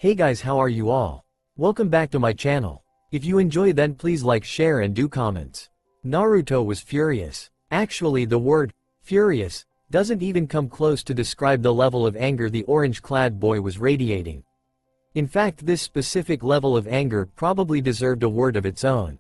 Hey guys, how are you all? Welcome back to my channel. If you enjoy, then please like, share and do comments. Naruto was furious. Actually, the word furious doesn't even come close to describe the level of anger the orange-clad boy was radiating. In fact, this specific level of anger probably deserved a word of its own.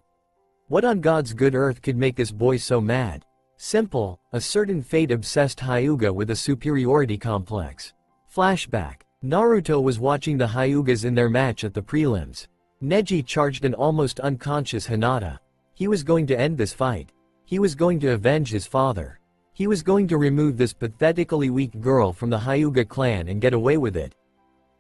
What on God's good earth could make this boy so mad? Simple, a certain fate-obsessed Hyuga with a superiority complex. Flashback. Naruto was watching the Hyugas in their match at the prelims. Neji charged an almost unconscious Hinata. He was going to end this fight. He was going to avenge his father. He was going to remove this pathetically weak girl from the Hyuga clan and get away with it.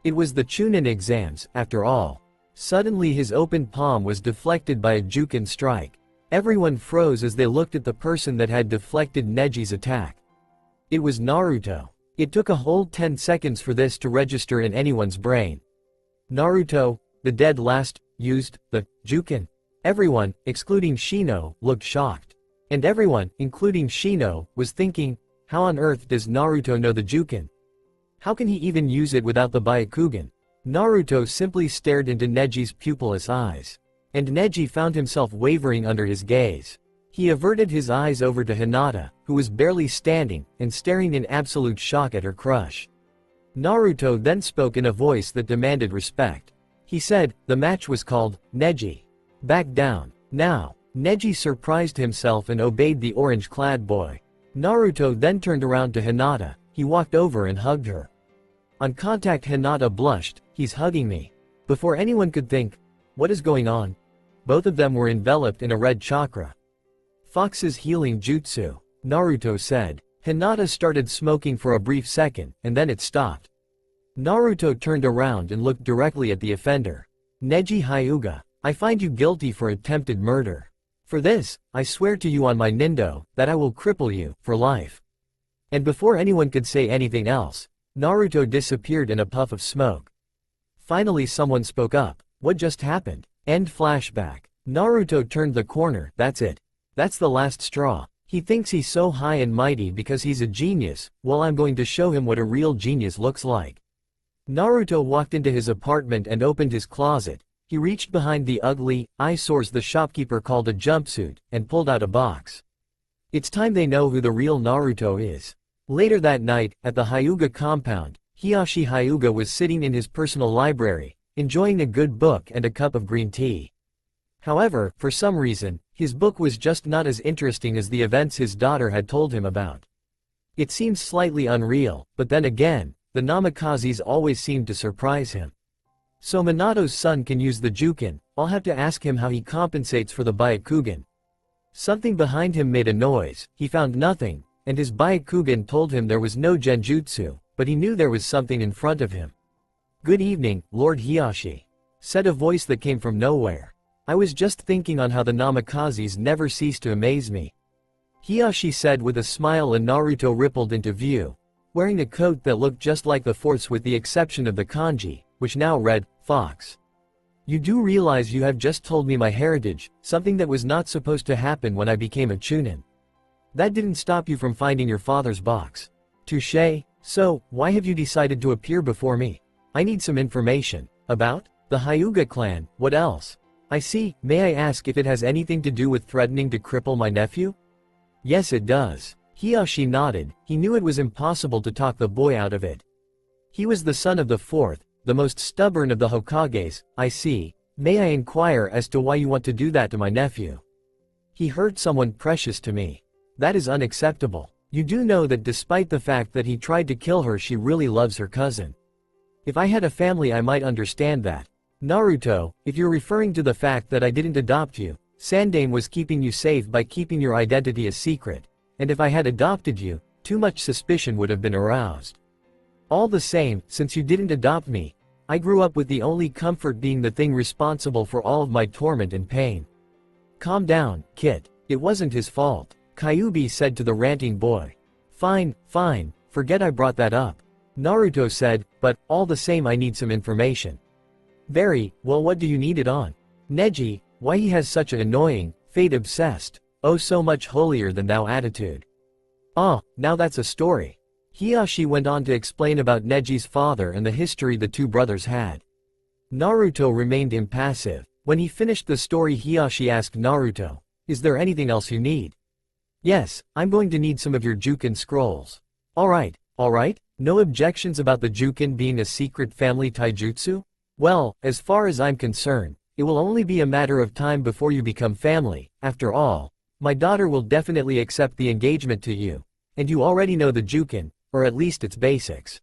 It was the Chunin exams, after all. Suddenly his open palm was deflected by a Juken strike. Everyone froze as they looked at the person that had deflected Neji's attack. It was Naruto. It took a whole 10 seconds for this to register in anyone's brain. Naruto, the dead last, used the Juken. Everyone, excluding Shino, looked shocked. And everyone, including Shino, was thinking, how on earth does Naruto know the Juken? How can he even use it without the Byakugan? Naruto simply stared into Neji's pupilless eyes. And Neji found himself wavering under his gaze. He averted his eyes over to Hinata, who was barely standing, and staring in absolute shock at her crush. Naruto then spoke in a voice that demanded respect. He said, the match was called, Neji. Back down. Now. Neji surprised himself and obeyed the orange-clad boy. Naruto then turned around to Hinata. He walked over and hugged her. On contact, Hinata blushed. He's hugging me. Before anyone could think, what is going on? Both of them were enveloped in a red chakra. Fox's healing jutsu, Naruto said. Hinata started smoking for a brief second, and then it stopped. Naruto turned around and looked directly at the offender. Neji Hyuga, I find you guilty for attempted murder. For this, I swear to you on my Nindo, that I will cripple you, for life. And before anyone could say anything else, Naruto disappeared in a puff of smoke. Finally someone spoke up. What just happened? End flashback. Naruto turned the corner. That's it. That's the last straw. He thinks he's so high and mighty because he's a genius. Well, I'm going to show him what a real genius looks like. Naruto walked into his apartment and opened his closet. He reached behind the ugly eyesores the shopkeeper called a jumpsuit, and pulled out a box. It's time they know who the real Naruto is. Later that night, at the Hyuga compound, Hiyashi Hyuga was sitting in his personal library, enjoying a good book and a cup of green tea. However, for some reason, his book was just not as interesting as the events his daughter had told him about. It seemed slightly unreal, but then again, the Namikazes always seemed to surprise him. So Minato's son can use the Juken. I'll have to ask him how he compensates for the Byakugan. Something behind him made a noise. He found nothing, and his Byakugan told him there was no Genjutsu, but he knew there was something in front of him. Good evening, Lord Hiyashi, said a voice that came from nowhere. I was just thinking on how the Namikazes never cease to amaze me. Hiyashi said with a smile, and Naruto rippled into view, wearing a coat that looked just like the fourth's with the exception of the kanji, which now read, Fox. You do realize you have just told me my heritage, something that was not supposed to happen when I became a Chunin. That didn't stop you from finding your father's box. Touché. So, why have you decided to appear before me? I need some information. About? The Hyuga clan, what else? I see. May I ask if it has anything to do with threatening to cripple my nephew? Yes, it does. Hiyashi nodded. He knew it was impossible to talk the boy out of it. He was the son of the fourth, the most stubborn of the Hokages. I see. May I inquire as to why you want to do that to my nephew? He hurt someone precious to me. That is unacceptable. You do know that despite the fact that he tried to kill her, she really loves her cousin. If I had a family, I might understand that. Naruto, if you're referring to the fact that I didn't adopt you, Sandaime was keeping you safe by keeping your identity a secret. And if I had adopted you, too much suspicion would have been aroused. All the same, since you didn't adopt me, I grew up with the only comfort being the thing responsible for all of my torment and pain. Calm down, Kit. It wasn't his fault, Kyuubi said to the ranting boy. Fine, fine, forget I brought that up. Naruto said, but, all the same I need some information. Very, well, what do you need it on? Neji, why he has such an annoying, fate-obsessed, oh so much holier-than-thou attitude. Ah, now that's a story. Hiyashi went on to explain about Neji's father and the history the two brothers had. Naruto remained impassive. When he finished the story, Hiyashi asked Naruto, "Is there anything else you need?" "Yes, I'm going to need some of your Jukin scrolls." Alright. No objections about the Jukin being a secret family taijutsu? Well, as far as I'm concerned, it will only be a matter of time before you become family. After all, my daughter will definitely accept the engagement to you. And you already know the Jukin, or at least its basics.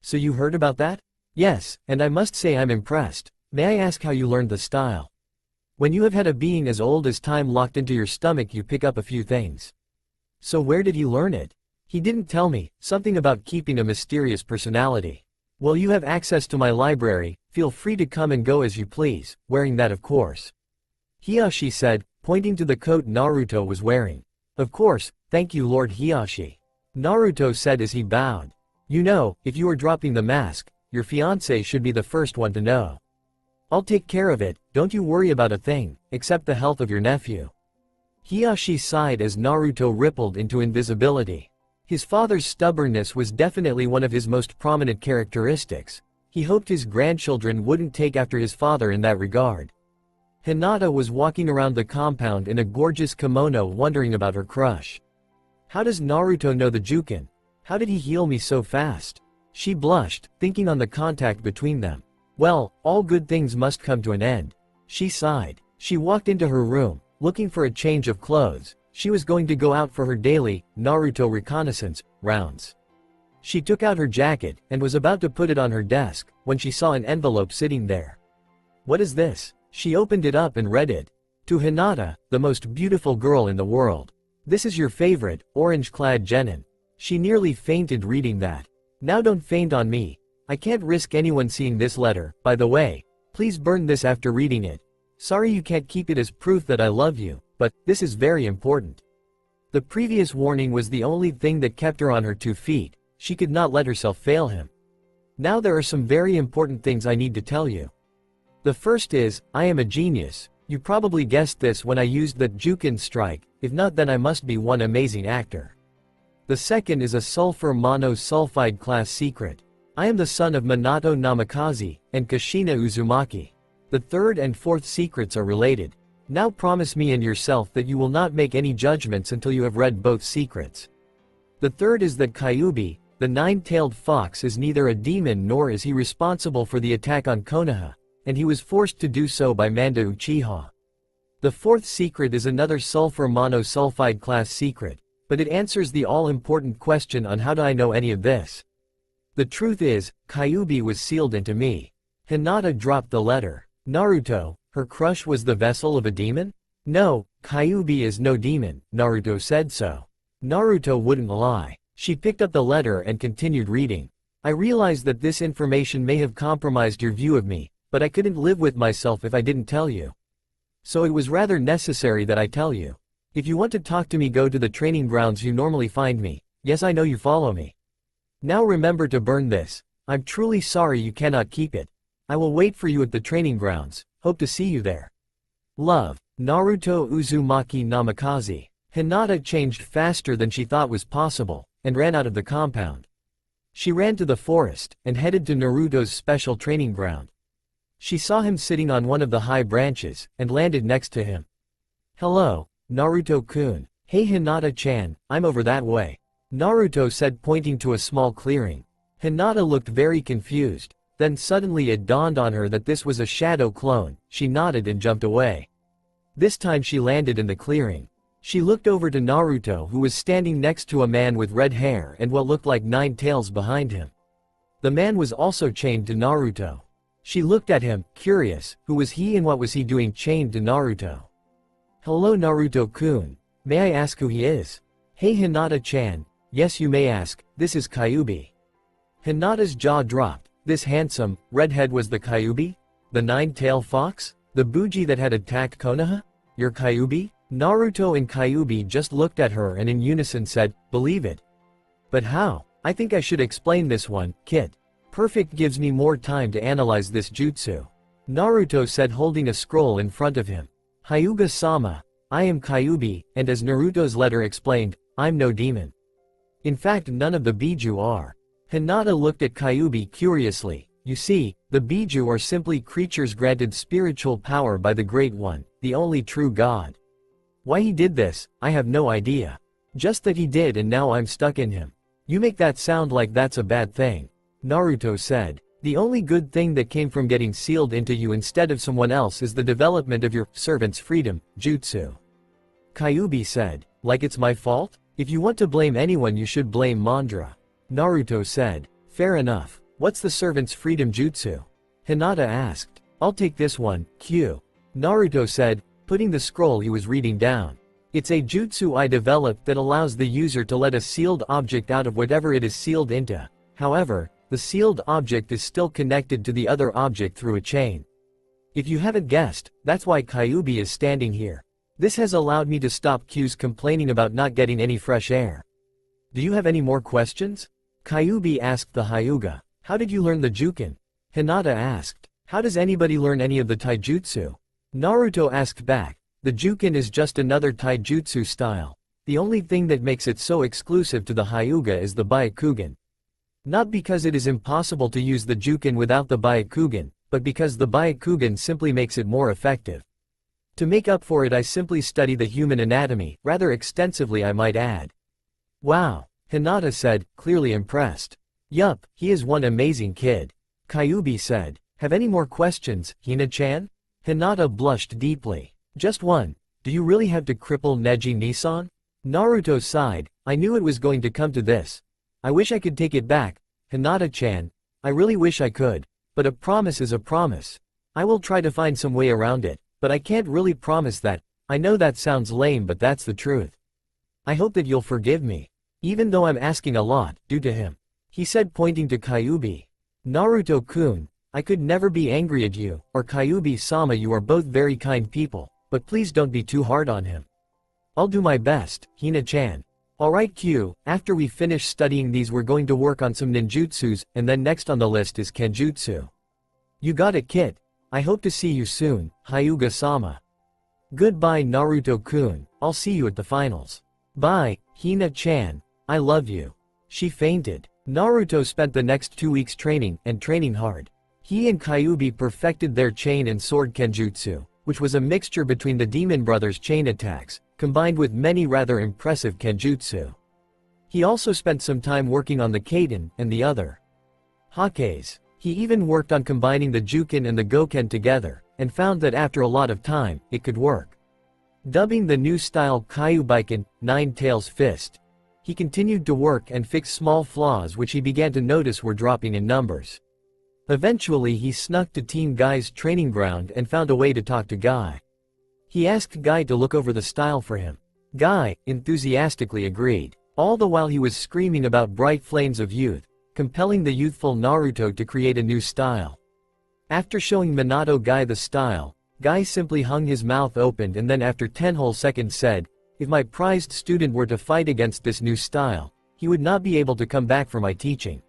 So you heard about that? Yes, and I must say I'm impressed. May I ask how you learned the style? When you have had a being as old as time locked into your stomach, you pick up a few things. So where did he learn it? He didn't tell me, something about keeping a mysterious personality. Well, you have access to my library, feel free to come and go as you please, wearing that of course. Hiyashi said, pointing to the coat Naruto was wearing. Of course, thank you Lord Hiyashi. Naruto said as he bowed. You know, if you are dropping the mask, your fiancé should be the first one to know. I'll take care of it, don't you worry about a thing, except the health of your nephew. Hiyashi sighed as Naruto rippled into invisibility. His father's stubbornness was definitely one of his most prominent characteristics. He hoped his grandchildren wouldn't take after his father in that regard. Hinata was walking around the compound in a gorgeous kimono wondering about her crush. How does Naruto know the Jukin? How did he heal me so fast? She blushed, thinking on the contact between them. Well, all good things must come to an end. She sighed. She walked into her room, looking for a change of clothes. She was going to go out for her daily, Naruto reconnaissance, rounds. She took out her jacket, and was about to put it on her desk, when she saw an envelope sitting there. What is this? She opened it up and read it. To Hinata, the most beautiful girl in the world. This is your favorite, orange-clad genin. She nearly fainted reading that. Now don't faint on me. I can't risk anyone seeing this letter. By the way, please burn this after reading it. Sorry you can't keep it as proof that I love you, but this is very important. The previous warning was the only thing that kept her on her 2 feet. She could not let herself fail him. Now there are some very important things I need to tell you. The first is, I am a genius. You probably guessed this when I used that Jukin strike, if not then I must be one amazing actor. The second is a sulfur monosulfide class secret. I am the son of Minato Namikaze and Kushina Uzumaki. The third and fourth secrets are related. Now promise me and yourself that you will not make any judgments until you have read both secrets. The third is that Kyuubi, the 9-tailed fox, is neither a demon nor is he responsible for the attack on Konoha, and he was forced to do so by Manda Uchiha. The fourth secret is another sulfur monosulfide class secret, but it answers the all-important question on how do I know any of this. The truth is, Kyuubi was sealed into me. Hinata dropped the letter. Naruto, her crush was the vessel of a demon? No, Kyuubi is no demon, Naruto said so. Naruto wouldn't lie. She picked up the letter and continued reading. I realize that this information may have compromised your view of me, but I couldn't live with myself if I didn't tell you. So it was rather necessary that I tell you. If you want to talk to me, go to the training grounds you normally find me. Yes, I know you follow me. Now remember to burn this. I'm truly sorry you cannot keep it. I will wait for you at the training grounds. Hope to see you there. Love, Naruto Uzumaki Namikaze. Hinata changed faster than she thought was possible, and ran out of the compound. She ran to the forest, and headed to Naruto's special training ground. She saw him sitting on one of the high branches, and landed next to him. Hello, Naruto-kun. Hey Hinata-chan, I'm over that way. Naruto said, pointing to a small clearing. Hinata looked very confused. Then suddenly it dawned on her that this was a shadow clone. She nodded and jumped away. This time she landed in the clearing. She looked over to Naruto, who was standing next to a man with red hair and what looked like 9 tails behind him. The man was also chained to Naruto. She looked at him, curious, who was he and what was he doing chained to Naruto? Hello Naruto-kun. May I ask who he is? Hey Hinata-chan. Yes, you may ask. This is Kyuubi. Hinata's jaw dropped. This handsome, redhead was the Kyuubi? The 9-tailed fox? The Buji that had attacked Konoha? You're Kyuubi? Naruto and Kyuubi just looked at her and in unison said, believe it. But how? I think I should explain this one, Kit. Perfect gives me more time to analyze this jutsu. Naruto said, holding a scroll in front of him. Hyuga-sama. I am Kyuubi, and as Naruto's letter explained, I'm no demon. In fact, none of the Biju are. Hinata looked at Kyuubi curiously. You see, The Biju are simply creatures granted spiritual power by the Great One, the only true God. Why he did this, I have no idea. Just that he did and now I'm stuck in him. You make that sound like that's a bad thing. Naruto said. The only good thing that came from getting sealed into you instead of someone else is the development of your servant's freedom, jutsu. Kyuubi said. Like it's my fault? If you want to blame anyone you should blame Mandra. Naruto said. Fair enough. What's the servant's freedom jutsu? Hinata asked. I'll take this one, Q. Naruto said, putting the scroll he was reading down. It's a jutsu I developed that allows the user to let a sealed object out of whatever it is sealed into. However, the sealed object is still connected to the other object through a chain. If you haven't guessed, that's why Kyuubi is standing here. This has allowed me to stop Q's complaining about not getting any fresh air. Do you have any more questions? Kyuubi asked the Hyuga. How did you learn the Jukin? Hinata asked. How does anybody learn any of the taijutsu? Naruto asked back. The Jukin is just another taijutsu style. The only thing that makes it so exclusive to the Hyuga is the Byakugan. Not because it is impossible to use the Jukin without the Byakugan, but because the Byakugan simply makes it more effective. To make up for it I simply study the human anatomy, rather extensively I might add. Wow, Hinata said, clearly impressed. Yup, he is one amazing kid. Kyuubi said. Have any more questions, Hina-chan? Hinata blushed deeply. Just one. Do you really have to cripple Neji Nissan? Naruto sighed. I knew it was going to come to this. I wish I could take it back, Hinata-chan. I really wish I could. But a promise is a promise. I will try to find some way around it, but I can't really promise that. I know that sounds lame but that's the truth. I hope that you'll forgive me. Even though I'm asking a lot, due to him. He said pointing to Kyuubi. Naruto-kun, I could never be angry at you, or Kyuubi-sama, you are both very kind people, but please don't be too hard on him. I'll do my best, Hina-chan. Alright Q, after we finish studying these we're going to work on some ninjutsus, and then next on the list is kenjutsu. You got it kid. I hope to see you soon, Hyuga-sama. Goodbye Naruto-kun, I'll see you at the finals. Bye, Hina-chan, I love you. She fainted. Naruto spent the next 2 weeks training, and training hard. He and Kyuubi perfected their chain and sword kenjutsu, which was a mixture between the Demon Brothers' chain attacks, combined with many rather impressive kenjutsu. He also spent some time working on the Kaden and the other Hakes. He even worked on combining the Jukin and the Goken together, and found that after a lot of time, it could work. Dubbing the new style Kyuubiken, Nine Tails Fist. He continued to work and fix small flaws which he began to notice were dropping in numbers. Eventually he snuck to Team Guy's training ground and found a way to talk to Guy. He asked Guy to look over the style for him. Guy enthusiastically agreed, all the while he was screaming about bright flames of youth, compelling the youthful Naruto to create a new style. After showing Minato Guy the style, Guy simply hung his mouth open and then after 10 whole seconds said, if my prized student were to fight against this new style, he would not be able to come back for my teaching.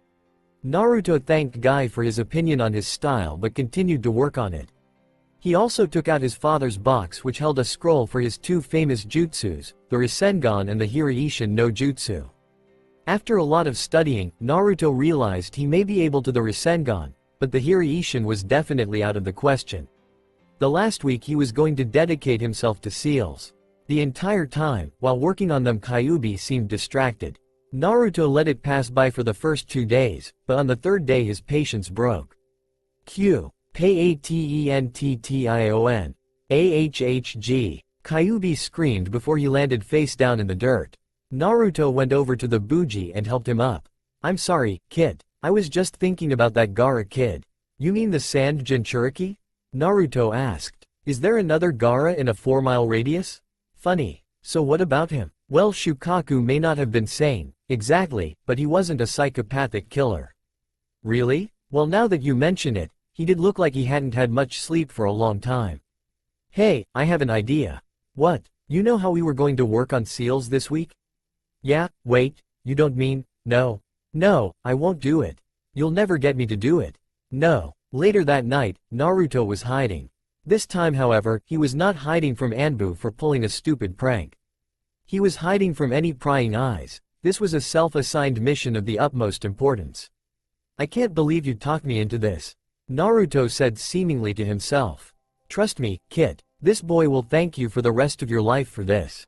Naruto thanked Guy for his opinion on his style but continued to work on it. He also took out his father's box which held a scroll for his two famous jutsus, the Rasengan and the Hiraishin no Jutsu. After a lot of studying, Naruto realized he may be able to the Rasengan, but the Hiraishin was definitely out of the question. The last week he was going to dedicate himself to seals. The entire time, while working on them Kyuubi seemed distracted. Naruto let it pass by for the first 2 days, but on the third day his patience broke. Q. Patenttion. AHHG. Kyuubi screamed before he landed face down in the dirt. Naruto went over to the Buji and helped him up. I'm sorry, kid. I was just thinking about that Gaara kid. You mean the sand Jinchuriki? Naruto asked. Is there another Gaara in a 4-mile radius? Funny. So what about him? Well, Shukaku may not have been sane, exactly, but he wasn't a psychopathic killer. Really? Well, now that you mention it, he did look like he hadn't had much sleep for a long time. Hey, I have an idea. What? You know how we were going to work on seals this week? Yeah, wait, you don't mean, no. No, I won't do it. You'll never get me to do it. No. Later that night, Naruto was hiding. This time however, he was not hiding from Anbu for pulling a stupid prank. He was hiding from any prying eyes. This was a self-assigned mission of the utmost importance. I can't believe you talked me into this. Naruto said seemingly to himself. Trust me, kid. This boy will thank you for the rest of your life for this.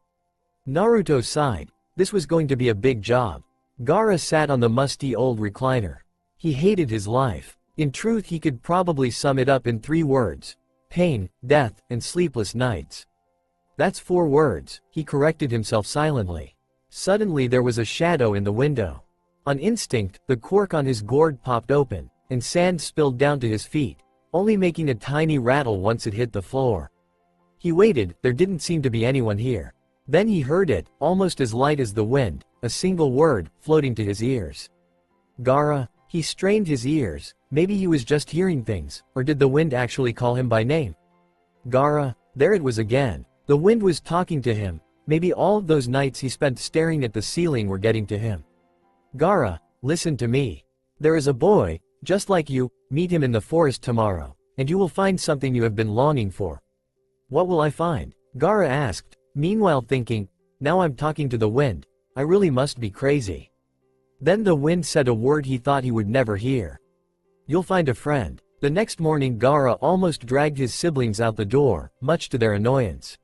Naruto sighed. This was going to be a big job. Gaara sat on the musty old recliner. He hated his life. In truth, he could probably sum it up in 3 words. Pain, death, and sleepless nights. That's 4 words, he corrected himself silently. Suddenly there was a shadow in the window. On instinct, the cork on his gourd popped open, and sand spilled down to his feet, only making a tiny rattle once it hit the floor. He waited, there didn't seem to be anyone here. Then he heard it, almost as light as the wind, a single word, floating to his ears. Gaara. He strained his ears, maybe he was just hearing things, or did the wind actually call him by name? Gaara. There it was again. The wind was talking to him, maybe all of those nights he spent staring at the ceiling were getting to him. Gaara, listen to me. There is a boy, just like you, meet him in the forest tomorrow, and you will find something you have been longing for. What will I find? Gaara asked, meanwhile thinking, now I'm talking to the wind, I really must be crazy. Then the wind said a word he thought he would never hear. You'll find a friend. The next morning Gaara almost dragged his siblings out the door, much to their annoyance.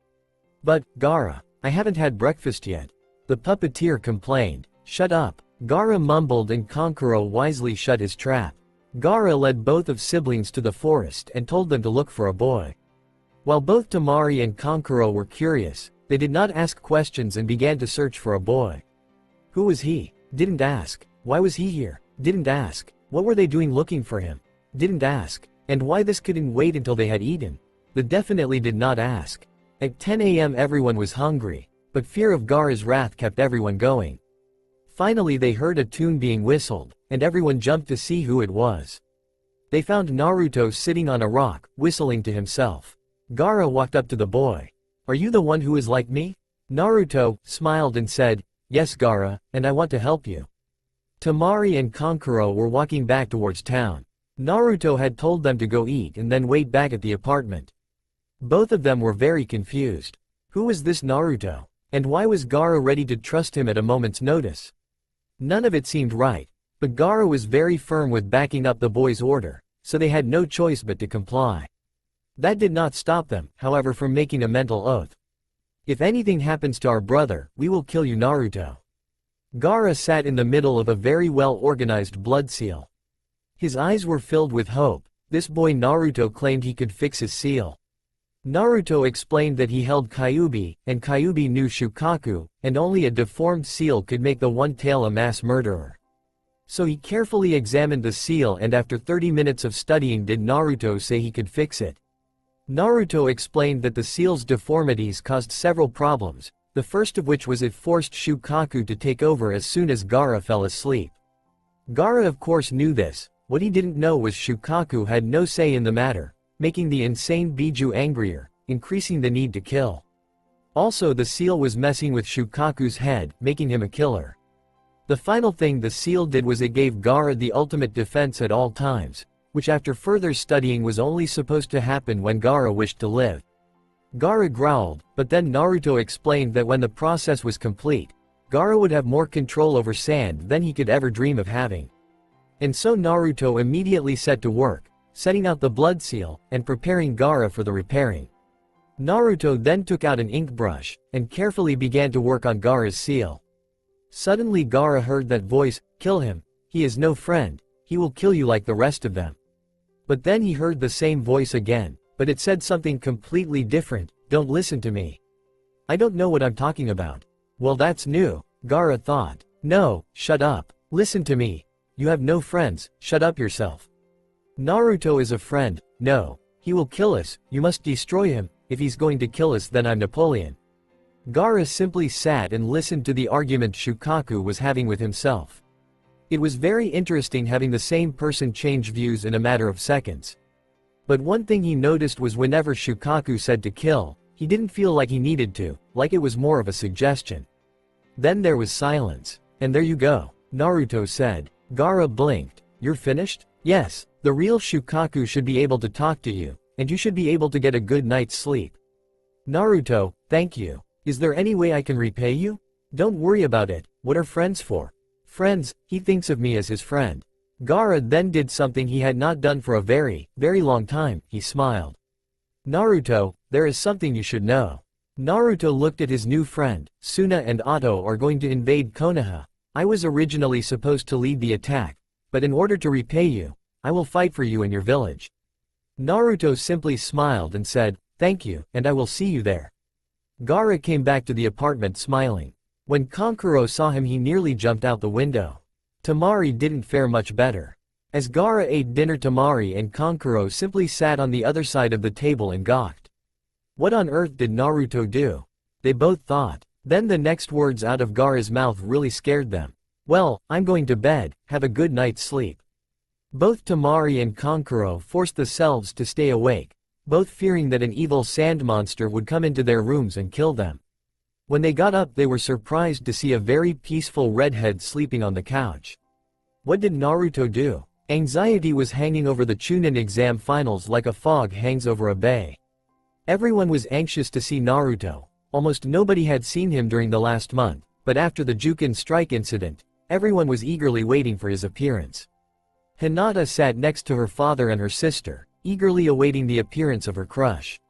But, Gaara, I haven't had breakfast yet. The puppeteer complained. Shut up. Gaara mumbled and Kankuro wisely shut his trap. Gaara led both of siblings to the forest and told them to look for a boy. While both Temari and Kankuro were curious, they did not ask questions and began to search for a boy. Who was he? Didn't ask. Why was he here? Didn't ask. What were they doing looking for him? Didn't ask. And why this couldn't wait until they had eaten? They definitely did not ask. At 10 a.m. everyone was hungry, but fear of Gaara's wrath kept everyone going. Finally they heard a tune being whistled, and everyone jumped to see who it was. They found Naruto sitting on a rock, whistling to himself. Gaara walked up to the boy. Are you the one who is like me? Naruto smiled and said, Yes Gaara, and I want to help you. Temari and Kankuro were walking back towards town. Naruto had told them to go eat and then wait back at the apartment. Both of them were very confused. Who was this Naruto? And why was Gaara ready to trust him at a moment's notice? None of it seemed right, but Gaara was very firm with backing up the boy's order, so they had no choice but to comply. That did not stop them, however, from making a mental oath. If anything happens to our brother, we will kill you, Naruto. Gaara sat in the middle of a very well-organized blood seal. His eyes were filled with hope. This boy Naruto claimed he could fix his seal. Naruto explained that he held Kyuubi, and Kyuubi knew Shukaku, and only a deformed seal could make the one-tail a mass murderer. So he carefully examined the seal and after 30 minutes of studying did Naruto say he could fix it. Naruto explained that the seal's deformities caused several problems, the first of which was it forced Shukaku to take over as soon as Gaara fell asleep. Gaara of course knew this. What he didn't know was Shukaku had no say in the matter, making the insane Biju angrier, increasing the need to kill. Also the seal was messing with Shukaku's head, making him a killer. The final thing the seal did was it gave Gaara the ultimate defense at all times, which after further studying was only supposed to happen when Gaara wished to live. Gaara growled, but then Naruto explained that when the process was complete, Gaara would have more control over sand than he could ever dream of having. And so Naruto immediately set to work, setting out the blood seal, and preparing Gaara for the repairing. Naruto then took out an ink brush, and carefully began to work on Gaara's seal. Suddenly Gaara heard that voice, kill him, he is no friend, he will kill you like the rest of them. But then he heard the same voice again, but it said something completely different, don't listen to me. I don't know what I'm talking about. Well that's new, Gaara thought. No, shut up, listen to me. You have no friends, shut up yourself. Naruto is a friend, no, he will kill us, you must destroy him, if he's going to kill us then I'm Napoleon. Gaara simply sat and listened to the argument Shukaku was having with himself. It was very interesting having the same person change views in a matter of seconds. But one thing he noticed was whenever Shukaku said to kill, he didn't feel like he needed to, like it was more of a suggestion. Then there was silence. And there you go, Naruto said. Gaara blinked. You're finished? Yes, the real Shukaku should be able to talk to you, and you should be able to get a good night's sleep. Naruto, thank you. Is there any way I can repay you? Don't worry about it, what are friends for? Friends, he thinks of me as his friend. Gaara then did something he had not done for a very, very long time. He smiled. Naruto, there is something you should know. Naruto looked at his new friend. Suna and Otto are going to invade Konoha. I was originally supposed to lead the attack, but in order to repay you, I will fight for you in your village. Naruto simply smiled and said, thank you, and I will see you there. Gaara came back to the apartment smiling. When Kankuro saw him, he nearly jumped out the window. Temari didn't fare much better. As Gaara ate dinner, Temari and Kankuro simply sat on the other side of the table and gawked. What on earth did Naruto do? They both thought. Then the next words out of Gaara's mouth really scared them. Well, I'm going to bed, have a good night's sleep. Both Temari and Kankuro forced themselves to stay awake, both fearing that an evil sand monster would come into their rooms and kill them. When they got up, they were surprised to see a very peaceful redhead sleeping on the couch. What did Naruto do? Anxiety was hanging over the Chunin exam finals like a fog hangs over a bay. Everyone was anxious to see Naruto. Almost nobody had seen him during the last month, but after the Jukin strike incident, everyone was eagerly waiting for his appearance. Hinata sat next to her father and her sister, eagerly awaiting the appearance of her crush.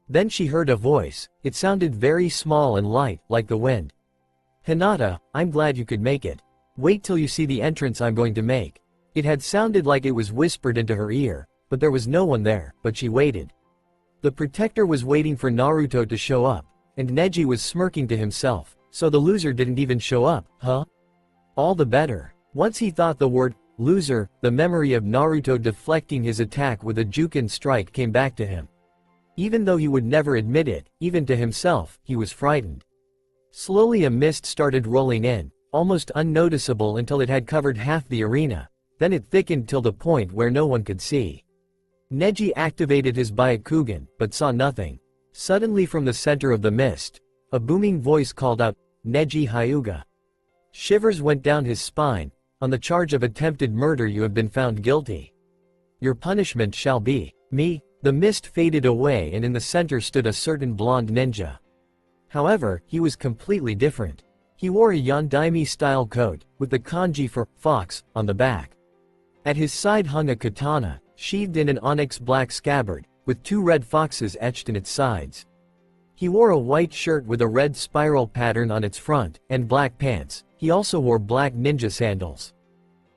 Then she heard a voice. It sounded very small and light, like the wind. Hinata, I'm glad you could make it. Wait till you see the entrance I'm going to make. It had sounded like it was whispered into her ear, but there was no one there, but she waited. The protector was waiting for Naruto to show up, and Neji was smirking to himself, so the loser didn't even show up, huh? All the better. Once he thought the word, loser, the memory of Naruto deflecting his attack with a Jukin strike came back to him. Even though he would never admit it, even to himself, he was frightened. Slowly a mist started rolling in, almost unnoticeable until it had covered half the arena, then it thickened till the point where no one could see. Neji activated his Byakugan, but saw nothing. Suddenly from the center of the mist, a booming voice called out, Neji Hyuga. Shivers went down his spine. On the charge of attempted murder you have been found guilty. Your punishment shall be me. The mist faded away and in the center stood a certain blonde ninja. However, he was completely different. He wore a Yondaime-style coat, with the kanji for fox on the back. At his side hung a katana, sheathed in an onyx black scabbard, with two red foxes etched in its sides. He wore a white shirt with a red spiral pattern on its front, and black pants. He also wore black ninja sandals.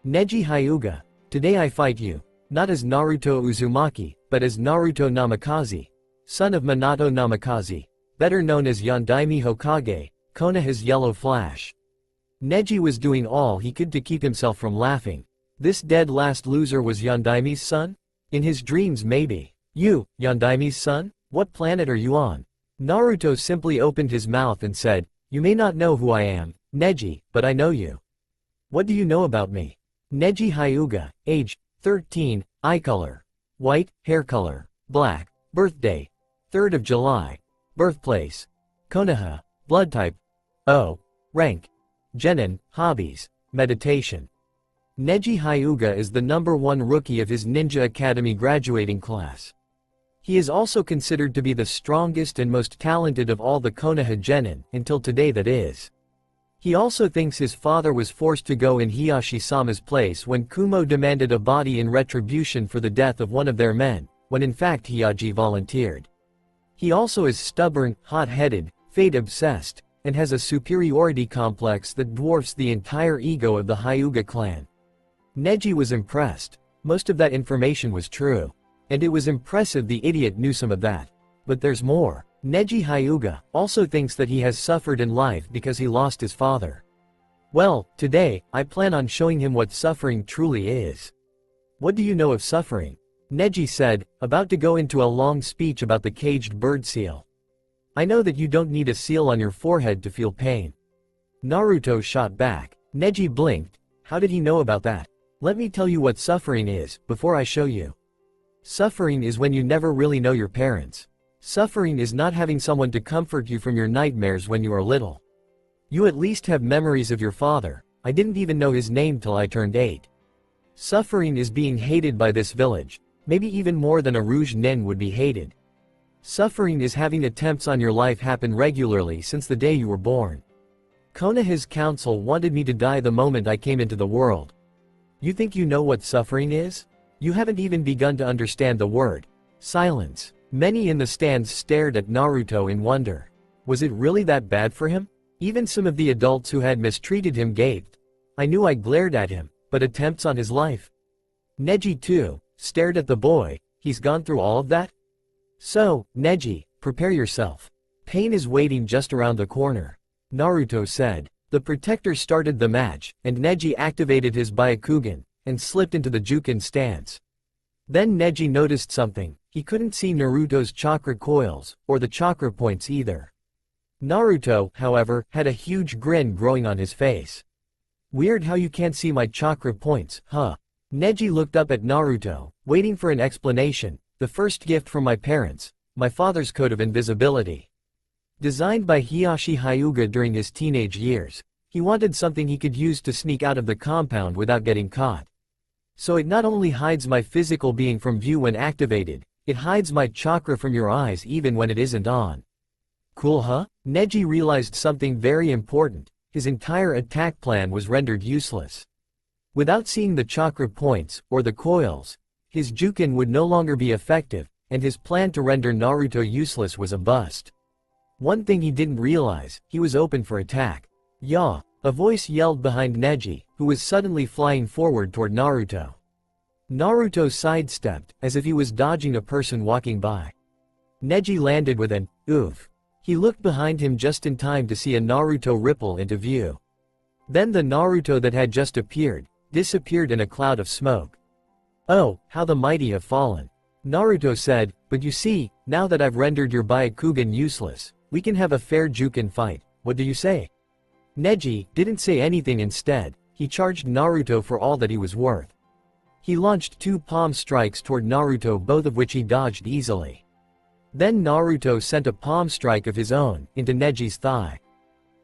Neji Hyuga, today I fight you, not as Naruto Uzumaki, but as Naruto Namikaze, son of Minato Namikaze, better known as Yondaime Hokage, Konoha's Yellow Flash. Neji was doing all he could to keep himself from laughing. This dead last loser was Yondaime's son? In his dreams maybe. You, Yondaime's son? What planet are you on? Naruto simply opened his mouth and said, you may not know who I am, Neji, but I know you. What do you know about me? Neji Hyuga, age, 13, eye color, white, hair color, black, birthday, 3rd of July, birthplace, Konoha, blood type, O, rank, genin, hobbies, meditation. Neji Hyuga is the #1 rookie of his Ninja Academy graduating class. He is also considered to be the strongest and most talented of all the Konoha genin, until today that is. He also thinks his father was forced to go in Hiyashi-sama's place when Kumo demanded a body in retribution for the death of one of their men, when in fact Hyaji volunteered. He also is stubborn, hot-headed, fate-obsessed, and has a superiority complex that dwarfs the entire ego of the Hyuga clan. Neji was impressed. Most of that information was true. And it was impressive the idiot knew some of that. But there's more. Neji Hyuga also thinks that he has suffered in life because he lost his father. Well, today, I plan on showing him what suffering truly is. What do you know of suffering? Neji said, about to go into a long speech about the caged bird seal. I know that you don't need a seal on your forehead to feel pain. Naruto shot back. Neji blinked. How did he know about that? Let me tell you what suffering is, before I show you. Suffering is when you never really know your parents. Suffering is not having someone to comfort you from your nightmares when you are little. You at least have memories of your father. I didn't even know his name till I turned 8. Suffering is being hated by this village, maybe even more than a Rouge Nin would be hated. Suffering is having attempts on your life happen regularly since the day you were born. Konoha's council wanted me to die the moment I came into the world. You think you know what suffering is? You haven't even begun to understand the word. Silence. Many in the stands stared at Naruto in wonder. Was it really that bad for him? Even some of the adults who had mistreated him gaped. I knew I glared at him, but attempts on his life. Neji too, stared at the boy. He's gone through all of that? So, Neji, prepare yourself. Pain is waiting just around the corner. Naruto said. The protector started the match, and Neji activated his Byakugan, and slipped into the Jukin stance. Then Neji noticed something. He couldn't see Naruto's chakra coils, or the chakra points either. Naruto, however, had a huge grin growing on his face. Weird how you can't see my chakra points, huh? Neji looked up at Naruto, waiting for an explanation. The first gift from my parents, my father's code of invisibility. Designed by Hiyashi Hyuga during his teenage years, he wanted something he could use to sneak out of the compound without getting caught. So it not only hides my physical being from view when activated, it hides my chakra from your eyes even when it isn't on. Cool, huh? Neji realized something very important. His entire attack plan was rendered useless. Without seeing the chakra points, or the coils, his Jukin would no longer be effective, and his plan to render Naruto useless was a bust. One thing he didn't realize, he was open for attack. Yaw! A voice yelled behind Neji, who was suddenly flying forward toward Naruto. Naruto sidestepped, as if he was dodging a person walking by. Neji landed with an oof. He looked behind him just in time to see a Naruto ripple into view. Then the Naruto that had just appeared, disappeared in a cloud of smoke. Oh, how the mighty have fallen. Naruto said, but you see, now that I've rendered your Byakugan useless, we can have a fair Jukin fight, what do you say? Neji didn't say anything. Instead, he charged Naruto for all that he was worth. He launched 2 palm strikes toward Naruto, both of which he dodged easily. Then Naruto sent a palm strike of his own, into Neji's thigh.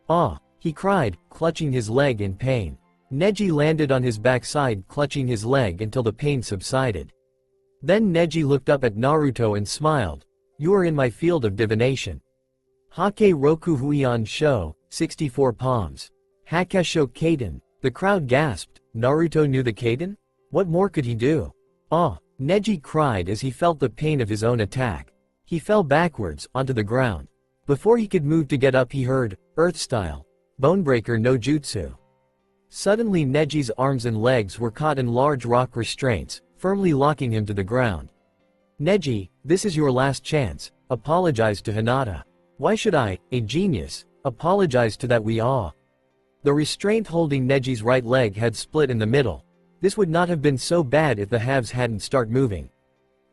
Ah! He cried, clutching his leg in pain. Neji landed on his backside, clutching his leg until the pain subsided. Then Neji looked up at Naruto and smiled. You are in my field of divination. Hake Roku Huion Sho, 64 palms. Hakesho Kaden. The crowd gasped. Naruto knew the Kaden? What more could he do? Ah! Neji cried as he felt the pain of his own attack. He fell backwards, onto the ground. Before he could move to get up, he heard, Earth Style. Bonebreaker no Jutsu. Suddenly Neji's arms and legs were caught in large rock restraints, firmly locking him to the ground. Neji, this is your last chance. Apologize to Hinata. Why should I, a genius, apologize to that we all? The restraint holding Neji's right leg had split in the middle. This would not have been so bad if the halves hadn't started moving.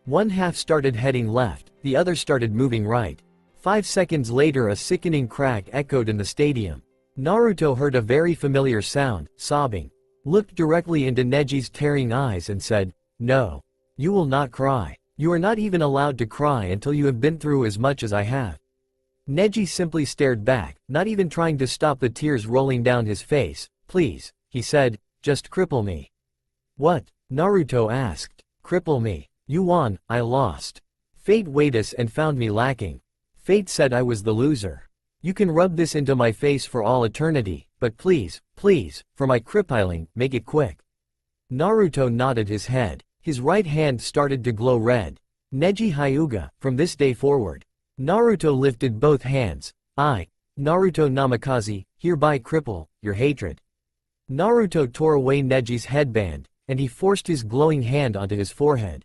One half started heading left, the other started moving right. 5 seconds later a sickening crack echoed in the stadium. Naruto heard a very familiar sound, sobbing. Looked directly into Neji's tearing eyes and said, No. You will not cry. You are not even allowed to cry until you have been through as much as I have. Neji simply stared back, not even trying to stop the tears rolling down his face. Please, he said, just cripple me. What? Naruto asked. Cripple me. You won, I lost. Fate weighed us and found me lacking. Fate said I was the loser. You can rub this into my face for all eternity, but please, please, for my crippling, make it quick. Naruto nodded his head. His right hand started to glow red. Neji Hyuga, from this day forward. Naruto lifted both hands. I, Naruto Namikaze, hereby cripple your hatred. Naruto tore away Neji's headband, and he forced his glowing hand onto his forehead.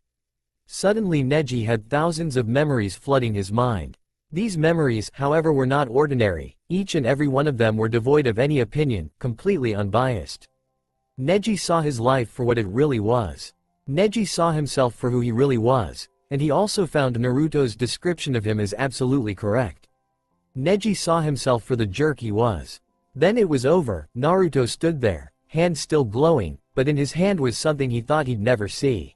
Suddenly Neji had thousands of memories flooding his mind. These memories, however, were not ordinary. Each and every one of them were devoid of any opinion, completely unbiased. Neji saw his life for what it really was. Neji saw himself for who he really was, and he also found Naruto's description of him as absolutely correct. Neji saw himself for the jerk he was. Then it was over. Naruto stood there, hand still glowing, but in his hand was something he thought he'd never see.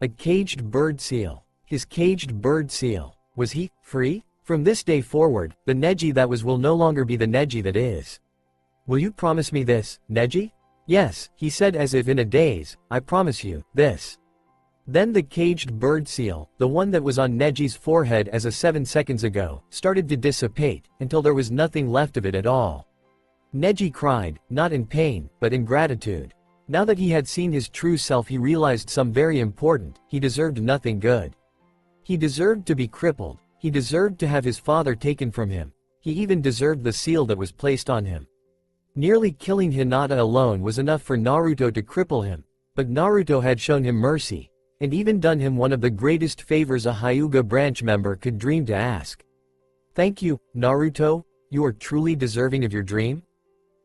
A caged bird seal. His caged bird seal. Was he free? From this day forward, the Neji that was will no longer be the Neji that is. Will you promise me this, Neji? Yes, he said as if in a daze, I promise you, this. Then the caged bird seal, the one that was on Neji's forehead as of 7 seconds ago, started to dissipate, until there was nothing left of it at all. Neji cried, not in pain, but in gratitude. Now that he had seen his true self, he realized some very important: he deserved nothing good. He deserved to be crippled, he deserved to have his father taken from him, he even deserved the seal that was placed on him. Nearly killing Hinata alone was enough for Naruto to cripple him, but Naruto had shown him mercy, and even done him one of the greatest favors a Hyuga branch member could dream to ask. "Thank you, Naruto, you are truly deserving of your dream?"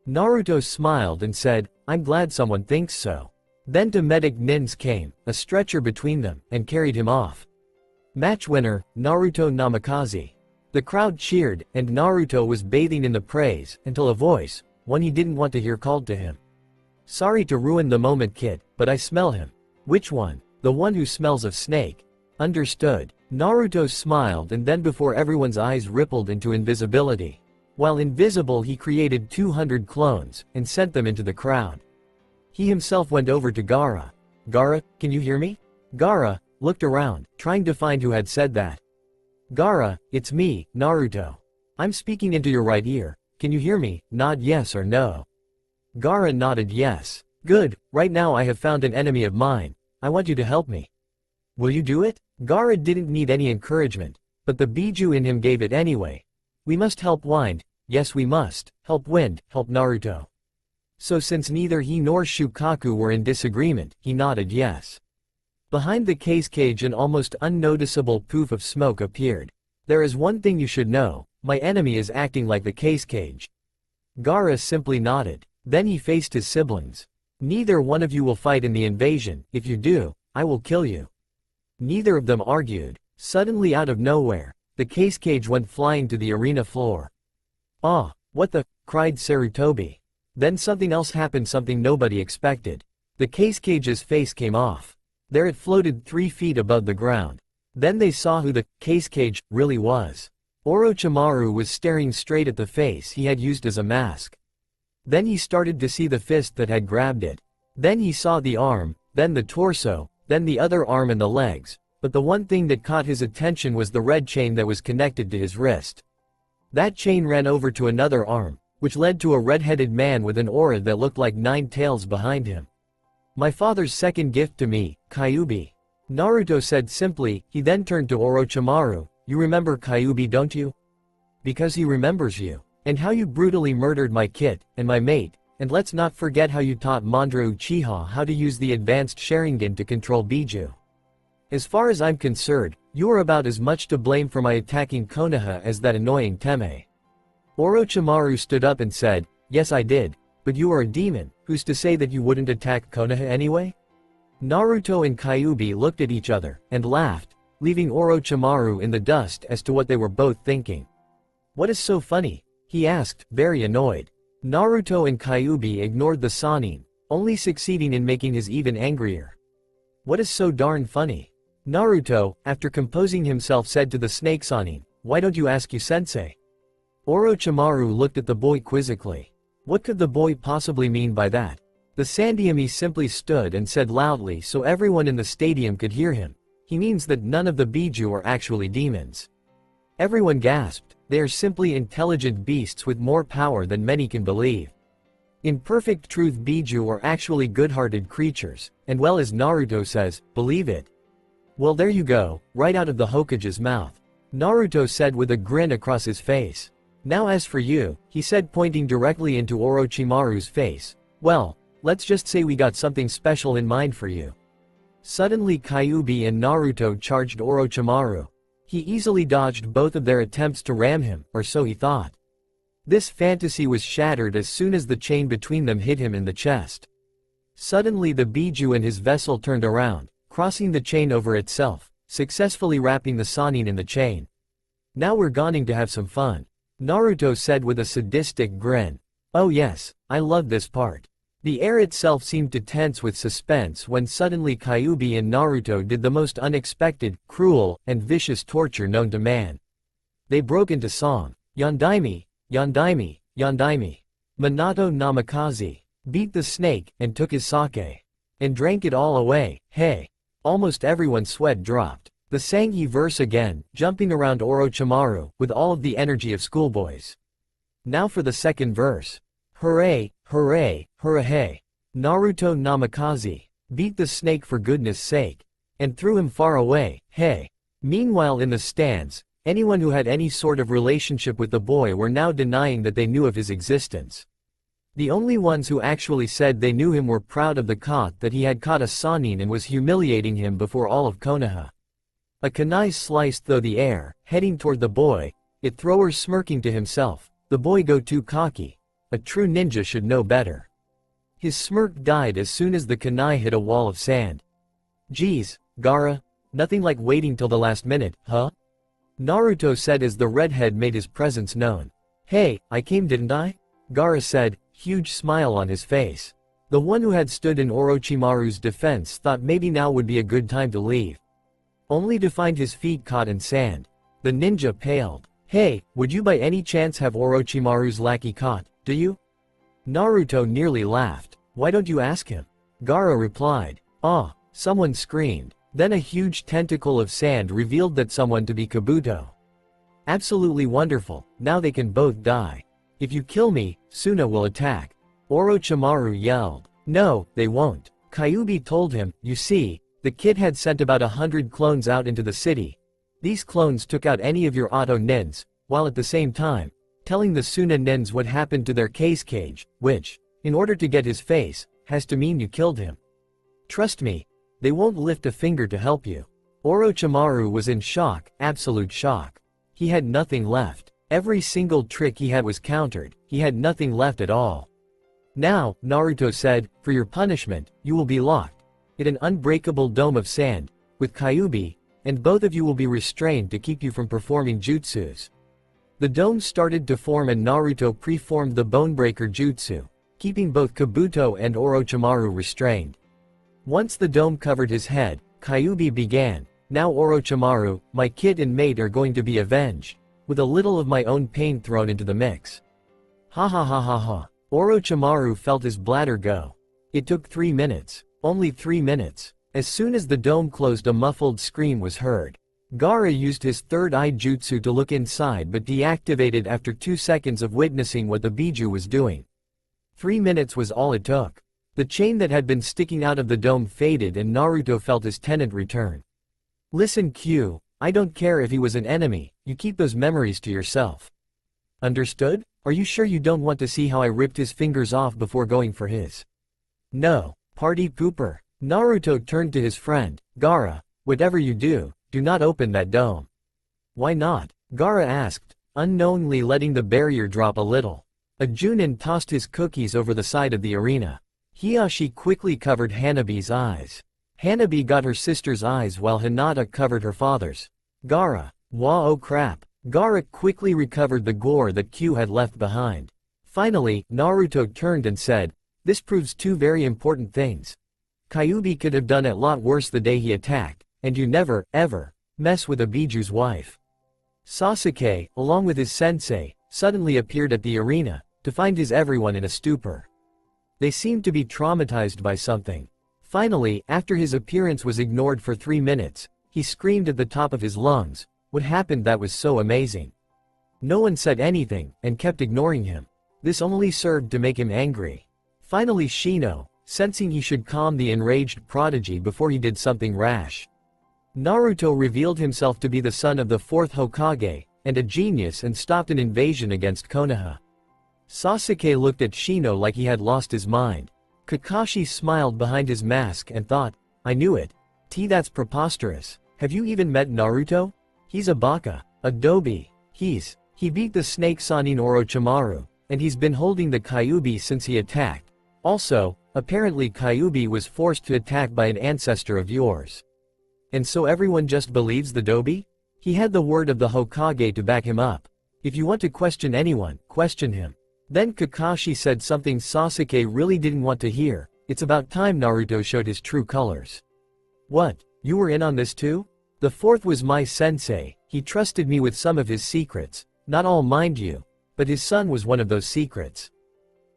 Naruto smiled and said, "I'm glad someone thinks so." Then two medic nins came, a stretcher between them, and carried him off. Match winner, Naruto Namikaze. The crowd cheered, and Naruto was bathing in the praise, until a voice, one he didn't want to hear, called to him. "Sorry to ruin the moment, kid, but I smell him." "Which one?" "The one who smells of snake." "Understood." Naruto smiled, and then before everyone's eyes rippled into invisibility. While invisible, he created 200 clones, and sent them into the crowd. He himself went over to Gaara. "Gaara, can you hear me?" Gaara looked around, trying to find who had said that. "Gaara, it's me, Naruto. I'm speaking into your right ear. Can you hear me? Nod yes or no." Gaara nodded yes. "Good, right now I have found an enemy of mine. I want you to help me. Will you do it?" Gaara didn't need any encouragement, but the Biju in him gave it anyway. "We must help Wind, yes we must, help Wind, help Naruto." So since neither he nor Shukaku were in disagreement, he nodded yes. Behind the case cage an almost unnoticeable poof of smoke appeared. "There is one thing you should know, my enemy is acting like the case cage." Gaara simply nodded. Then he faced his siblings. "Neither one of you will fight in the invasion. If you do, I will kill you." Neither of them argued. Suddenly out of nowhere, the case cage went flying to the arena floor. "Ah, what the?" cried Sarutobi. Then something else happened, something nobody expected. The case cage's face came off. There it floated 3 feet above the ground. Then they saw who the case cage really was. Orochimaru was staring straight at the face he had used as a mask. Then he started to see the fist that had grabbed it. Then he saw the arm, then the torso, then the other arm and the legs, but the one thing that caught his attention was the red chain that was connected to his wrist. That chain ran over to another arm, which led to a red-headed man with an aura that looked like 9 tails behind him. "My father's second gift to me, Kyuubi," Naruto said simply. He then turned to Orochimaru. "You remember Kyuubi, don't you?" "Because he remembers you. And how you brutally murdered my kid, and my mate, and let's not forget how you taught Mandra Uchiha how to use the advanced Sharingan to control Biju. As far as I'm concerned, you are about as much to blame for my attacking Konoha as that annoying Teme." Orochimaru stood up and said, "Yes I did, but you are a demon, who's to say that you wouldn't attack Konoha anyway?" Naruto and Kyuubi looked at each other, and laughed, leaving Orochimaru in the dust as to what they were both thinking. "What is so funny?" he asked, very annoyed. Naruto and Kyuubi ignored the Sannin, only succeeding in making his even angrier. "What is so darn funny?" Naruto, after composing himself, said to the snake Sannin, "Why don't you ask you-sensei?" Orochimaru looked at the boy quizzically. What could the boy possibly mean by that? The Sandaime simply stood and said loudly so everyone in the stadium could hear him, "He means that none of the Biju are actually demons." Everyone gasped. They are simply intelligent beasts with more power than many can believe. In perfect truth, Biju are actually good-hearted creatures, and well, as Naruto says, believe it. "Well, there you go, right out of the Hokage's mouth," Naruto said with a grin across his face. "Now as for you," he said, pointing directly into Orochimaru's face, "well, let's just say we got something special in mind for you." Suddenly Kyuubi and Naruto charged Orochimaru. He easily dodged both of their attempts to ram him, or so he thought. This fantasy was shattered as soon as the chain between them hit him in the chest. Suddenly the Biju and his vessel turned around, crossing the chain over itself, successfully wrapping the Sannin in the chain. "Now we're going to have some fun," Naruto said with a sadistic grin. "Oh yes, I love this part." The air itself seemed to tense with suspense when suddenly Kyuubi and Naruto did the most unexpected, cruel, and vicious torture known to man. They broke into song. "Yondaime, Yondaime, Yondaime. Minato Namikaze beat the snake and took his sake. And drank it all away, hey." Almost everyone's sweat dropped. The Sangi verse again, jumping around Orochimaru, with all of the energy of schoolboys. Now for the second verse. "Hooray, hooray, hooray." Naruto Namikaze, beat the snake for goodness sake, and threw him far away, hey. Meanwhile in the stands, anyone who had any sort of relationship with the boy were now denying that they knew of his existence. The only ones who actually said they knew him were proud of the caught that he had caught a Sannin and was humiliating him before all of Konoha. A kunai sliced through the air, heading toward the boy, it thrower smirking to himself, the boy go too cocky, a true ninja should know better. His smirk died as soon as the kunai hit a wall of sand. Geez, Gaara, nothing like waiting till the last minute, huh? Naruto said as the redhead made his presence known. Hey, I came didn't I? Gaara said, huge smile on his face. The one who had stood in Orochimaru's defense thought maybe now would be a good time to leave. Only to find his feet caught in sand. The ninja paled. Hey, would you by any chance have Orochimaru's lackey caught, do you? Naruto nearly laughed. Why don't you ask him? Gaara replied. Ah, someone screamed. Then a huge tentacle of sand revealed that someone to be Kabuto. Absolutely wonderful, now they can both die. If you kill me, Suna will attack. Orochimaru yelled. No, they won't. Kyuubi told him, you see, the kid had sent about 100 clones out into the city. These clones took out any of your auto nins, while at the same time, telling the Suna nins what happened to their cage, which, in order to get his face, has to mean you killed him. Trust me, they won't lift a finger to help you. Orochimaru was in shock, absolute shock. He had nothing left. Every single trick he had was countered, he had nothing left at all. Now, Naruto said, for your punishment, you will be locked in an unbreakable dome of sand, with Kyuubi, and both of you will be restrained to keep you from performing jutsus. The dome started to form and Naruto preformed the Bonebreaker Jutsu, keeping both Kabuto and Orochimaru restrained. Once the dome covered his head, Kyuubi began, now Orochimaru, my kid and mate are going to be avenged, with a little of my own pain thrown into the mix. Ha ha ha ha ha. Orochimaru felt his bladder go. It took 3 minutes. Only 3 minutes. As soon as the dome closed a muffled scream was heard. Gaara used his third eye jutsu to look inside but deactivated after 2 seconds of witnessing what the Biju was doing. 3 minutes was all it took. The chain that had been sticking out of the dome faded and Naruto felt his tenant return. Listen Q, I don't care if he was an enemy, you keep those memories to yourself. Understood? Are you sure you don't want to see how I ripped his fingers off before going for his? No, party pooper. Naruto turned to his friend, Gaara, whatever you do, do not open that dome. Why not? Gaara asked, unknowingly letting the barrier drop a little. A Junin tossed his cookies over the side of the arena. Hiyashi quickly covered Hanabi's eyes. Hanabi got her sister's eyes while Hinata covered her father's. Gaara, wah oh crap. Gaara quickly recovered the gore that Q had left behind. Finally, Naruto turned and said, this proves 2 very important things. Kyuubi could have done a lot worse the day he attacked, and you never, ever, mess with a Biju's wife. Sasuke, along with his sensei, suddenly appeared at the arena, to find his everyone in a stupor. They seemed to be traumatized by something. Finally, after his appearance was ignored for 3 minutes, he screamed at the top of his lungs, what happened that was so amazing. No one said anything, and kept ignoring him. This only served to make him angry. Finally Shino, sensing he should calm the enraged prodigy before he did something rash. Naruto revealed himself to be the son of the 4th Hokage, and a genius and stopped an invasion against Konoha. Sasuke looked at Shino like he had lost his mind. Kakashi smiled behind his mask and thought, I knew it. That's preposterous. Have you even met Naruto? He's a baka, a dobi. He beat the snake Sannin Orochimaru, and he's been holding the Kyuubi since he attacked. Also, apparently Kyuubi was forced to attack by an ancestor of yours. And so everyone just believes the dobi? He had the word of the Hokage to back him up. If you want to question anyone, question him. Then Kakashi said something Sasuke really didn't want to hear, it's about time Naruto showed his true colors. What, you were in on this too? The 4th was my sensei, he trusted me with some of his secrets, not all mind you, but his son was one of those secrets.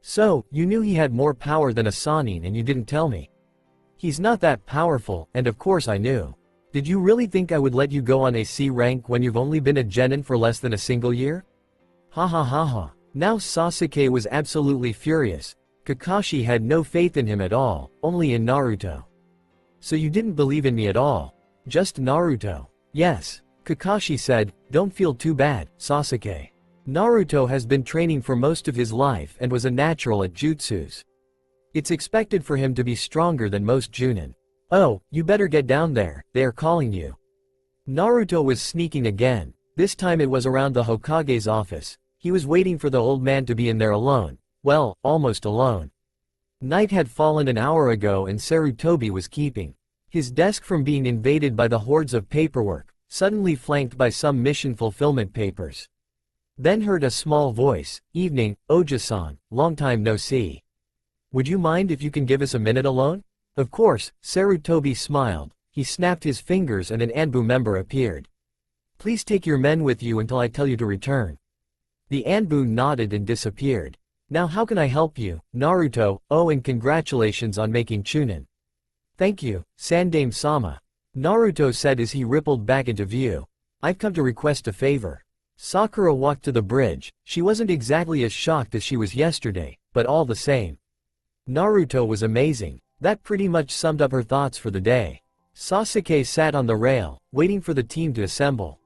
So, you knew he had more power than a Sannin and you didn't tell me. He's not that powerful, and of course I knew. Did you really think I would let you go on a C rank when you've only been a genin for less than a single year? Ha ha ha ha. Now Sasuke was absolutely furious. Kakashi had no faith in him at all, only in Naruto. So you didn't believe in me at all? Just Naruto? Yes. Kakashi said, don't feel too bad, Sasuke. Naruto has been training for most of his life and was a natural at jutsus. It's expected for him to be stronger than most Junin. Oh, you better get down there, they are calling you. Naruto was sneaking again. This time it was around the Hokage's office. He was waiting for the old man to be in there alone. Well, almost alone. Night had fallen an hour ago and Sarutobi was keeping his desk from being invaded by the hordes of paperwork, suddenly flanked by some mission fulfillment papers. Then heard a small voice, "Evening, Oja-san, long time no see. Would you mind if you can give us a minute alone?" Of course, Sarutobi smiled. He snapped his fingers and an Anbu member appeared. "Please take your men with you until I tell you to return." The Anbu nodded and disappeared. "Now how can I help you, Naruto? Oh, and congratulations on making Chunin." "Thank you, Sandame-sama," Naruto said as he rippled back into view. "I've come to request a favor." Sakura walked to the bridge. She wasn't exactly as shocked as she was yesterday, but all the same. Naruto was amazing. That pretty much summed up her thoughts for the day. Sasuke sat on the rail, waiting for the team to assemble.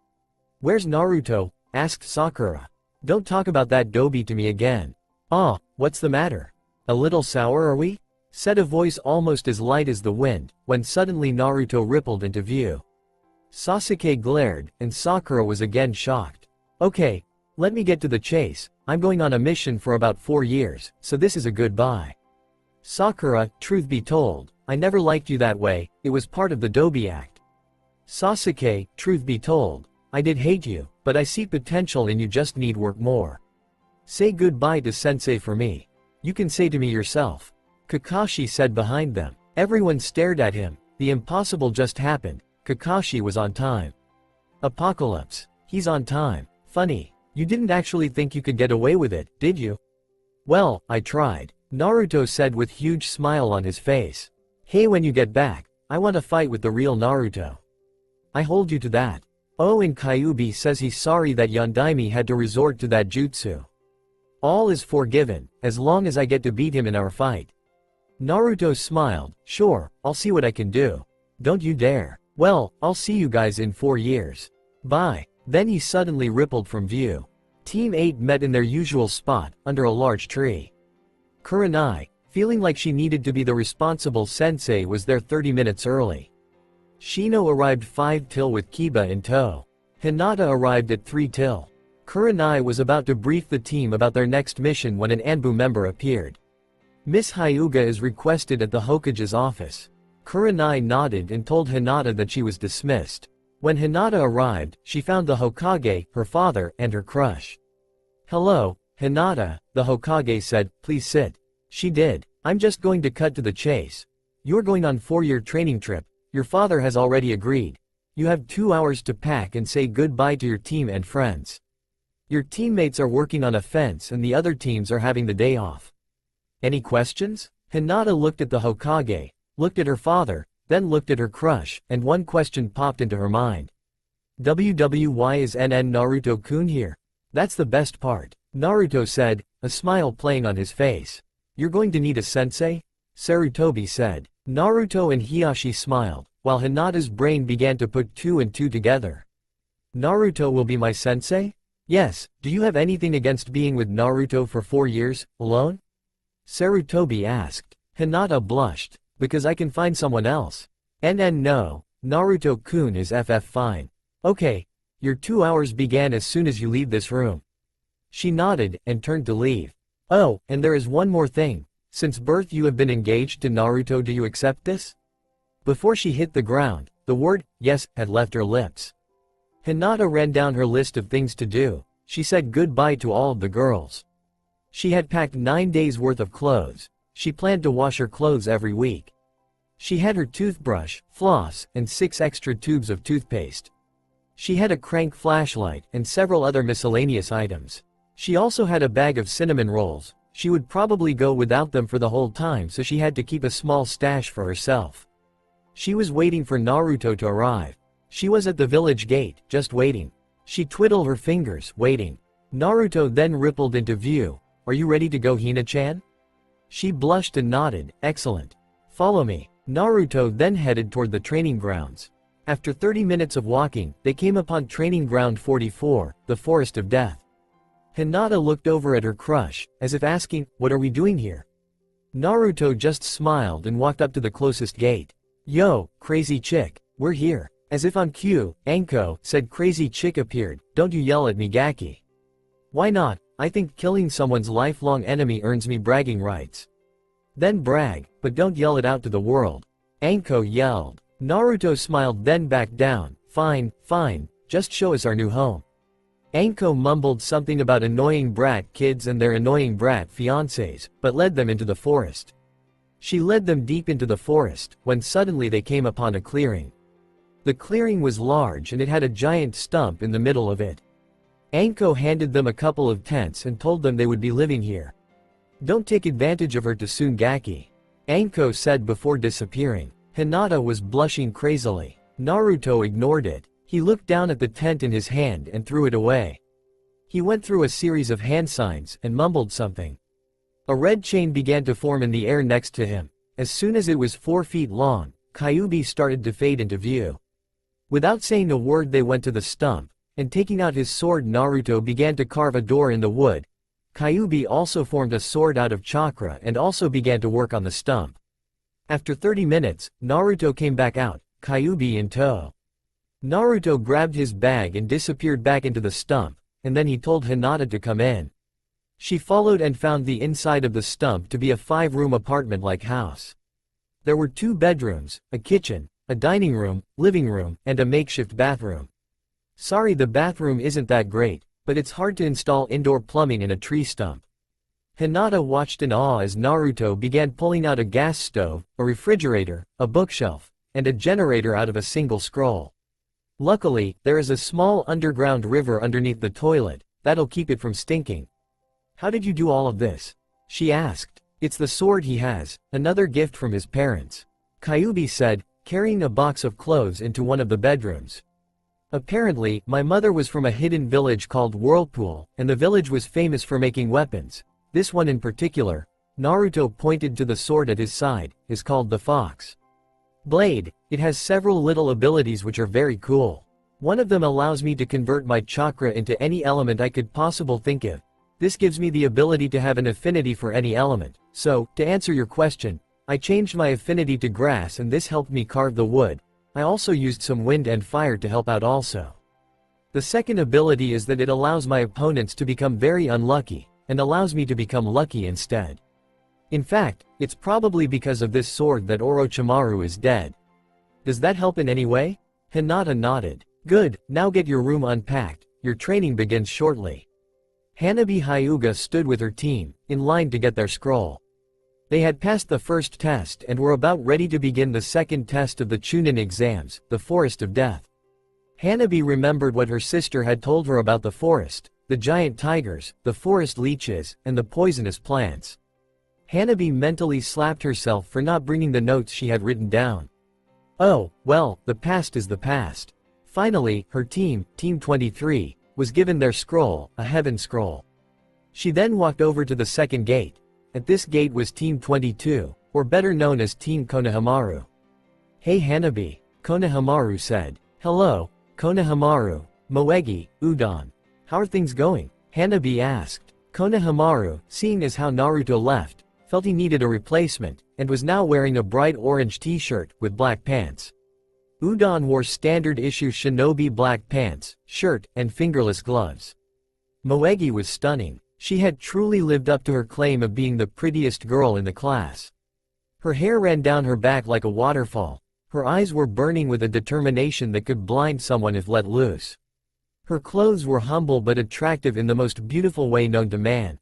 "Where's Naruto?" asked Sakura. "Don't talk about that dobi to me again." "Ah, what's the matter? A little sour are we?" said a voice almost as light as the wind, when suddenly Naruto rippled into view. Sasuke glared, and Sakura was again shocked. "Okay, let me get to the chase. I'm going on a mission for about 4 years, so this is a goodbye." "Sakura, truth be told, I never liked you that way, it was part of the Dobi Act." "Sasuke, truth be told, I did hate you, but I see potential and you just need work more. Say goodbye to sensei for me. You can say to me yourself." Kakashi said behind them. Everyone stared at him. The impossible just happened. Kakashi was on time. Apocalypse. He's on time. Funny. You didn't actually think you could get away with it, did you? "Well, I tried," Naruto said with huge smile on his face. "Hey, when you get back, I want to fight with the real Naruto. I hold you to that." Oh, and Kyuubi says he's sorry that Yondaime had to resort to that jutsu. "All is forgiven, as long as I get to beat him in our fight." Naruto smiled. "Sure, I'll see what I can do." "Don't you dare." "Well, I'll see you guys in 4 years. Bye." Then he suddenly rippled from view. Team 8 met in their usual spot, under a large tree. Kurenai, feeling like she needed to be the responsible sensei, was there 30 minutes early. Shino arrived 5 till with Kiba in tow. Hinata arrived at 3 till. Kurenai was about to brief the team about their next mission when an Anbu member appeared. "Miss Hyuga is requested at the Hokage's office." Kurenai nodded and told Hinata that she was dismissed. When Hinata arrived, she found the Hokage, her father, and her crush. "Hello, Hinata," the Hokage said, "please sit." She did. "I'm just going to cut to the chase. You're going on 4-year training trip. Your father has already agreed. You have 2 hours to pack and say goodbye to your team and friends. Your teammates are working on a fence and the other teams are having the day off. Any questions?" Hinata looked at the Hokage, looked at her father, then looked at her crush, and one question popped into her mind. "Why is NN Naruto-kun here? That's the best part," Naruto said, a smile playing on his face. "You're going to need a sensei?" Sarutobi said. Naruto and Hiyashi smiled, while Hinata's brain began to put 2 and 2 together. "Naruto will be my sensei?" "Yes, do you have anything against being with Naruto for 4 years, alone?" Sarutobi asked. Hinata blushed. "Because I can find someone else." No, Naruto-kun is fine. "Okay, your 2 hours began as soon as you leave this room." She nodded, and turned to leave. "Oh, and there is one more thing. Since birth you have been engaged to Naruto, do you accept this?" Before she hit the ground, the word, "yes," had left her lips. Hinata ran down her list of things to do. She said goodbye to all of the girls. She had packed 9 days worth of clothes. She planned to wash her clothes every week. She had her toothbrush, floss, and 6 extra tubes of toothpaste. She had a crank flashlight, and several other miscellaneous items. She also had a bag of cinnamon rolls. She would probably go without them for the whole time, so she had to keep a small stash for herself. She was waiting for Naruto to arrive. She was at the village gate, just waiting. She twiddled her fingers, waiting. Naruto then rippled into view. "Are you ready to go, Hina-chan?" She blushed and nodded. Excellent. Follow me. Naruto then headed toward the training grounds. After 30 minutes of walking, they came upon Training Ground 44, the Forest of Death. Hinata looked over at her crush, as if asking, "What are we doing here?" Naruto just smiled and walked up to the closest gate. "Yo, crazy chick, we're here." As if on cue, Anko said crazy chick appeared. "Don't you yell at me, Gaki." "Why not? I think killing someone's lifelong enemy earns me bragging rights." "Then brag, but don't yell it out to the world." Anko yelled. Naruto smiled then backed down. Fine, just show us our new home." Anko mumbled something about annoying brat kids and their annoying brat fiancés, but led them into the forest. She led them deep into the forest, when suddenly they came upon a clearing. The clearing was large and it had a giant stump in the middle of it. Anko handed them a couple of tents and told them they would be living here. "Don't take advantage of her too soon, Gaki," Anko said before disappearing. Hinata was blushing crazily. Naruto ignored it. He looked down at the tent in his hand and threw it away. He went through a series of hand signs and mumbled something. A red chain began to form in the air next to him. As soon as it was 4 feet long, Kyuubi started to fade into view. Without saying a word they went to the stump, and taking out his sword Naruto began to carve a door in the wood. Kyuubi also formed a sword out of chakra and also began to work on the stump. After 30 minutes, Naruto came back out, Kyuubi in tow. Naruto grabbed his bag and disappeared back into the stump, and then he told Hinata to come in. She followed and found the inside of the stump to be a 5-room apartment-like house. There were 2 bedrooms, a kitchen, a dining room, living room, and a makeshift bathroom. Sorry the bathroom isn't that great, but it's hard to install indoor plumbing in a tree stump. Hinata watched in awe as Naruto began pulling out a gas stove, a refrigerator, a bookshelf, and a generator out of a single scroll. Luckily, there is a small underground river underneath the toilet, that'll keep it from stinking. "How did you do all of this?" she asked. "It's the sword he has, another gift from his parents," Kyuubi said, carrying a box of clothes into one of the bedrooms. "Apparently, my mother was from a hidden village called Whirlpool, and the village was famous for making weapons. This one in particular," Naruto pointed to the sword at his side, "is called the Fox Blade. It has several little abilities which are very cool. One of them allows me to convert my chakra into any element I could possibly think of. This gives me the ability to have an affinity for any element. So, to answer your question, I changed my affinity to grass and this helped me carve the wood. I also used some wind and fire to help out also. The second ability is that it allows my opponents to become very unlucky, and allows me to become lucky instead. In fact, it's probably because of this sword that Orochimaru is dead. Does that help in any way?" Hinata nodded. "Good, now get your room unpacked, your training begins shortly." Hanabi Hyuga stood with her team, in line to get their scroll. They had passed the first test and were about ready to begin the second test of the Chunin exams, the Forest of Death. Hanabi remembered what her sister had told her about the forest, the giant tigers, the forest leeches, and the poisonous plants. Hanabi mentally slapped herself for not bringing the notes she had written down. Oh, well, the past is the past. Finally, her team, Team 23, was given their scroll, a heaven scroll. She then walked over to the second gate. At this gate was Team 22, or better known as Team Konohamaru. "Hey Hanabi," Konohamaru said. "Hello, Konohamaru, Moegi, Udon. How are things going?" Hanabi asked. Konohamaru, seeing as how Naruto left, felt he needed a replacement, and was now wearing a bright orange t-shirt, with black pants. Udon wore standard-issue shinobi black pants, shirt, and fingerless gloves. Moegi was stunning. She had truly lived up to her claim of being the prettiest girl in the class. Her hair ran down her back like a waterfall. Her eyes were burning with a determination that could blind someone if let loose. Her clothes were humble but attractive in the most beautiful way known to man.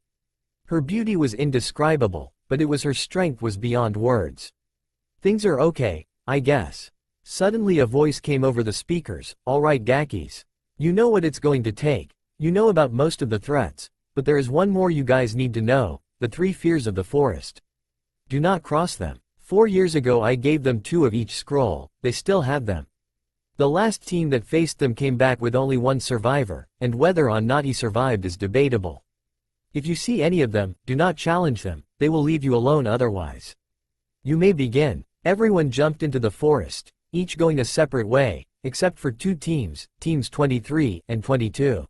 Her beauty was indescribable, but it was her strength was beyond words. "Things are okay, I guess." Suddenly a voice came over the speakers. "All right Gakis. You know what it's going to take. You know about most of the threats. But there is one more you guys need to know, the 3 fears of the forest. Do not cross them. 4 years ago I gave them 2 of each scroll, they still have them. The last team that faced them came back with only 1 survivor, and whether or not he survived is debatable. If you see any of them, do not challenge them, they will leave you alone otherwise. You may begin. Everyone jumped into the forest, each going a separate way, except for two teams, teams 23 and 22.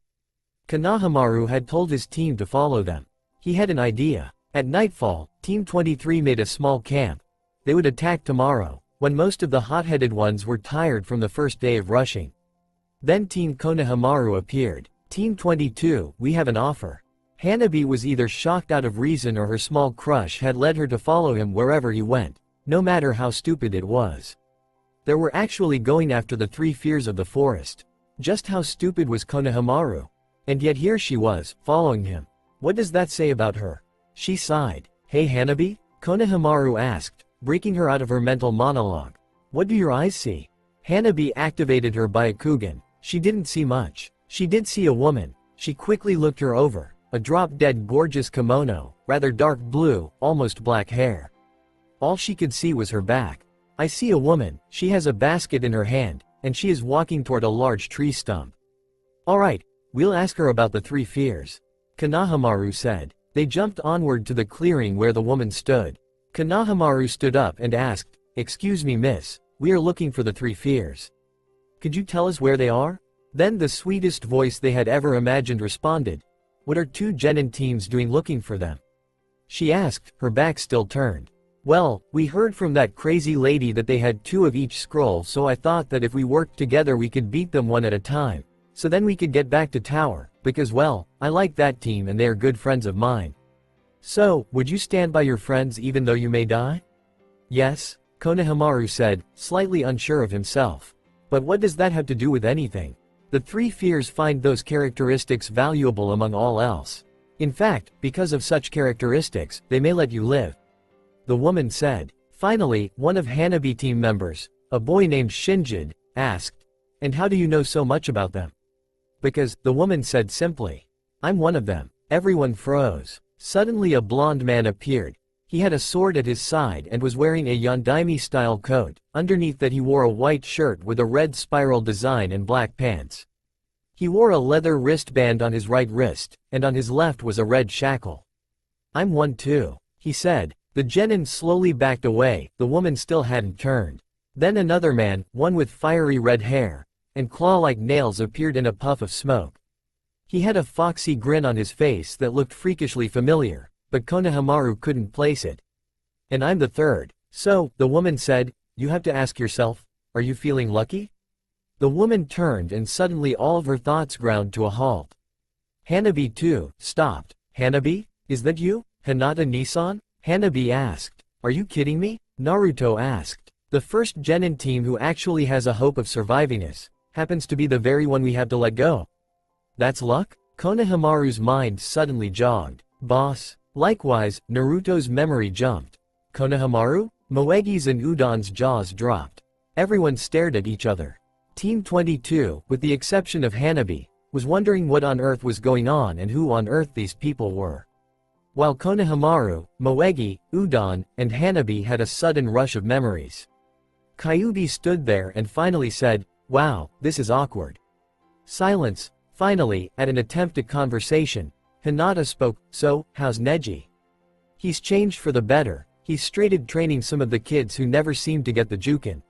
Konohamaru had told his team to follow them. He had an idea. At nightfall, Team 23 made a small camp. They would attack tomorrow, when most of the hot-headed ones were tired from the first day of rushing. Then Team Konohamaru appeared. Team 22, we have an offer. Hanabi was either shocked out of reason or her small crush had led her to follow him wherever he went, no matter how stupid it was. They were actually going after the three fears of the forest. Just how stupid was Konohamaru? And yet here she was, following him. What does that say about her? She sighed. Hey Hanabi? Konohamaru asked, breaking her out of her mental monologue. What do your eyes see? Hanabi activated her Byakugan. She didn't see much. She did see a woman. She quickly looked her over. A drop-dead gorgeous kimono, rather dark blue, almost black hair. All she could see was her back. I see a woman, she has a basket in her hand, and she is walking toward a large tree stump. Alright, we'll ask her about the three fears. Konohamaru said. They jumped onward to the clearing where the woman stood. Konohamaru stood up and asked, Excuse me miss, we are looking for the three fears. Could you tell us where they are? Then the sweetest voice they had ever imagined responded. What are two genin teams doing looking for them? She asked, her back still turned. Well, we heard from that crazy lady that they had two of each scroll, so I thought that if we worked together we could beat them one at a time. So then we could get back to tower, because well, I like that team and they are good friends of mine. So, would you stand by your friends even though you may die? Yes, Konohamaru said, slightly unsure of himself. But what does that have to do with anything? The three fears find those characteristics valuable among all else. In fact, because of such characteristics, they may let you live. The woman said. Finally, one of Hanabi team members, a boy named Shinjid, asked, And how do you know so much about them? Because, the woman said simply. I'm one of them. Everyone froze. Suddenly a blond man appeared. He had a sword at his side and was wearing a Yondaime-style coat. Underneath that he wore a white shirt with a red spiral design and black pants. He wore a leather wristband on his right wrist, and on his left was a red shackle. I'm one too, he said. The genin slowly backed away, the woman still hadn't turned. Then another man, one with fiery red hair and claw-like nails, appeared in a puff of smoke. He had a foxy grin on his face that looked freakishly familiar, but Konohamaru couldn't place it. And I'm the third. So, the woman said, you have to ask yourself, are you feeling lucky? The woman turned and suddenly all of her thoughts ground to a halt. Hanabi too, stopped. Hanabi? Is that you? Hinata-Nissan? Hanabi asked. Are you kidding me? Naruto asked. The first genin team who actually has a hope of surviving us, happens to be the very one we have to let go. That's luck? Konohamaru's mind suddenly jogged. Boss. Likewise, Naruto's memory jumped. Konohamaru? Moegi's and Udon's jaws dropped. Everyone stared at each other. Team 22, with the exception of Hanabi, was wondering what on earth was going on and who on earth these people were. While Konohamaru, Moegi, Udon, and Hanabi had a sudden rush of memories. Kyuubi stood there and finally said, Wow, this is awkward. Silence. Finally, at an attempt at conversation, Hinata spoke, So, how's Neji? He's changed for the better, he's straighted training some of the kids who never seemed to get the Jukin.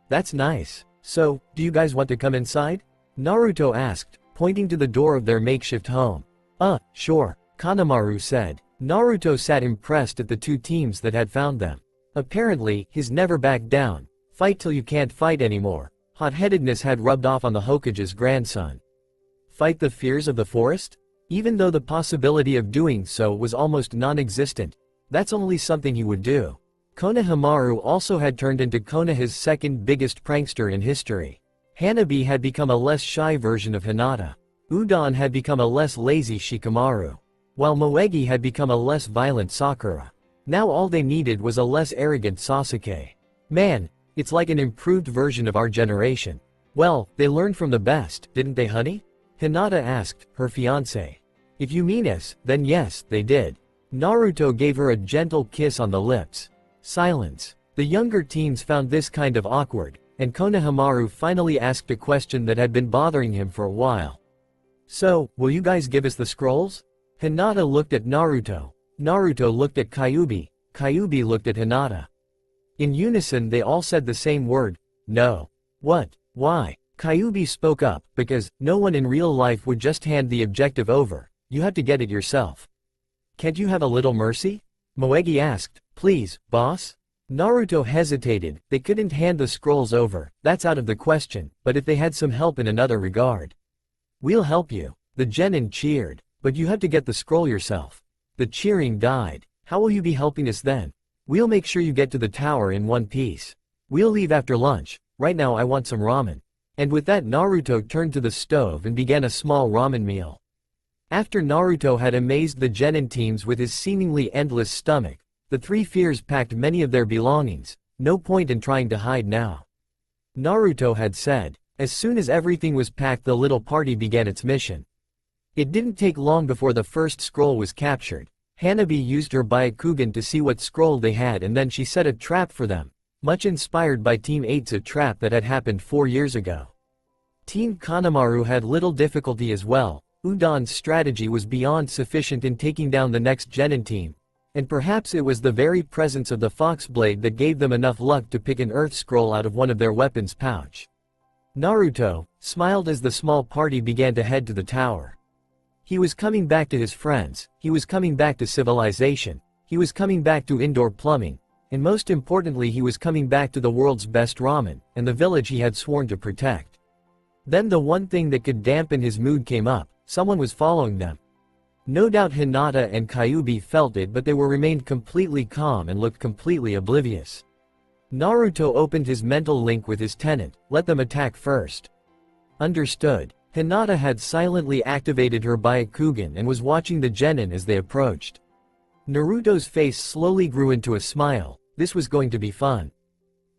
That's nice. So, do you guys want to come inside? Naruto asked, pointing to the door of their makeshift home. Sure, Kanemaru said. Naruto sat impressed at the two teams that had found them. Apparently, his never back down, fight till you can't fight anymore. Hot-headedness had rubbed off on the Hokage's grandson. Fight the fears of the forest? Even though the possibility of doing so was almost non-existent, that's only something he would do. Konohamaru also had turned into Konoha's second biggest prankster in history. Hanabi had become a less shy version of Hinata. Udon had become a less lazy Shikamaru. While Moegi had become a less violent Sakura. Now all they needed was a less arrogant Sasuke. Man, it's like an improved version of our generation. Well, they learned from the best, didn't they honey? Hinata asked, her fiancé. If you mean us, then yes, they did. Naruto gave her a gentle kiss on the lips. Silence. The younger teens found this kind of awkward, and Konohamaru finally asked a question that had been bothering him for a while. So, will you guys give us the scrolls? Hinata looked at Naruto. Naruto looked at Kyuubi. Kyuubi looked at Hinata. In unison they all said the same word, no. What? Why? Kyuubi spoke up, because, no one in real life would just hand the objective over, you have to get it yourself. Can't you have a little mercy? Moegi asked, please, boss? Naruto hesitated, they couldn't hand the scrolls over, that's out of the question, but if they had some help in another regard. We'll help you. The genin cheered, but you have to get the scroll yourself. The cheering died. How will you be helping us then? We'll make sure you get to the tower in one piece. We'll leave after lunch, right now I want some ramen. And with that Naruto turned to the stove and began a small ramen meal. After Naruto had amazed the genin teams with his seemingly endless stomach, the three fears packed many of their belongings, no point in trying to hide now. Naruto had said, as soon as everything was packed the little party began its mission. It didn't take long before the first scroll was captured. Hanabi used her Byakugan to see what scroll they had and then she set a trap for them, much inspired by Team 8's trap that had happened 4 years ago. Team Kanemaru had little difficulty as well. Udon's strategy was beyond sufficient in taking down the next genin team, and perhaps it was the very presence of the fox blade that gave them enough luck to pick an earth scroll out of one of their weapons pouch. Naruto smiled as the small party began to head to the tower. He was coming back to his friends, he was coming back to civilization, he was coming back to indoor plumbing, and most importantly he was coming back to the world's best ramen, and the village he had sworn to protect. Then the one thing that could dampen his mood came up. Someone was following them. No doubt Hinata and Kyuubi felt it, but they remained completely calm and looked completely oblivious. Naruto opened his mental link with his tenant, let them attack first. Understood. Hinata had silently activated her Byakugan and was watching the genin as they approached. Naruto's face slowly grew into a smile, this was going to be fun.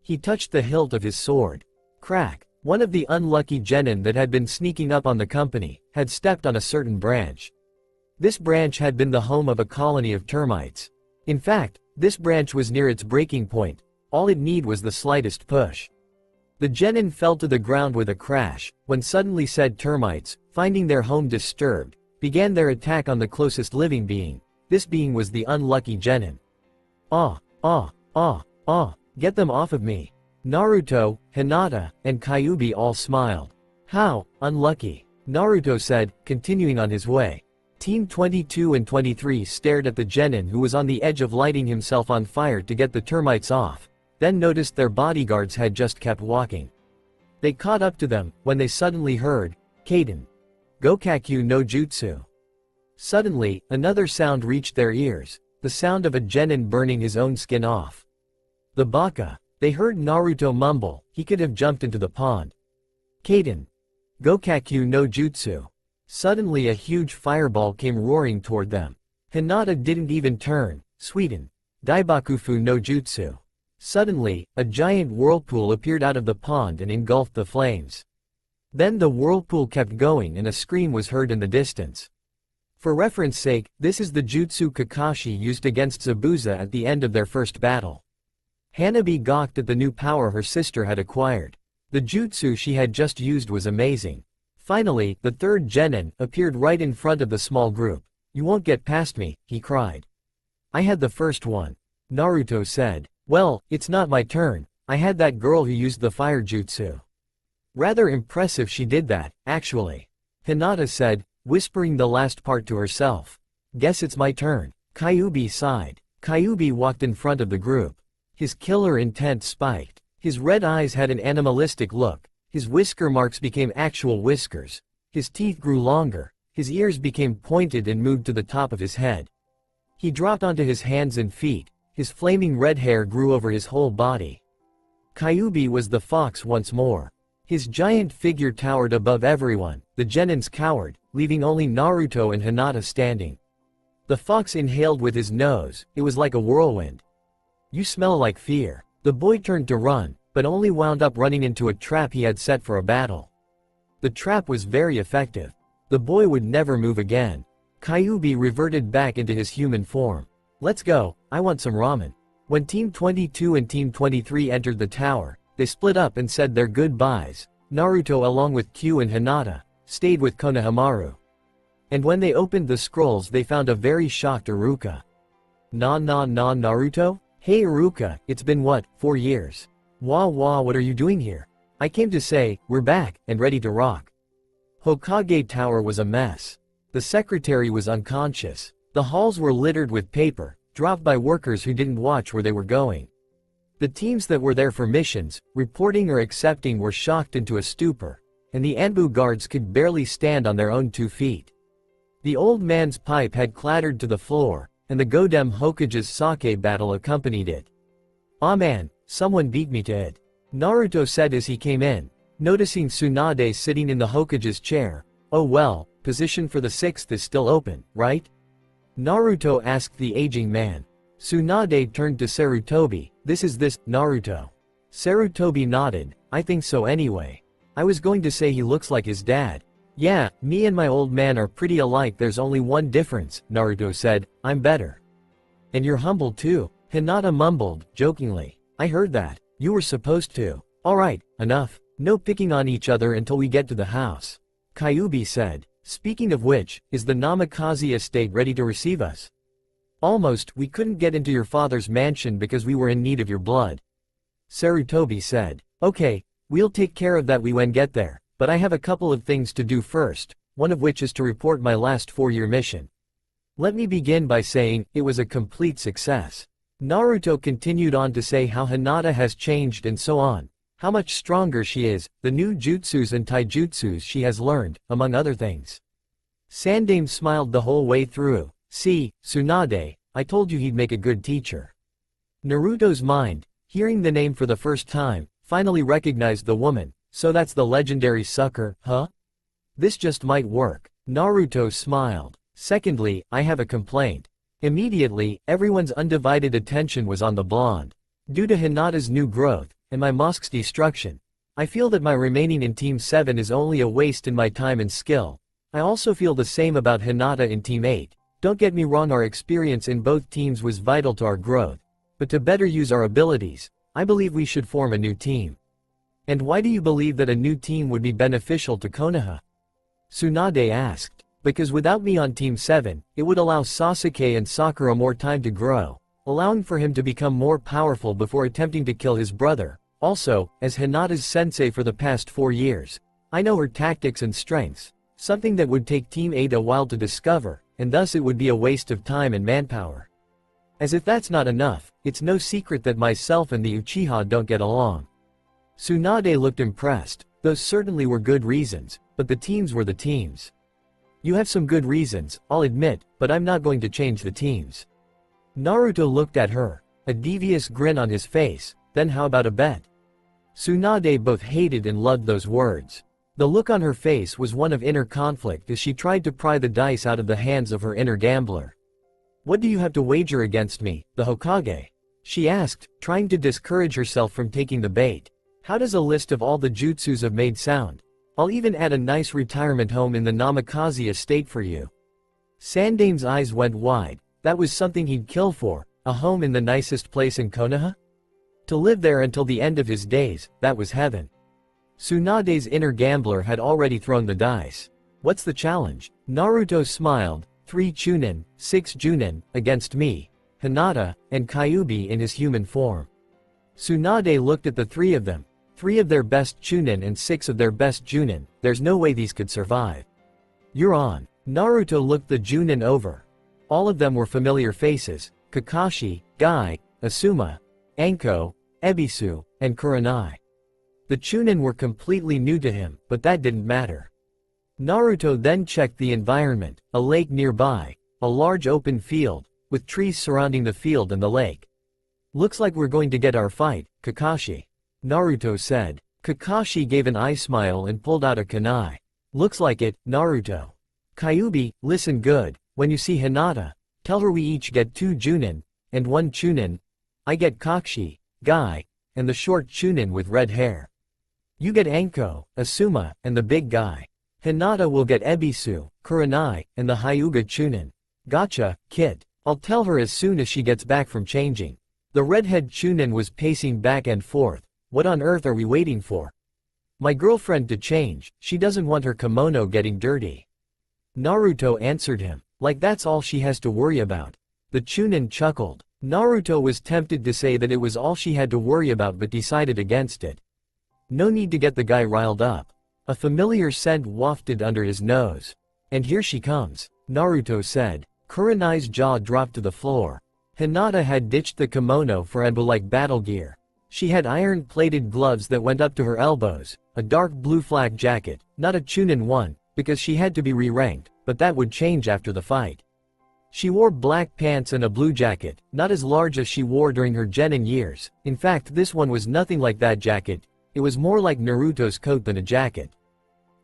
He touched the hilt of his sword. Crack. One of the unlucky genin that had been sneaking up on the company, had stepped on a certain branch. This branch had been the home of a colony of termites. In fact, this branch was near its breaking point, all it needed was the slightest push. The genin fell to the ground with a crash, when suddenly said termites, finding their home disturbed, began their attack on the closest living being. This being was the unlucky genin. Get them off of me. Naruto, Hinata, and Kyuubi all smiled. How unlucky, Naruto said, continuing on his way. Team 22 and 23 stared at the genin who was on the edge of lighting himself on fire to get the termites off, then noticed their bodyguards had just kept walking. They caught up to them, when they suddenly heard, Kaden. Gokakyu no Jutsu. Suddenly, another sound reached their ears, the sound of a genin burning his own skin off. The baka. They heard Naruto mumble, he could have jumped into the pond. Kaden. Gokakyu no Jutsu. Suddenly a huge fireball came roaring toward them. Hinata didn't even turn, Sweden. Daibakufu no Jutsu. Suddenly, a giant whirlpool appeared out of the pond and engulfed the flames. Then the whirlpool kept going and a scream was heard in the distance. For reference sake, this is the jutsu Kakashi used against Zabuza at the end of their first battle. Hanabi gawked at the new power her sister had acquired. The jutsu she had just used was amazing. Finally, the third genin appeared right in front of the small group. You won't get past me, he cried. I had the first one. Naruto said. Well, it's not my turn, I had that girl who used the fire jutsu. Rather impressive she did that, actually. Hinata said, whispering the last part to herself. Guess it's my turn. Kyuubi sighed. Kyuubi walked in front of the group. His killer intent spiked. His red eyes had an animalistic look. His whisker marks became actual whiskers. His teeth grew longer. His ears became pointed and moved to the top of his head. He dropped onto his hands and feet. His flaming red hair grew over his whole body. Kyuubi was the fox once more. His giant figure towered above everyone. The genins cowered, leaving only Naruto and Hinata standing. The fox inhaled with his nose. It was like a whirlwind. You smell like fear. The boy turned to run, but only wound up running into a trap he had set for a battle. The trap was very effective. The boy would never move again. Kyuubi reverted back into his human form. Let's go, I want some ramen. When Team 22 and Team 23 entered the tower, they split up and said their goodbyes. Naruto along with Q and Hinata, stayed with Konohamaru. And when they opened the scrolls they found a very shocked Iruka. Naruto? Hey Iruka, it's been what, 4 years? Wah, what are you doing here? I came to say, we're back, and ready to rock. Hokage Tower was a mess. The secretary was unconscious. The halls were littered with paper, dropped by workers who didn't watch where they were going. The teams that were there for missions, reporting or accepting were shocked into a stupor, and the Anbu guards could barely stand on their own 2 feet. The old man's pipe had clattered to the floor, and the Godem Hokage's sake battle accompanied it. "Ah man, someone beat me to it," Naruto said as he came in, noticing Tsunade sitting in the Hokage's chair. "Oh well, position for the 6th is still open, right?" Naruto asked the aging man. Tsunade turned to Sarutobi. "This, Naruto." Sarutobi nodded. "I think so anyway. I was going to say he looks like his dad." "Yeah, me and my old man are pretty alike, there's only one difference," Naruto said. "I'm better." "And you're humble too," Hinata mumbled, jokingly. "I heard that. You were supposed to." "Alright, enough. No picking on each other until we get to the house," Kyuubi said. "Speaking of which, is the Namikaze estate ready to receive us?" "Almost, we couldn't get into your father's mansion because we were in need of your blood," Sarutobi said. "Okay, we'll take care of that when we get there, but I have a couple of things to do first, one of which is to report my last 4-year mission. Let me begin by saying, it was a complete success." Naruto continued on to say how Hinata has changed and so on, how much stronger she is, the new jutsus and taijutsus she has learned, among other things. Sandaime smiled the whole way through. "See, Tsunade, I told you he'd make a good teacher." Naruto's mind, hearing the name for the first time, finally recognized the woman. "So that's the legendary sucker, huh? This just might work." Naruto smiled. "Secondly, I have a complaint." Immediately, everyone's undivided attention was on the blonde. "Due to Hinata's new growth, and my mosque's destruction, I feel that my remaining in Team 7 is only a waste in my time and skill. I also feel the same about Hinata in Team 8. Don't get me wrong, our experience in both teams was vital to our growth. But to better use our abilities, I believe we should form a new team." "And why do you believe that a new team would be beneficial to Konoha?" Tsunade asked. "Because without me on Team 7, it would allow Sasuke and Sakura more time to grow, allowing for him to become more powerful before attempting to kill his brother. Also, as Hinata's sensei for the past 4 years, I know her tactics and strengths, something that would take Team 8 a while to discover, and thus it would be a waste of time and manpower. As if that's not enough, it's no secret that myself and the Uchiha don't get along." Tsunade looked impressed. "Those certainly were good reasons, but the teams were the teams." "You have some good reasons, I'll admit, but I'm not going to change the teams." Naruto looked at her, a devious grin on his face. "Then how about a bet?" Tsunade both hated and loved those words. The look on her face was one of inner conflict as she tried to pry the dice out of the hands of her inner gambler. "What do you have to wager against me, the Hokage?" she asked, trying to discourage herself from taking the bait. "How does a list of all the jutsus I've made sound? I'll even add a nice retirement home in the Namikaze estate for you." Sandaime's eyes went wide. That was something he'd kill for, a home in the nicest place in Konoha? To live there until the end of his days, that was heaven. Tsunade's inner gambler had already thrown the dice. "What's the challenge?" Naruto smiled. 3 Chunin, 6 Junin, against me, Hinata, and Kyuubi in his human form." Tsunade looked at the 3 of them. 3 of their best Chunin and 6 of their best Junin, there's no way these could survive. "You're on." Naruto looked the Junin over. All of them were familiar faces: Kakashi, Guy, Asuma, Anko, Ebisu, and Kurenai. The Chunin were completely new to him, but that didn't matter. Naruto then checked the environment: a lake nearby, a large open field, with trees surrounding the field and the lake. "Looks like we're going to get our fight, Kakashi," Naruto said. Kakashi gave an eye smile and pulled out a kunai. "Looks like it, Naruto." "Kyuubi, listen good, when you see Hinata, tell her we each get 2 Junin, and 1 Chunin. I get Kakashi, Guy, and the short Chunin with red hair. You get Anko, Asuma, and the big guy. Hinata will get Ebisu, Kurenai, and the Hyuga Chunin. Gotcha, kid. I'll tell her as soon as she gets back from changing." The redhead Chunin was pacing back and forth. "What on earth are we waiting for?" "My girlfriend to change, she doesn't want her kimono getting dirty." Naruto answered him, like that's all she has to worry about. The Chunin chuckled. Naruto was tempted to say that it was all she had to worry about but decided against it. No need to get the guy riled up. A familiar scent wafted under his nose. And here she comes, Naruto said. Kurenai's jaw dropped to the floor. Hinata had ditched the kimono for Anbu-like battle gear. She had iron-plated gloves that went up to her elbows, a dark blue flak jacket, not a Chunin one, because she had to be re-ranked, but that would change after the fight. She wore black pants and a blue jacket, not as large as she wore during her genin years. In fact, this one was nothing like that jacket. It was more like Naruto's coat than a jacket.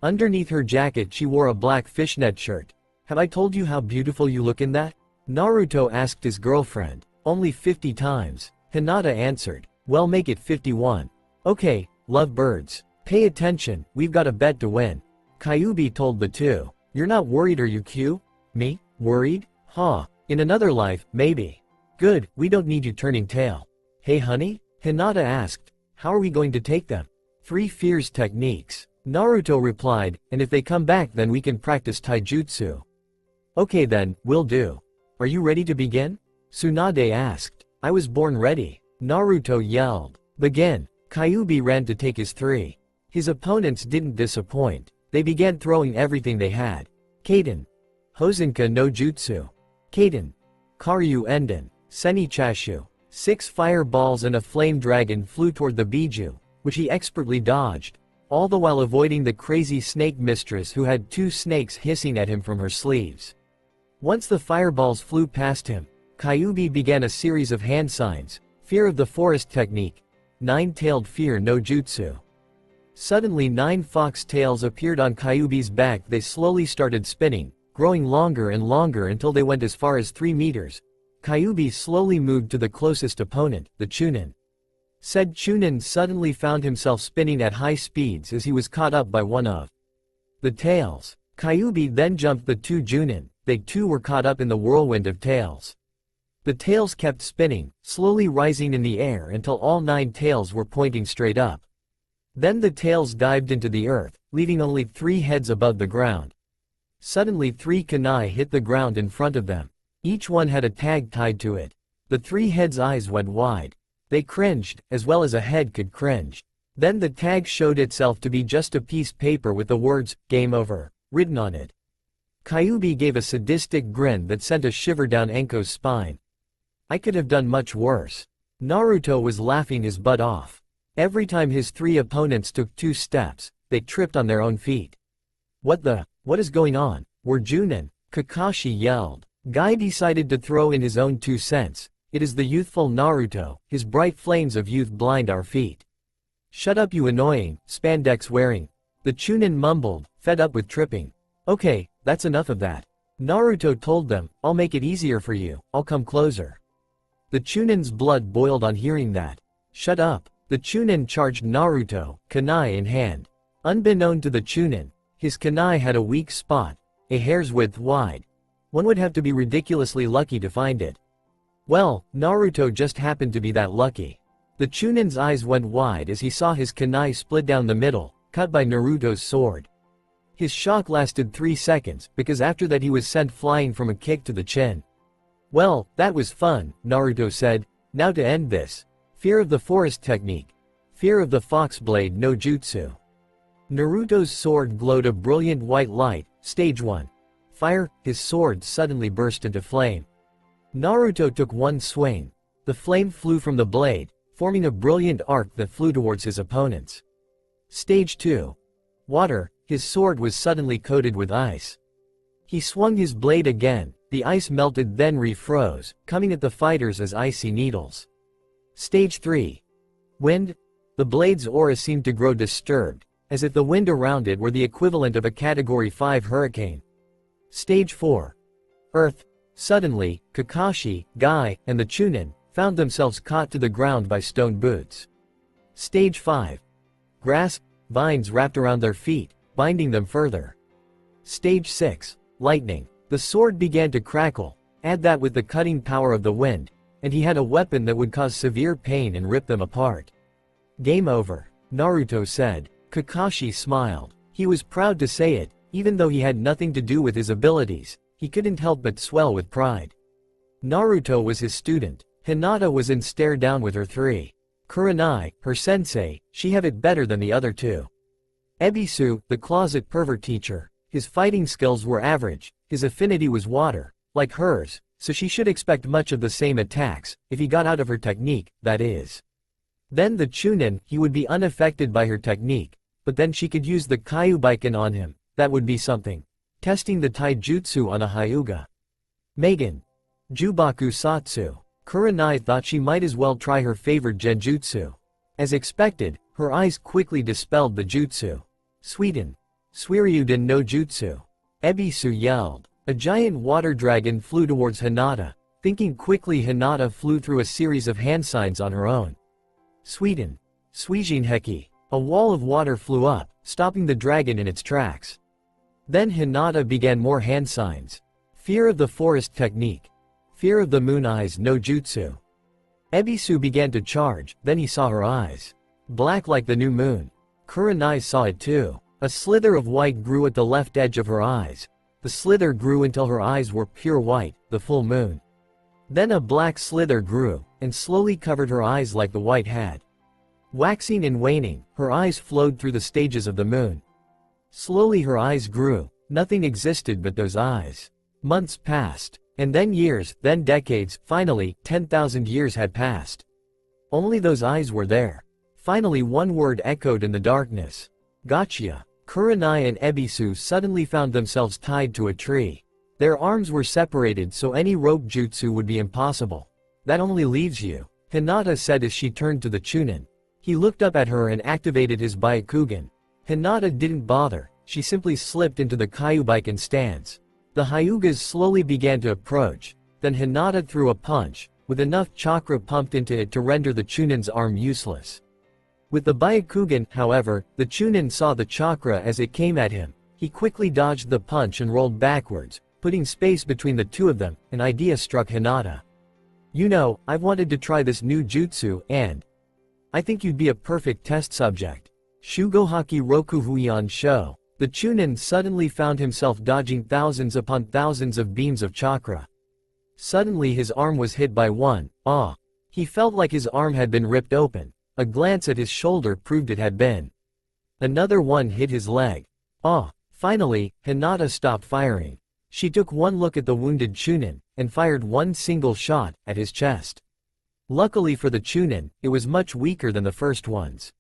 Underneath her jacket she wore a black fishnet shirt. Have I told you how beautiful you look in that? Naruto asked his girlfriend. Only 50 times. Hinata answered. Well, make it 51. Okay, love birds. Pay attention, we've got a bet to win. Kyuubi told the two. You're not worried, are you, Q? Me? Worried? Huh. In another life, maybe. Good, we don't need you turning tail. Hey honey? Hinata asked. How are we going to take them? 3 fierce techniques. Naruto replied, and if they come back then we can practice taijutsu. Okay then, will do. Are you ready to begin? Tsunade asked. I was born ready. Naruto yelled. Begin. Kyuubi ran to take his 3. His opponents didn't disappoint. They began throwing everything they had. Kaden. Hosenka no Jutsu. Kaden. Karyu Enden. Senichashu. 6 fireballs and a flame dragon flew toward the Biju, which he expertly dodged, all the while avoiding the crazy snake mistress who had 2 snakes hissing at him from her sleeves. Once the fireballs flew past him, Kyuubi began a series of hand signs, Fear of the Forest technique, 9-tailed fear no jutsu. Suddenly 9 fox tails appeared on Kyuubi's back. They slowly started spinning, growing longer and longer until they went as far as 3 meters. Kyuubi slowly moved to the closest opponent, the Chunin. Said Chunin suddenly found himself spinning at high speeds as he was caught up by one of the tails. Kyuubi then jumped the 2 Junin. They too were caught up in the whirlwind of tails. The tails kept spinning, slowly rising in the air until all 9 tails were pointing straight up. Then the tails dived into the earth, leaving only 3 heads above the ground. Suddenly 3 kunai hit the ground in front of them. Each one had a tag tied to it. The 3 heads' eyes went wide. They cringed, as well as a head could cringe. Then the tag showed itself to be just a piece of paper with the words, "Game over," written on it. Kyuubi gave a sadistic grin that sent a shiver down Enko's spine. I could have done much worse. Naruto was laughing his butt off. Every time his 3 opponents took 2 steps, they tripped on their own feet. What is going on? We're Junin, Kakashi yelled. Guy decided to throw in his own 2 cents. It is the youthful Naruto, his bright flames of youth blind our feet. Shut up you annoying, spandex wearing. The Chunin mumbled, fed up with tripping. Okay, that's enough of that. Naruto told them, I'll make it easier for you, I'll come closer. The Chunin's blood boiled on hearing that. Shut up. The Chunin charged Naruto, kunai in hand. Unbeknown to the Chunin, his kunai had a weak spot, a hair's width wide. One would have to be ridiculously lucky to find it. Well, Naruto just happened to be that lucky. The Chunin's eyes went wide as he saw his kunai split down the middle, cut by Naruto's sword. His shock lasted 3 seconds, because after that he was sent flying from a kick to the chin. Well, that was fun, Naruto said. Now to end this. Fear of the Forest technique. Fear of the Fox blade no jutsu. Naruto's sword glowed a brilliant white light. Stage 1. Fire. His sword suddenly burst into flame. Naruto took one swing. The flame flew from the blade, forming a brilliant arc that flew towards his opponents. Stage 2. Water. His sword was suddenly coated with ice. He swung his blade again. The ice melted then refroze, coming at the fighters as icy needles. Stage 3. Wind. The blade's aura seemed to grow disturbed, as if the wind around it were the equivalent of a Category 5 hurricane. Stage 4. Earth. Suddenly, Kakashi, Guy, and the Chunin found themselves caught to the ground by stone boots. Stage 5. Grass. Vines wrapped around their feet, binding them further. Stage 6. Lightning. The sword began to crackle. Add that with the cutting power of the wind, and he had a weapon that would cause severe pain and rip them apart. Game over, Naruto said. Kakashi smiled. He was proud to say it, Even though he had nothing to do with his abilities, he couldn't help but swell with pride. Naruto was his student. Hinata was in stare down with her 3. Kurenai, her sensei, she have it better than the other 2. Ebisu, the closet pervert teacher. His fighting skills were average, his affinity was water, like hers, so she should expect much of the same attacks, if he got out of her technique, that is. Then the Chunin, he would be unaffected by her technique, but then she could use the Kyubiken on him, that would be something. Testing the taijutsu on a Hyuga. Megan. Jubaku Satsu. Kurenai thought she might as well try her favorite genjutsu. As expected, her eyes quickly dispelled the jutsu. Suiden. Suiryuden no jutsu. Ebisu yelled. A giant water dragon flew towards Hinata. Thinking quickly, Hinata flew through a series of hand signs on her own. Suiden. Suijinheki. A wall of water flew up, stopping the dragon in its tracks. Then Hinata began more hand signs. Fear of the forest technique. Fear of the moon eyes no jutsu. Ebisu began to charge, then he saw her eyes. Black like the new moon. Kurenai saw it too. A slither of white grew at the left edge of her eyes. The slither grew until her eyes were pure white, the full moon. Then a black slither grew, and slowly covered her eyes like the white had. Waxing and waning, her eyes flowed through the stages of the moon. Slowly her eyes grew, nothing existed but those eyes. Months passed. And then years, then decades, finally, 10,000 years had passed. Only those eyes were there. Finally one word echoed in the darkness. Gotcha. Kurenai and Ebisu suddenly found themselves tied to a tree. Their arms were separated so any rope jutsu would be impossible. That only leaves you, Hinata said as she turned to the Chunin. He looked up at her and activated his Byakugan. Hinata didn't bother, she simply slipped into the Kyubiken stance. The Hyugas slowly began to approach, then Hinata threw a punch, with enough chakra pumped into it to render the Chunin's arm useless. With the Byakugan, however, the Chunin saw the chakra as it came at him. He quickly dodged the punch and rolled backwards, putting space between the two of them. An idea struck Hinata. You know, I've wanted to try this new jutsu, and I think you'd be a perfect test subject. Shugohaki Rokuhuion Sho. The Chunin suddenly found himself dodging thousands upon thousands of beams of chakra. Suddenly his arm was hit by one. He felt like his arm had been ripped open. A glance at his shoulder proved it had been. Another one hit his leg. Finally, Hinata stopped firing. She took one look at the wounded Chunin, and fired one single shot, at his chest. Luckily for the Chunin, it was much weaker than the first ones.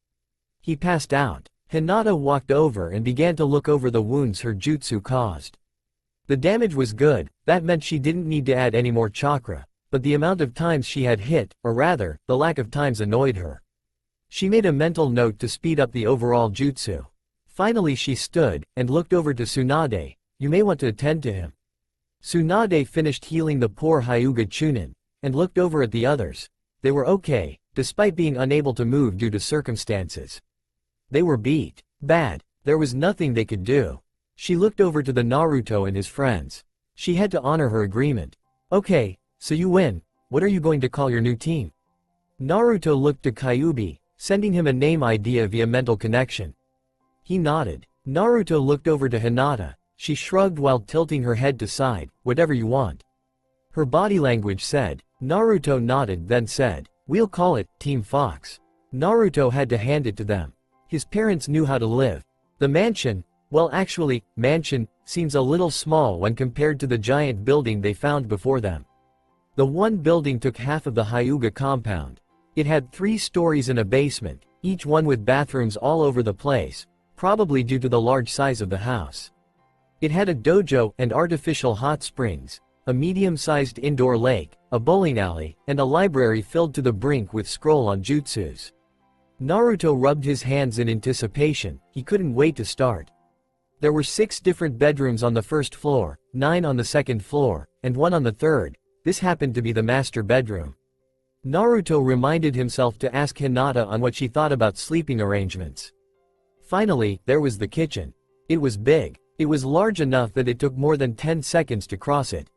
He passed out. Hinata walked over and began to look over the wounds her jutsu caused. The damage was good, that meant she didn't need to add any more chakra, but the amount of times she had hit, or rather, the lack of times annoyed her. She made a mental note to speed up the overall jutsu. Finally she stood, and looked over to Tsunade. You may want to attend to him. Tsunade finished healing the poor Hyuga Chunin, and looked over at the others. They were okay, despite being unable to move due to circumstances. They were beat. Bad. There was nothing they could do. She looked over to the Naruto and his friends. She had to honor her agreement. Okay, so you win. What are you going to call your new team? Naruto looked to Kyubi, sending him a name idea via mental connection. He nodded. Naruto looked over to Hinata. She shrugged while tilting her head to side. Whatever you want. Her body language said. Naruto nodded then said, we'll call it Team Fox. Naruto had to hand it to them. His parents knew how to live. The mansion, well actually, mansion, seems a little small when compared to the giant building they found before them. The one building took half of the Hyuga compound. It had 3 stories and a basement, each one with bathrooms all over the place, probably due to the large size of the house. It had a dojo and artificial hot springs, a medium-sized indoor lake, a bowling alley, and a library filled to the brink with scroll-on jutsus. Naruto rubbed his hands in anticipation, he couldn't wait to start. There were 6 different bedrooms on the first floor, 9 on the second floor, and 1 on the third. This happened to be the master bedroom. Naruto reminded himself to ask Hinata on what she thought about sleeping arrangements. Finally, there was the kitchen. It was big. It was large enough that it took more than 10 seconds to cross it.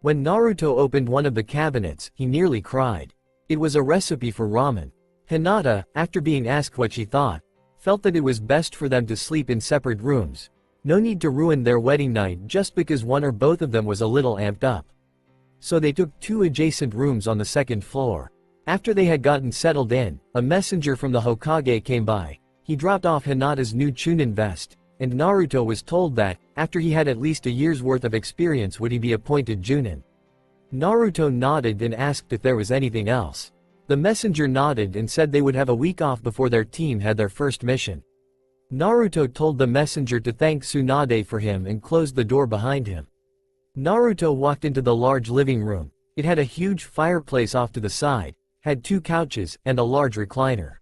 When Naruto opened one of the cabinets, he nearly cried. It was a recipe for ramen. Hinata, after being asked what she thought, felt that it was best for them to sleep in separate rooms. No need to ruin their wedding night just because one or both of them was a little amped up. So they took 2 adjacent rooms on the 2nd floor. After they had gotten settled in, a messenger from the Hokage came by. He dropped off Hinata's new Chunin vest, and Naruto was told that, after he had at least a year's worth of experience, would he be appointed Chunin. Naruto nodded and asked if there was anything else. The messenger nodded and said they would have a week off before their team had their first mission. Naruto told the messenger to thank Tsunade for him and closed the door behind him. Naruto walked into the large living room. It had a huge fireplace off to the side, had 2 couches, and a large recliner.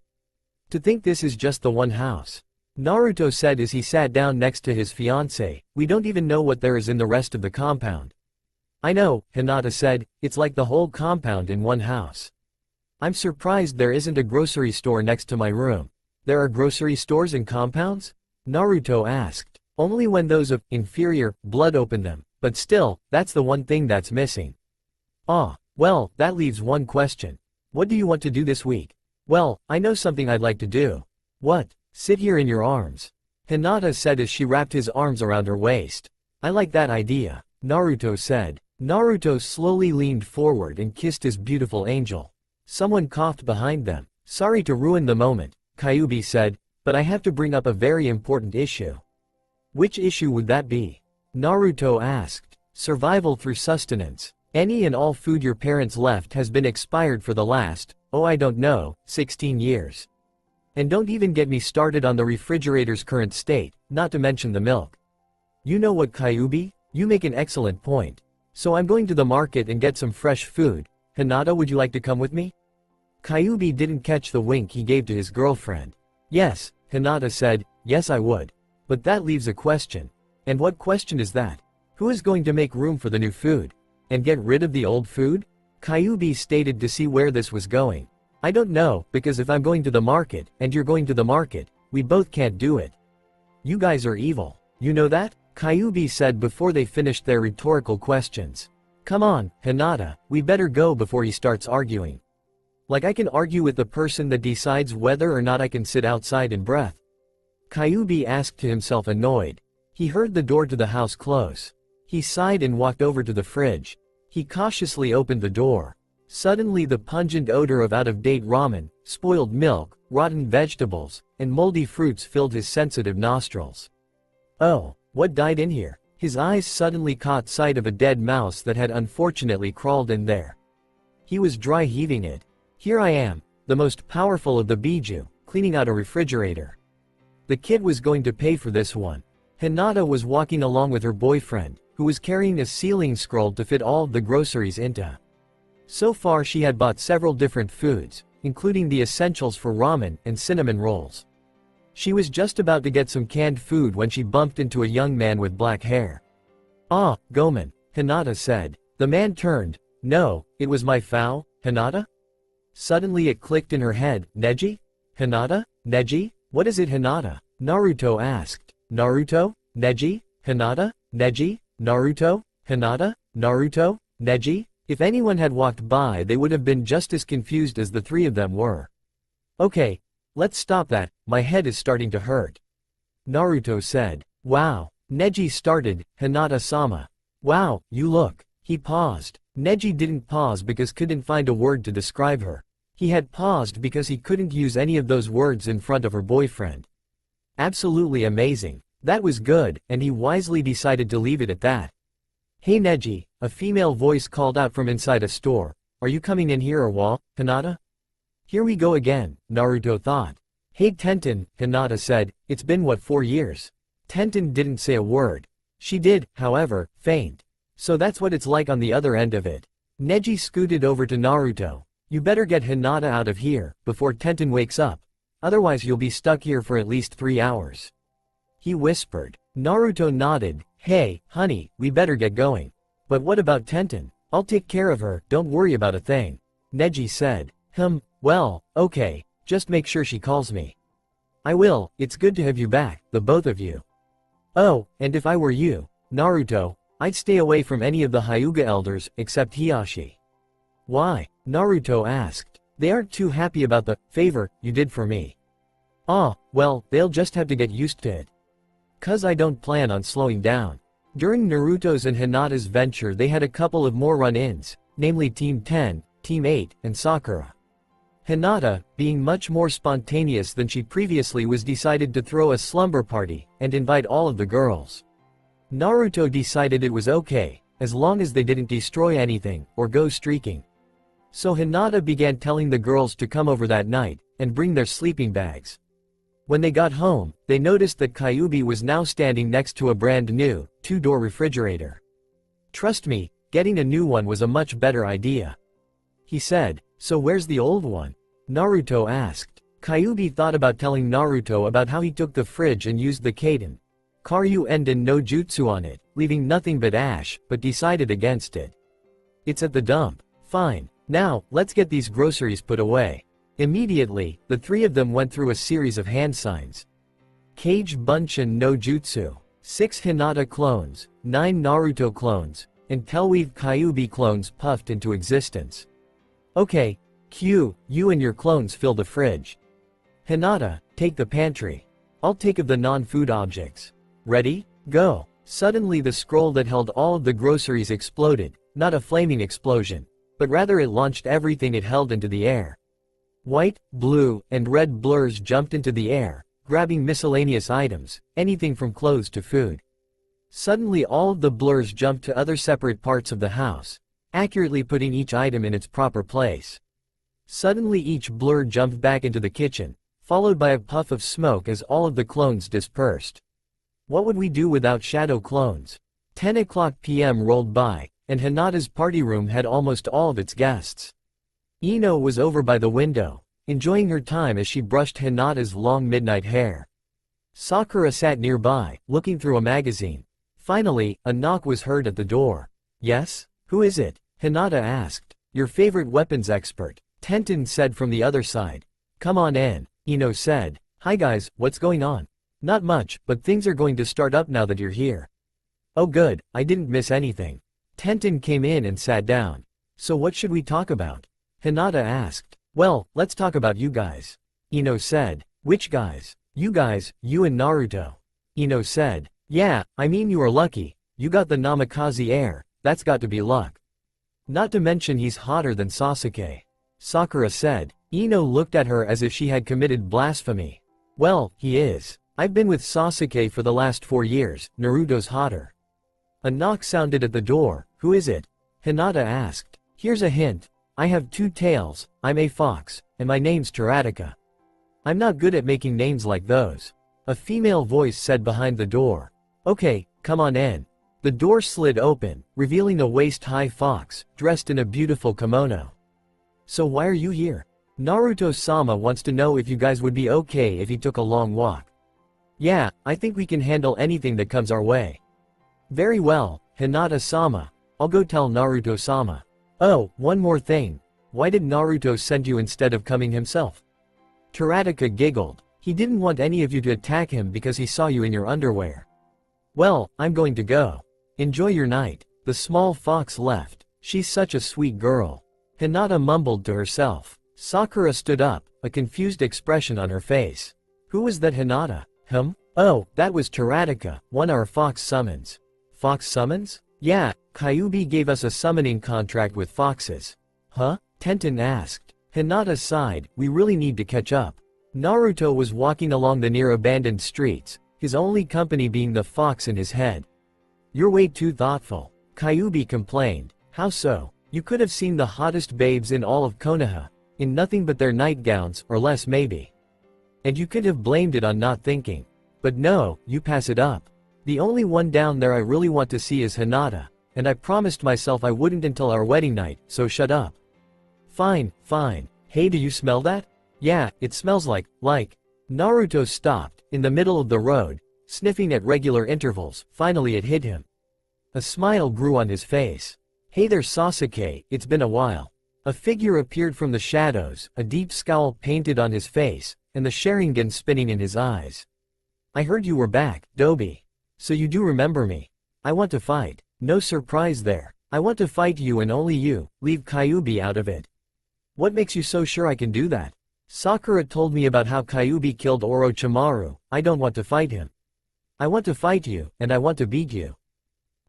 To think this is just the one house. Naruto said as he sat down next to his fiancée, we don't even know what there is in the rest of the compound. I know, Hinata said, it's like the whole compound in one house. I'm surprised there isn't a grocery store next to my room. There are grocery stores in compounds? Naruto asked. Only when those of inferior blood open them, but still, that's the one thing that's missing. Ah, well, that leaves one question. What do you want to do this week? Well, I know something I'd like to do. What? Sit here in your arms. Hinata said as she wrapped his arms around her waist. I like that idea, Naruto said. Naruto slowly leaned forward and kissed his beautiful angel. Someone coughed behind them. Sorry to ruin the moment, Kyuubi said, but I have to bring up a very important issue. Which issue would that be? Naruto asked. Survival through sustenance. Any and all food your parents left has been expired for the last, I don't know, 16 years. And don't even get me started on the refrigerator's current state, not to mention the milk. You know what, Kyuubi? You make an excellent point. So I'm going to the market and get some fresh food. Hinata, would you like to come with me? Kyuubi didn't catch the wink he gave to his girlfriend. Yes, Hinata said, yes I would. But that leaves a question. And what question is that? Who is going to make room for the new food? And get rid of the old food? Kyuubi stated to see where this was going. I don't know, because if I'm going to the market, and you're going to the market, we both can't do it. You guys are evil. You know that? Kyuubi said before they finished their rhetorical questions. Come on, Hinata, we better go before he starts arguing. Like I can argue with the person that decides whether or not I can sit outside in breath. Kyuubi asked to himself, annoyed. He heard the door to the house close. He sighed and walked over to the fridge. He cautiously opened the door. Suddenly the pungent odor of out-of-date ramen, spoiled milk, rotten vegetables, and moldy fruits filled his sensitive nostrils. Oh, what died in here? His eyes suddenly caught sight of a dead mouse that had unfortunately crawled in there. He was dry heaving it. Here I am, the most powerful of the Biju, cleaning out a refrigerator. The kid was going to pay for this one. Hinata was walking along with her boyfriend, who was carrying a ceiling scroll to fit all of the groceries into. So far she had bought several different foods, including the essentials for ramen and cinnamon rolls. She was just about to get some canned food when she bumped into a young man with black hair. Ah, Gomen, Hinata said. The man turned. No, it was my foul, Hinata? Suddenly it clicked in her head. Neji? Hinata? Neji? What is it, Hinata? Naruto asked. Naruto? Neji? Hinata? Neji? Naruto? Hinata? Naruto? Neji? If anyone had walked by they would have been just as confused as the three of them were. Okay, let's stop that, my head is starting to hurt. Naruto said. Wow. Neji started, Hinata-sama. Wow, you look. He paused. Neji didn't pause because couldn't find a word to describe her. He had paused because he couldn't use any of those words in front of her boyfriend. Absolutely amazing. That was good, and he wisely decided to leave it at that. Hey Neji, a female voice called out from inside a store. Are you coming in here or what, Hinata? Here we go again, Naruto thought. Hey Tenten, Hinata said, it's been what, 4 years? Tenten didn't say a word. She did, however, faint. So that's what it's like on the other end of it. Neji scooted over to Naruto. You better get Hinata out of here, before Tenten wakes up. Otherwise you'll be stuck here for at least 3 hours. He whispered. Naruto nodded. Hey, honey, we better get going. But what about Tenten? I'll take care of her, don't worry about a thing. Neji said. Well, okay, just make sure she calls me. I will, it's good to have you back, the both of you. Oh, and if I were you, Naruto, I'd stay away from any of the Hyuga elders, except Hiashi. Why? Naruto asked. They aren't too happy about the favor you did for me. Ah, well, they'll just have to get used to it. 'Cause I don't plan on slowing down. During Naruto's and Hinata's venture they had a couple of more run-ins, namely Team 10, Team 8, and Sakura. Hinata, being much more spontaneous than she previously was, decided to throw a slumber party and invite all of the girls. Naruto decided it was okay, as long as they didn't destroy anything or go streaking. So Hinata began telling the girls to come over that night and bring their sleeping bags. When they got home, they noticed that Kyuubi was now standing next to a brand new, two-door refrigerator. "Trust me, getting a new one was a much better idea," he said. "So where's the old one?" Naruto asked. Kyuubi thought about telling Naruto about how he took the fridge and used the Kaden Karyu Enden no Jutsu on it, leaving nothing but ash, but decided against it. "It's at the dump." "Fine. Now, let's get these groceries put away." Immediately, the three of them went through a series of hand signs. Kage Bunshin no Jutsu, 6 Hinata clones, 9 Naruto clones, and Telweave Kyuubi clones puffed into existence. "Okay, Q, you and your clones fill the fridge. Hinata, take the pantry. I'll take of the non-food objects. Ready? Go." Suddenly the scroll that held all of the groceries exploded, not a flaming explosion, but rather it launched everything it held into the air. White, blue, and red blurs jumped into the air, grabbing miscellaneous items, anything from clothes to food. Suddenly all of the blurs jumped to other separate parts of the house, accurately putting each item in its proper place. Suddenly each blur jumped back into the kitchen, followed by a puff of smoke as all of the clones dispersed. What would we do without shadow clones? 10 o'clock p.m. rolled by, and Hinata's party room had almost all of its guests. Ino was over by the window, enjoying her time as she brushed Hinata's long midnight hair. Sakura sat nearby, looking through a magazine. Finally, a knock was heard at the door. "Yes? Who is it?" Hinata asked. "Your favorite weapons expert," Tenten said from the other side. "Come on in," Ino said. "Hi guys, what's going on?" "Not much, but things are going to start up now that you're here." "Oh good, I didn't miss anything." Tenten came in and sat down. "So what should we talk about?" Hinata asked. "Well, let's talk about you guys," Ino said. "Which guys?" "You guys, you and Naruto." Ino said. "Yeah, I mean you are lucky, you got the Namikaze heir, that's got to be luck. Not to mention he's hotter than Sasuke." Sakura said. Ino looked at her as if she had committed blasphemy. "Well, he is. I've been with Sasuke for the last 4 years, Naruto's hotter." A knock sounded at the door. "Who is it?" Hinata asked. "Here's a hint. I have 2 tails, I'm a fox, and my name's Taratika." "I'm not good at making names like those," a female voice said behind the door. "Okay, come on in." The door slid open, revealing a waist-high fox, dressed in a beautiful kimono. "So why are you here?" "Naruto-sama wants to know if you guys would be okay if he took a long walk." "Yeah, I think we can handle anything that comes our way." "Very well, Hinata-sama. I'll go tell Naruto-sama." "Oh, one more thing. Why did Naruto send you instead of coming himself?" Taratika giggled. "He didn't want any of you to attack him because he saw you in your underwear." "Well, I'm going to go. Enjoy your night." The small fox left. "She's such a sweet girl," Hinata mumbled to herself. Sakura stood up, a confused expression on her face. "Who was that Hinata? Oh, that was Taratika, one our fox summons." "Fox summons?" "Yeah, Kyuubi gave us a summoning contract with foxes." "Huh?" Tenten asked. Hinata sighed. "We really need to catch up." Naruto was walking along the near abandoned streets, his only company being the fox in his head. "You're way too thoughtful," Kyuubi complained. "How so? You could have seen the hottest babes in all of Konoha, in nothing but their nightgowns, or less maybe. And you could have blamed it on not thinking. But no, you pass it up. The only one down there I really want to see is Hinata, and I promised myself I wouldn't until our wedding night, so shut up." Fine. Hey, do you smell that?" "Yeah, it smells like. Naruto stopped, in the middle of the road, sniffing at regular intervals. Finally it hit him. A smile grew on his face. "Hey there Sasuke, it's been a while." A figure appeared from the shadows, a deep scowl painted on his face, and the Sharingan spinning in his eyes. "I heard you were back, Dobi. So you do remember me. I want to fight." "No surprise there. I want to fight you and only you, leave Kyuubi out of it." "What makes you so sure I can do that?" "Sakura told me about how Kyuubi killed Orochimaru, I don't want to fight him." I want to fight you, and I want to beat you.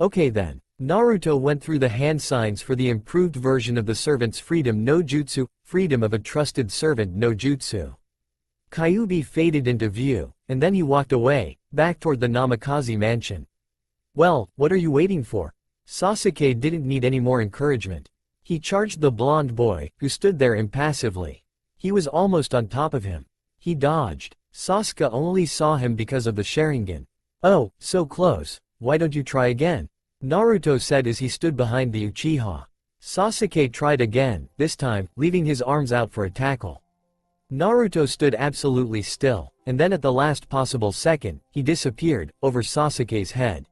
Okay then. Naruto went through the hand signs for the improved version of the servant's freedom no jutsu, freedom of a trusted servant no jutsu. Kyuubi faded into view, and then he walked away, back toward the Namikaze mansion. Well, what are you waiting for? Sasuke didn't need any more encouragement. He charged the blonde boy, who stood there impassively. He was almost on top of him. He dodged. Sasuke only saw him because of the Sharingan. Oh, so close. Why don't you try again? Naruto said as he stood behind the Uchiha. Sasuke tried again, this time, leaving his arms out for a tackle. Naruto stood absolutely still, and then at the last possible second, he disappeared, over Sasuke's head.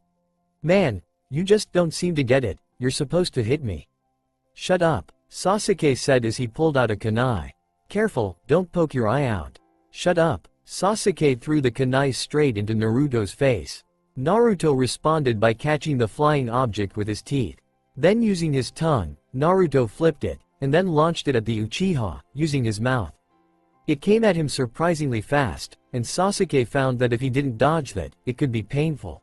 Man, you just don't seem to get it, you're supposed to hit me. Shut up, Sasuke said as he pulled out a kunai. Careful, don't poke your eye out. Shut up, Sasuke threw the kunai straight into Naruto's face. Naruto responded by catching the flying object with his teeth. Then using his tongue, Naruto flipped it, and then launched it at the Uchiha, using his mouth. It came at him surprisingly fast, and Sasuke found that if he didn't dodge that, it could be painful.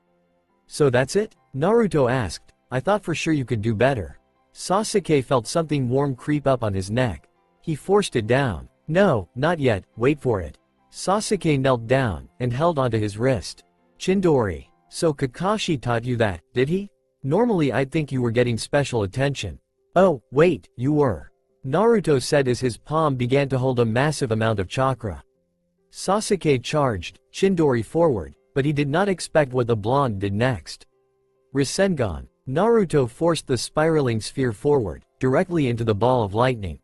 So that's it? Naruto asked. I thought for sure you could do better. Sasuke felt something warm creep up on his neck. He forced it down. No, not yet, wait for it. Sasuke knelt down, and held onto his wrist. Chidori. So Kakashi taught you that, did he? Normally I'd think you were getting special attention. Oh, wait, you were. Naruto said as his palm began to hold a massive amount of chakra. Sasuke charged, Chidori forward, but he did not expect what the blonde did next. Rasengan. Naruto forced the spiraling sphere forward, directly into the ball of lightning.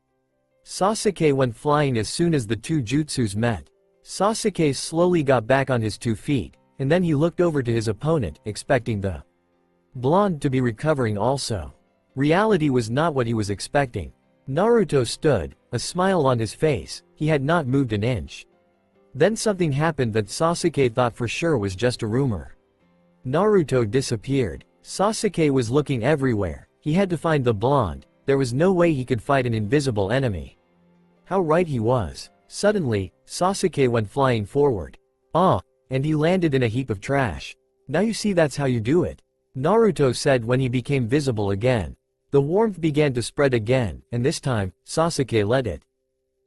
Sasuke went flying as soon as the two jutsus met. Sasuke slowly got back on his 2 feet, and then he looked over to his opponent, expecting the blonde to be recovering also. Reality was not what he was expecting. Naruto stood, a smile on his face, he had not moved an inch. Then something happened that Sasuke thought for sure was just a rumor. Naruto disappeared. Sasuke was looking everywhere, he had to find the blonde, there was no way he could fight an invisible enemy. How right he was. Suddenly, Sasuke went flying forward. Ah! And he landed in a heap of trash. Now you see that's how you do it. Naruto said when he became visible again. The warmth began to spread again, and this time, Sasuke led it.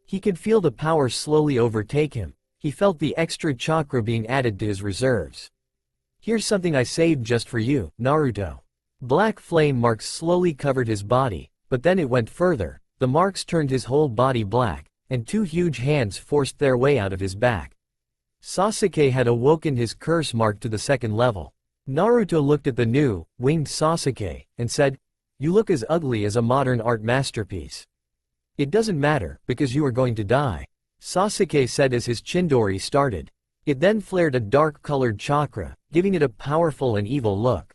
He could feel the power slowly overtake him. He felt the extra chakra being added to his reserves. Here's something I saved just for you, Naruto. Black flame marks slowly covered his body, but then it went further. The marks turned his whole body black, and 2 huge hands forced their way out of his back. Sasuke had awoken his curse mark to the 2nd level. Naruto looked at the new, winged Sasuke, and said, "You look as ugly as a modern art masterpiece." "It doesn't matter, because you are going to die," Sasuke said as his Chidori started. It then flared a dark-colored chakra, giving it a powerful and evil look.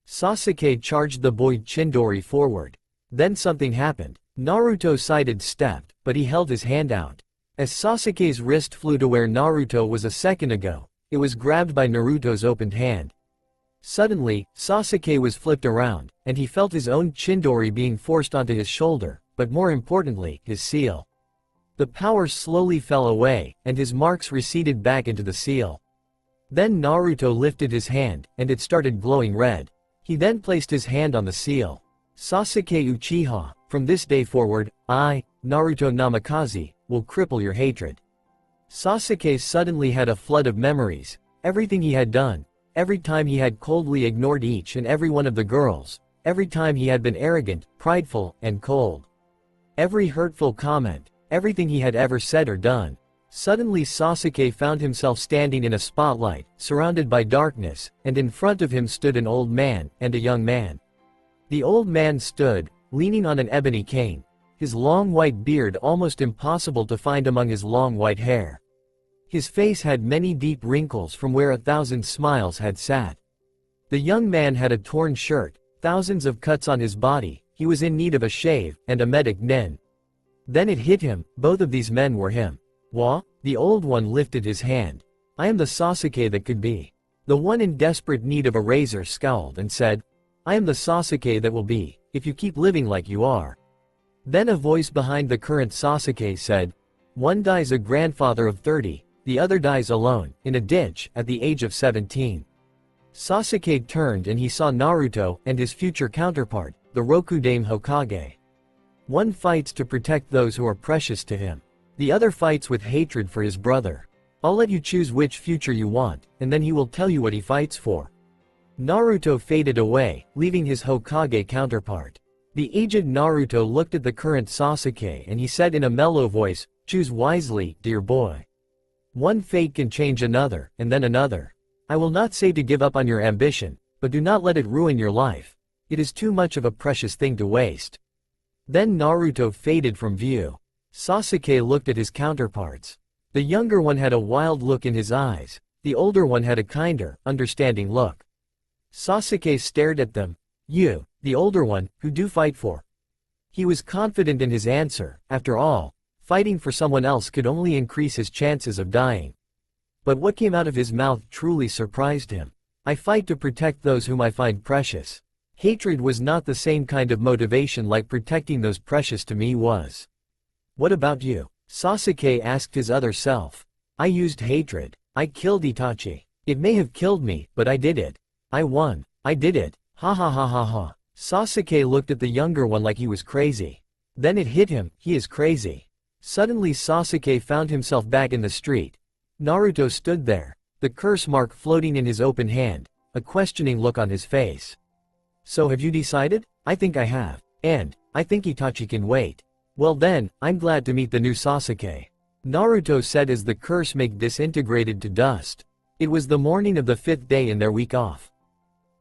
Sasuke charged the boy Chidori forward. Then something happened. Naruto sidestepped, but he held his hand out. As Sasuke's wrist flew to where Naruto was a second ago, it was grabbed by Naruto's opened hand. Suddenly, Sasuke was flipped around, and he felt his own Chidori being forced onto his shoulder, but more importantly, his seal. The power slowly fell away, and his marks receded back into the seal. Then Naruto lifted his hand, and it started glowing red. He then placed his hand on the seal. Sasuke Uchiha, from this day forward, I, Naruto Namikaze, will cripple your hatred. Sasuke suddenly had a flood of memories, everything he had done, every time he had coldly ignored each and every one of the girls, every time he had been arrogant, prideful, and cold. Every hurtful comment, everything he had ever said or done. Suddenly Sasuke found himself standing in a spotlight, surrounded by darkness, and in front of him stood an old man and a young man. The old man stood, leaning on an ebony cane, his long white beard almost impossible to find among his long white hair. His face had many deep wrinkles from where 1,000 smiles had sat. The young man had a torn shirt, thousands of cuts on his body, he was in need of a shave, and a medic nin. Then it hit him, both of these men were him. Wa? The old one lifted his hand. I am the Sasuke that could be. The one in desperate need of a razor scowled and said, I am the Sasuke that will be, if you keep living like you are. Then a voice behind the current Sasuke said, one dies a grandfather of 30, the other dies alone, in a ditch, at the age of 17. Sasuke turned and he saw Naruto and his future counterpart, the Rokudame Hokage. One fights to protect those who are precious to him. The other fights with hatred for his brother. I'll let you choose which future you want, and then he will tell you what he fights for. Naruto faded away, leaving his Hokage counterpart. The aged Naruto looked at the current Sasuke and he said in a mellow voice, "Choose wisely, dear boy. One fate can change another, and then another. I will not say to give up on your ambition, but do not let it ruin your life. It is too much of a precious thing to waste." Then Naruto faded from view. Sasuke looked at his counterparts. The younger one had a wild look in his eyes. The older one had a kinder, understanding look. Sasuke stared at them. "You, the older one, who do fight for?" He was confident in his answer. After all, fighting for someone else could only increase his chances of dying. But what came out of his mouth truly surprised him. "I fight to protect those whom I find precious." Hatred was not the same kind of motivation like protecting those precious to me was. "What about you?" Sasuke asked his other self. "I used hatred. I killed Itachi. It may have killed me, but I did it. I won. I did it. Ha ha ha ha ha." Sasuke looked at the younger one like he was crazy. Then it hit him, he is crazy. Suddenly Sasuke found himself back in the street. Naruto stood there, the curse mark floating in his open hand, a questioning look on his face. "So have you decided?" "I think I have. And I think Itachi can wait." "Well then, I'm glad to meet the new Sasuke," Naruto said as the curse make disintegrated to dust. It was the morning of the 5th day in their week off.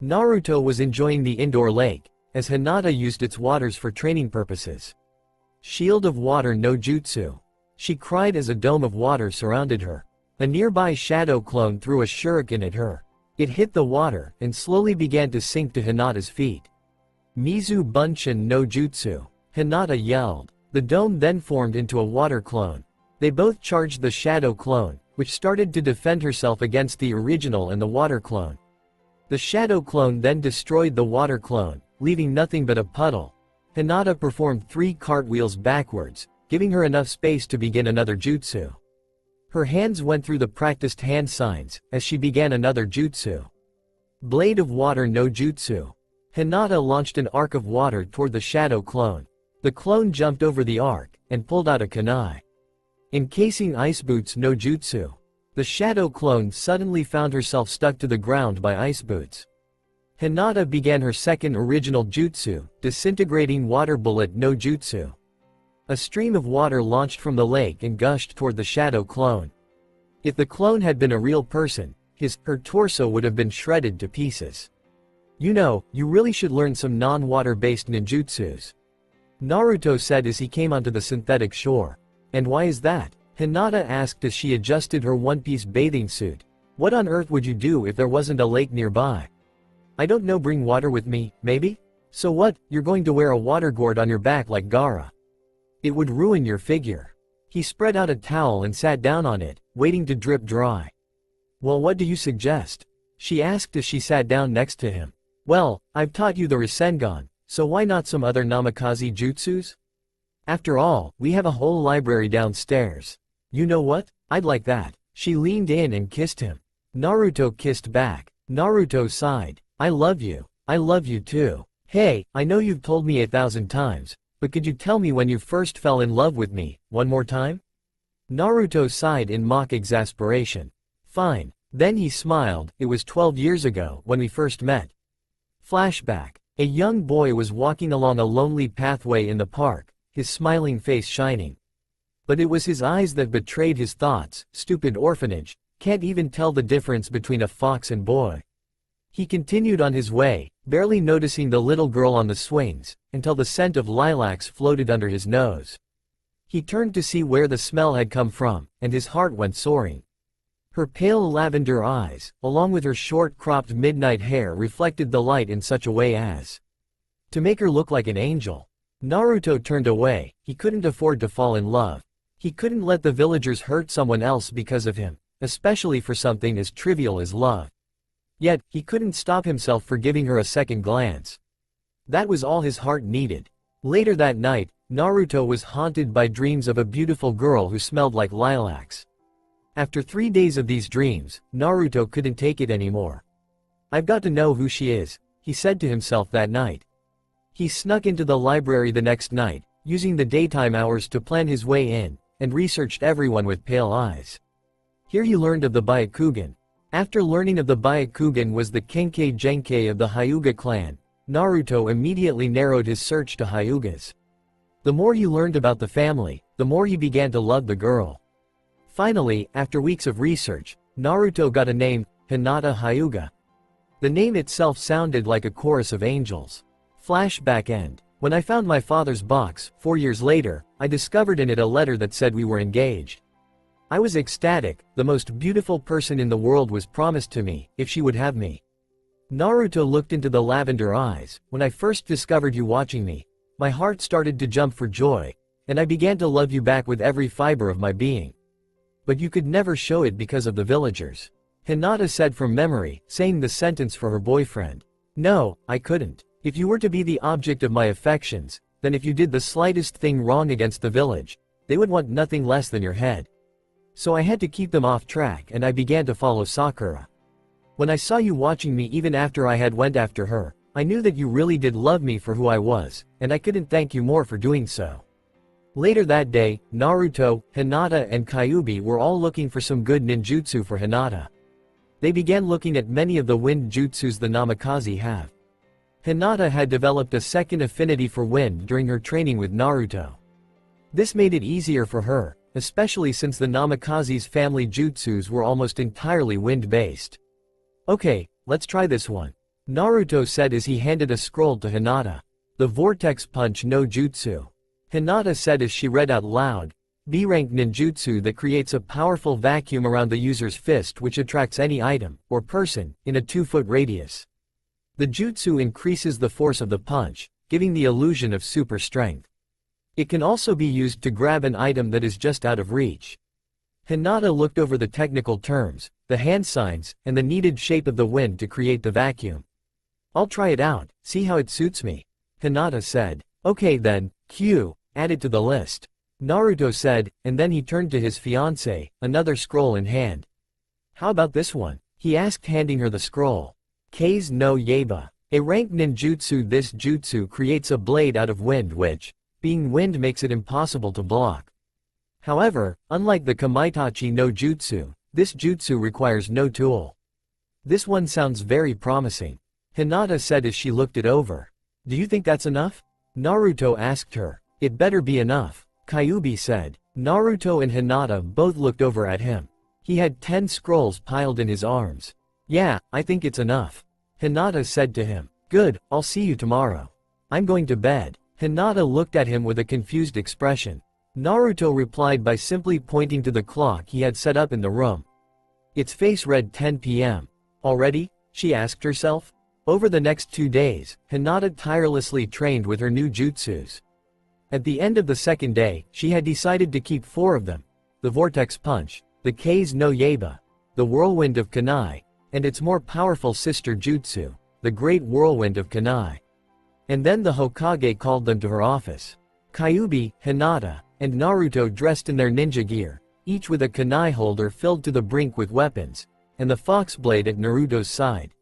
Naruto was enjoying the indoor lake, as Hinata used its waters for training purposes. Shield of water no jutsu. She cried as a dome of water surrounded her. A nearby shadow clone threw a shuriken at her. It hit the water, and slowly began to sink to Hinata's feet. Mizu Bunshin no jutsu. Hinata yelled. The dome then formed into a water clone. They both charged the shadow clone, which started to defend herself against the original and the water clone. The shadow clone then destroyed the water clone, leaving nothing but a puddle. Hinata performed 3 cartwheels backwards, giving her enough space to begin another jutsu. Her hands went through the practiced hand signs, as she began another jutsu. Blade of water no jutsu. Hinata launched an arc of water toward the shadow clone. The clone jumped over the arc, and pulled out a kunai. Encasing ice boots no jutsu. The shadow clone suddenly found herself stuck to the ground by ice boots. Hinata began her second original jutsu, disintegrating water bullet no jutsu. A stream of water launched from the lake and gushed toward the shadow clone. If the clone had been a real person, her torso would have been shredded to pieces. "You know, you really should learn some non-water-based ninjutsus," Naruto said as he came onto the synthetic shore. "And why is that?" Hinata asked as she adjusted her one-piece bathing suit. "What on earth would you do if there wasn't a lake nearby?" "I don't know, bring water with me, maybe?" "So what, you're going to wear a water gourd on your back like Gaara? It would ruin your figure." He spread out a towel and sat down on it, waiting to drip dry. "Well, what do you suggest?" she asked as she sat down next to him. "Well, I've taught you the Rasengan, so why not some other namikaze jutsus? After all, we have a whole library downstairs. You know what? I'd like that." She leaned in and kissed him. Naruto kissed back. Naruto sighed. I love you too. Hey, I know you've told me 1,000 times, but could you tell me when you first fell in love with me, one more time?" Naruto sighed in mock exasperation. "Fine." Then he smiled. "It was 12 years ago when we first met." Flashback. A young boy was walking along a lonely pathway in the park, his smiling face shining. But it was his eyes that betrayed his thoughts. Stupid orphanage, can't even tell the difference between a fox and boy. He continued on his way, barely noticing the little girl on the swings, until the scent of lilacs floated under his nose. He turned to see where the smell had come from, and his heart went soaring. Her pale lavender eyes, along with her short-cropped midnight hair, reflected the light in such a way as to make her look like an angel. Naruto turned away. He couldn't afford to fall in love. He couldn't let the villagers hurt someone else because of him, especially for something as trivial as love. Yet, he couldn't stop himself for giving her a second glance. That was all his heart needed. Later that night, Naruto was haunted by dreams of a beautiful girl who smelled like lilacs. After 3 days of these dreams, Naruto couldn't take it anymore. I've got to know who she is, he said to himself that night. He snuck into the library the next night, using the daytime hours to plan his way in, and researched everyone with pale eyes. Here he learned of the Byakugan. After learning of the Byakugan was the Kenkei Genkei of the Hyuga clan, Naruto immediately narrowed his search to Hyugas. The more he learned about the family, the more he began to love the girl. Finally, after weeks of research, Naruto got a name, Hinata Hyuga. The name itself sounded like a chorus of angels. Flashback end. When I found my father's box, 4 years later, I discovered in it a letter that said we were engaged. I was ecstatic, the most beautiful person in the world was promised to me, if she would have me. Naruto looked into the lavender eyes. When I first discovered you watching me, my heart started to jump for joy, and I began to love you back with every fiber of my being. But you could never show it because of the villagers. Hinata said from memory, saying the sentence for her boyfriend. No, I couldn't. If you were to be the object of my affections, then if you did the slightest thing wrong against the village, they would want nothing less than your head. So I had to keep them off track and I began to follow Sakura. When I saw you watching me even after I had went after her, I knew that you really did love me for who I was, and I couldn't thank you more for doing so. Later that day, Naruto, Hinata and Kyuubi were all looking for some good ninjutsu for Hinata. They began looking at many of the wind jutsus the Namikaze have. Hinata had developed a second affinity for wind during her training with Naruto. This made it easier for her, especially since the Namikaze's family jutsus were almost entirely wind-based. Okay, let's try this one, Naruto said as he handed a scroll to Hinata. The Vortex Punch no Jutsu. Hinata said as she read out loud, B-rank ninjutsu that creates a powerful vacuum around the user's fist which attracts any item, or person, in a 2-foot radius. The jutsu increases the force of the punch, giving the illusion of super strength. It can also be used to grab an item that is just out of reach. Hinata looked over the technical terms, the hand signs, and the needed shape of the wind to create the vacuum. I'll try it out, see how it suits me, Hinata said. Okay then, Q, add it to the list, Naruto said, and then he turned to his fiancée, another scroll in hand. How about this one? He asked, handing her the scroll. Kei's no Yaiba. A ranked ninjutsu. This jutsu creates a blade out of wind which, being wind, makes it impossible to block. However, unlike the Kamaitachi no Jutsu, this jutsu requires no tool. This one sounds very promising, Hinata said as she looked it over. Do you think that's enough? Naruto asked her. It better be enough, Kyuubi said. Naruto and Hinata both looked over at him. He had 10 scrolls piled in his arms. Yeah, I think it's enough, Hinata said to him. Good, I'll see you tomorrow. I'm going to bed. Hinata looked at him with a confused expression. Naruto replied by simply pointing to the clock he had set up in the room. Its face read 10 p.m. Already? She asked herself. Over the next 2 days, Hinata tirelessly trained with her new jutsus. At the end of the second day, she had decided to keep 4 of them: the Vortex Punch, the Kei's no Yaiba, the Whirlwind of Kunai, and its more powerful sister jutsu, the Great Whirlwind of Kunai. And then the Hokage called them to her office. Kyuubi, Hinata, and Naruto dressed in their ninja gear, each with a kunai holder filled to the brink with weapons, and the fox blade at Naruto's side.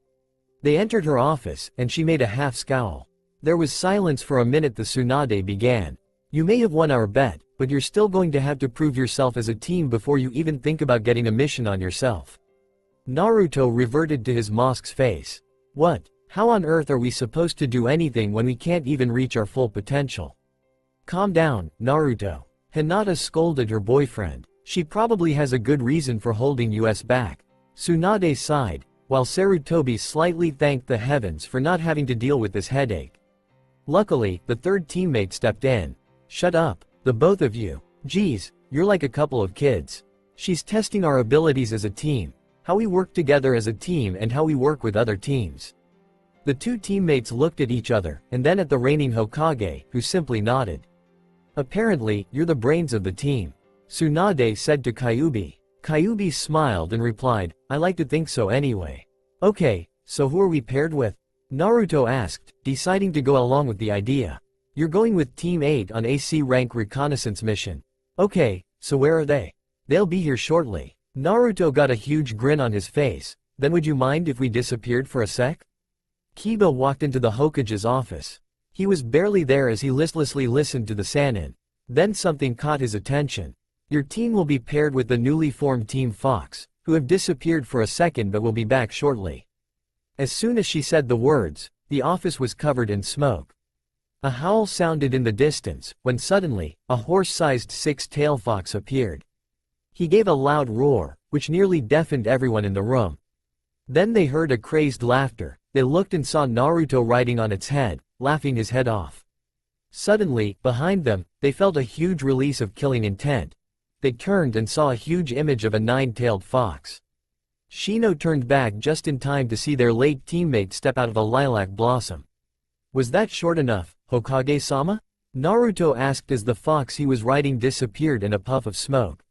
They entered her office, and she made a half scowl. There was silence for a minute. The Tsunade began. You may have won our bet, but you're still going to have to prove yourself as a team before you even think about getting a mission on yourself. Naruto reverted to his mosque's face. What? How on earth are we supposed to do anything when we can't even reach our full potential? Calm down, Naruto. Hinata scolded her boyfriend. She probably has a good reason for holding us back. Tsunade sighed, while Sarutobi slightly thanked the heavens for not having to deal with this headache. Luckily, the third teammate stepped in. Shut up, the both of you. Geez, you're like a couple of kids. She's testing our abilities as a team, how we work together as a team and how we work with other teams. The 2 teammates looked at each other, and then at the reigning Hokage, who simply nodded. Apparently, you're the brains of the team, Tsunade said to Kyuubi. Kyuubi smiled and replied, I like to think so anyway. Okay, so who are we paired with? Naruto asked, deciding to go along with the idea. You're going with Team 8 on AC rank reconnaissance mission. Okay, so where are they? They'll be here shortly. Naruto got a huge grin on his face. Then would you mind if we disappeared for a sec? Kiba walked into the Hokage's office. He was barely there as he listlessly listened to the Sannin. Then something caught his attention. Your team will be paired with the newly formed Team Fox, who have disappeared for a second but will be back shortly. As soon as she said the words, the office was covered in smoke. A howl sounded in the distance, when suddenly, a horse-sized six-tailed fox appeared. He gave a loud roar, which nearly deafened everyone in the room. Then they heard a crazed laughter. They looked and saw Naruto riding on its head, laughing his head off. Suddenly, behind them, they felt a huge release of killing intent. They turned and saw a huge image of a nine-tailed fox. Shino turned back just in time to see their late teammate step out of a lilac blossom. Was that short enough, Hokage-sama? Naruto asked as the fox he was riding disappeared in a puff of smoke.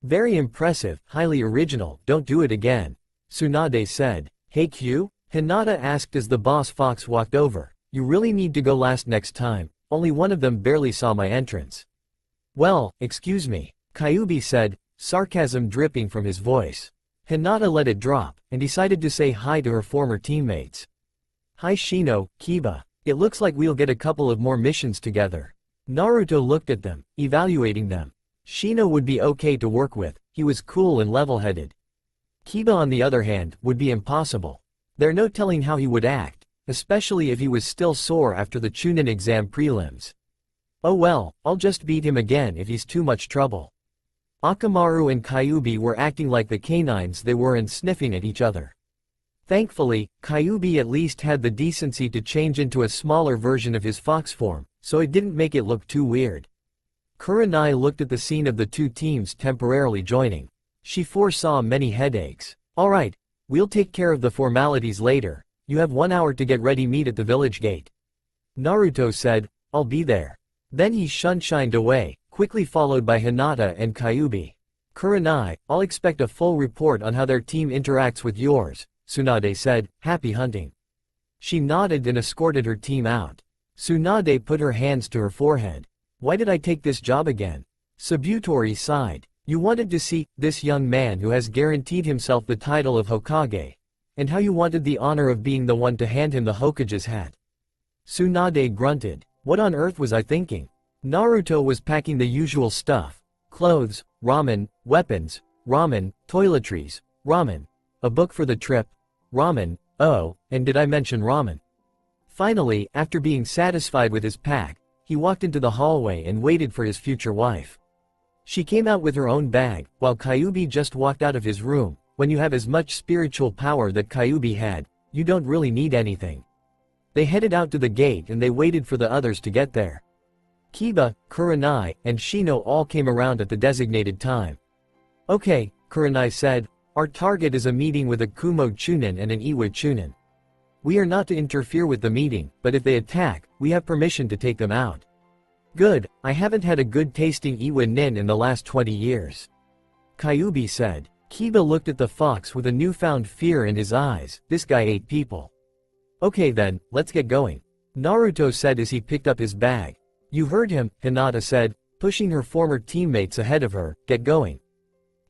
Very impressive, highly original, don't do it again, Tsunade said. Hey Q? Hinata asked as the boss fox walked over. You really need to go last next time, only one of them barely saw my entrance. Well, excuse me, Kyuubi said, sarcasm dripping from his voice. Hinata let it drop, and decided to say hi to her former teammates. Hi Shino, Kiba. It looks like we'll get a couple of more missions together. Naruto looked at them, evaluating them. Shino would be okay to work with, he was cool and level-headed. Kiba on the other hand, would be impossible. There's no telling how he would act, especially if he was still sore after the Chunin exam prelims. Oh well, I'll just beat him again if he's too much trouble. Akamaru and Kyuubi were acting like the canines they were and sniffing at each other. Thankfully, Kyuubi at least had the decency to change into a smaller version of his fox form, so it didn't make it look too weird. Kurenai looked at the scene of the two teams temporarily joining. She foresaw many headaches. Alright, we'll take care of the formalities later, you have 1 hour to get ready. Meet at the village gate. Naruto said, I'll be there. Then he shunshined away, quickly followed by Hinata and Kyuubi. Kurenai, I'll expect a full report on how their team interacts with yours, Tsunade said, happy hunting. She nodded and escorted her team out. Tsunade put her hands to her forehead. Why did I take this job again? Sabutori sighed. You wanted to see this young man who has guaranteed himself the title of Hokage, and how you wanted the honor of being the one to hand him the Hokage's hat. Tsunade grunted. What on earth was I thinking? Naruto was packing the usual stuff. Clothes, ramen, weapons, ramen, toiletries, ramen, a book for the trip, ramen, oh, and did I mention ramen? Finally, after being satisfied with his pack, he walked into the hallway and waited for his future wife. She came out with her own bag, while Kyuubi just walked out of his room. When you have as much spiritual power that Kyuubi had, you don't really need anything. They headed out to the gate and they waited for the others to get there. Kiba, Kurenai, and Shino all came around at the designated time. Okay, Kurenai said, our target is a meeting with a Kumo Chunin and an Iwa Chunin. We are not to interfere with the meeting, but if they attack, we have permission to take them out. Good, I haven't had a good tasting Iwa Nin in the last 20 years. Kyuubi said. Kiba looked at the fox with a newfound fear in his eyes. This guy ate people. Okay then, let's get going. Naruto said as he picked up his bag. You heard him, Hinata said, pushing her former teammates ahead of her. Get going.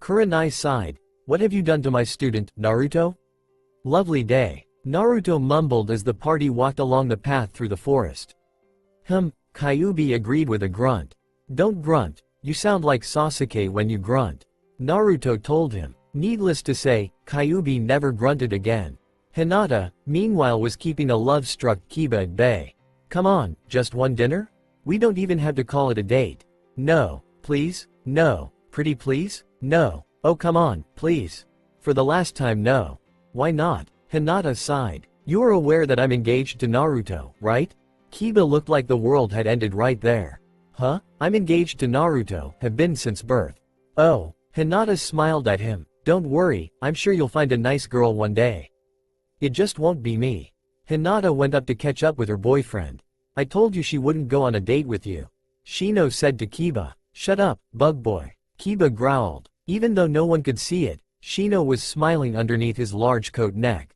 Kurenai sighed. What have you done to my student, Naruto? Lovely day. Naruto mumbled as the party walked along the path through the forest. Kyuubi agreed with a grunt. Don't grunt, you sound like Sasuke when you grunt. Naruto told him. Needless to say, Kyuubi never grunted again. Hinata, meanwhile, was keeping a love-struck Kiba at bay. Come on, just one dinner? We don't even have to call it a date. No, please, no, pretty please, no, oh come on, please. For the last time, no. Why not? Hinata sighed. You are aware that I'm engaged to Naruto, right? Kiba looked like the world had ended right there. Huh? I'm engaged to Naruto, have been since birth. Oh. Hinata smiled at him. Don't worry, I'm sure you'll find a nice girl one day. It just won't be me. Hinata went up to catch up with her boyfriend. I told you she wouldn't go on a date with you. Shino said to Kiba. Shut up, bug boy. Kiba growled. Even though no one could see it, Shino was smiling underneath his large coat neck.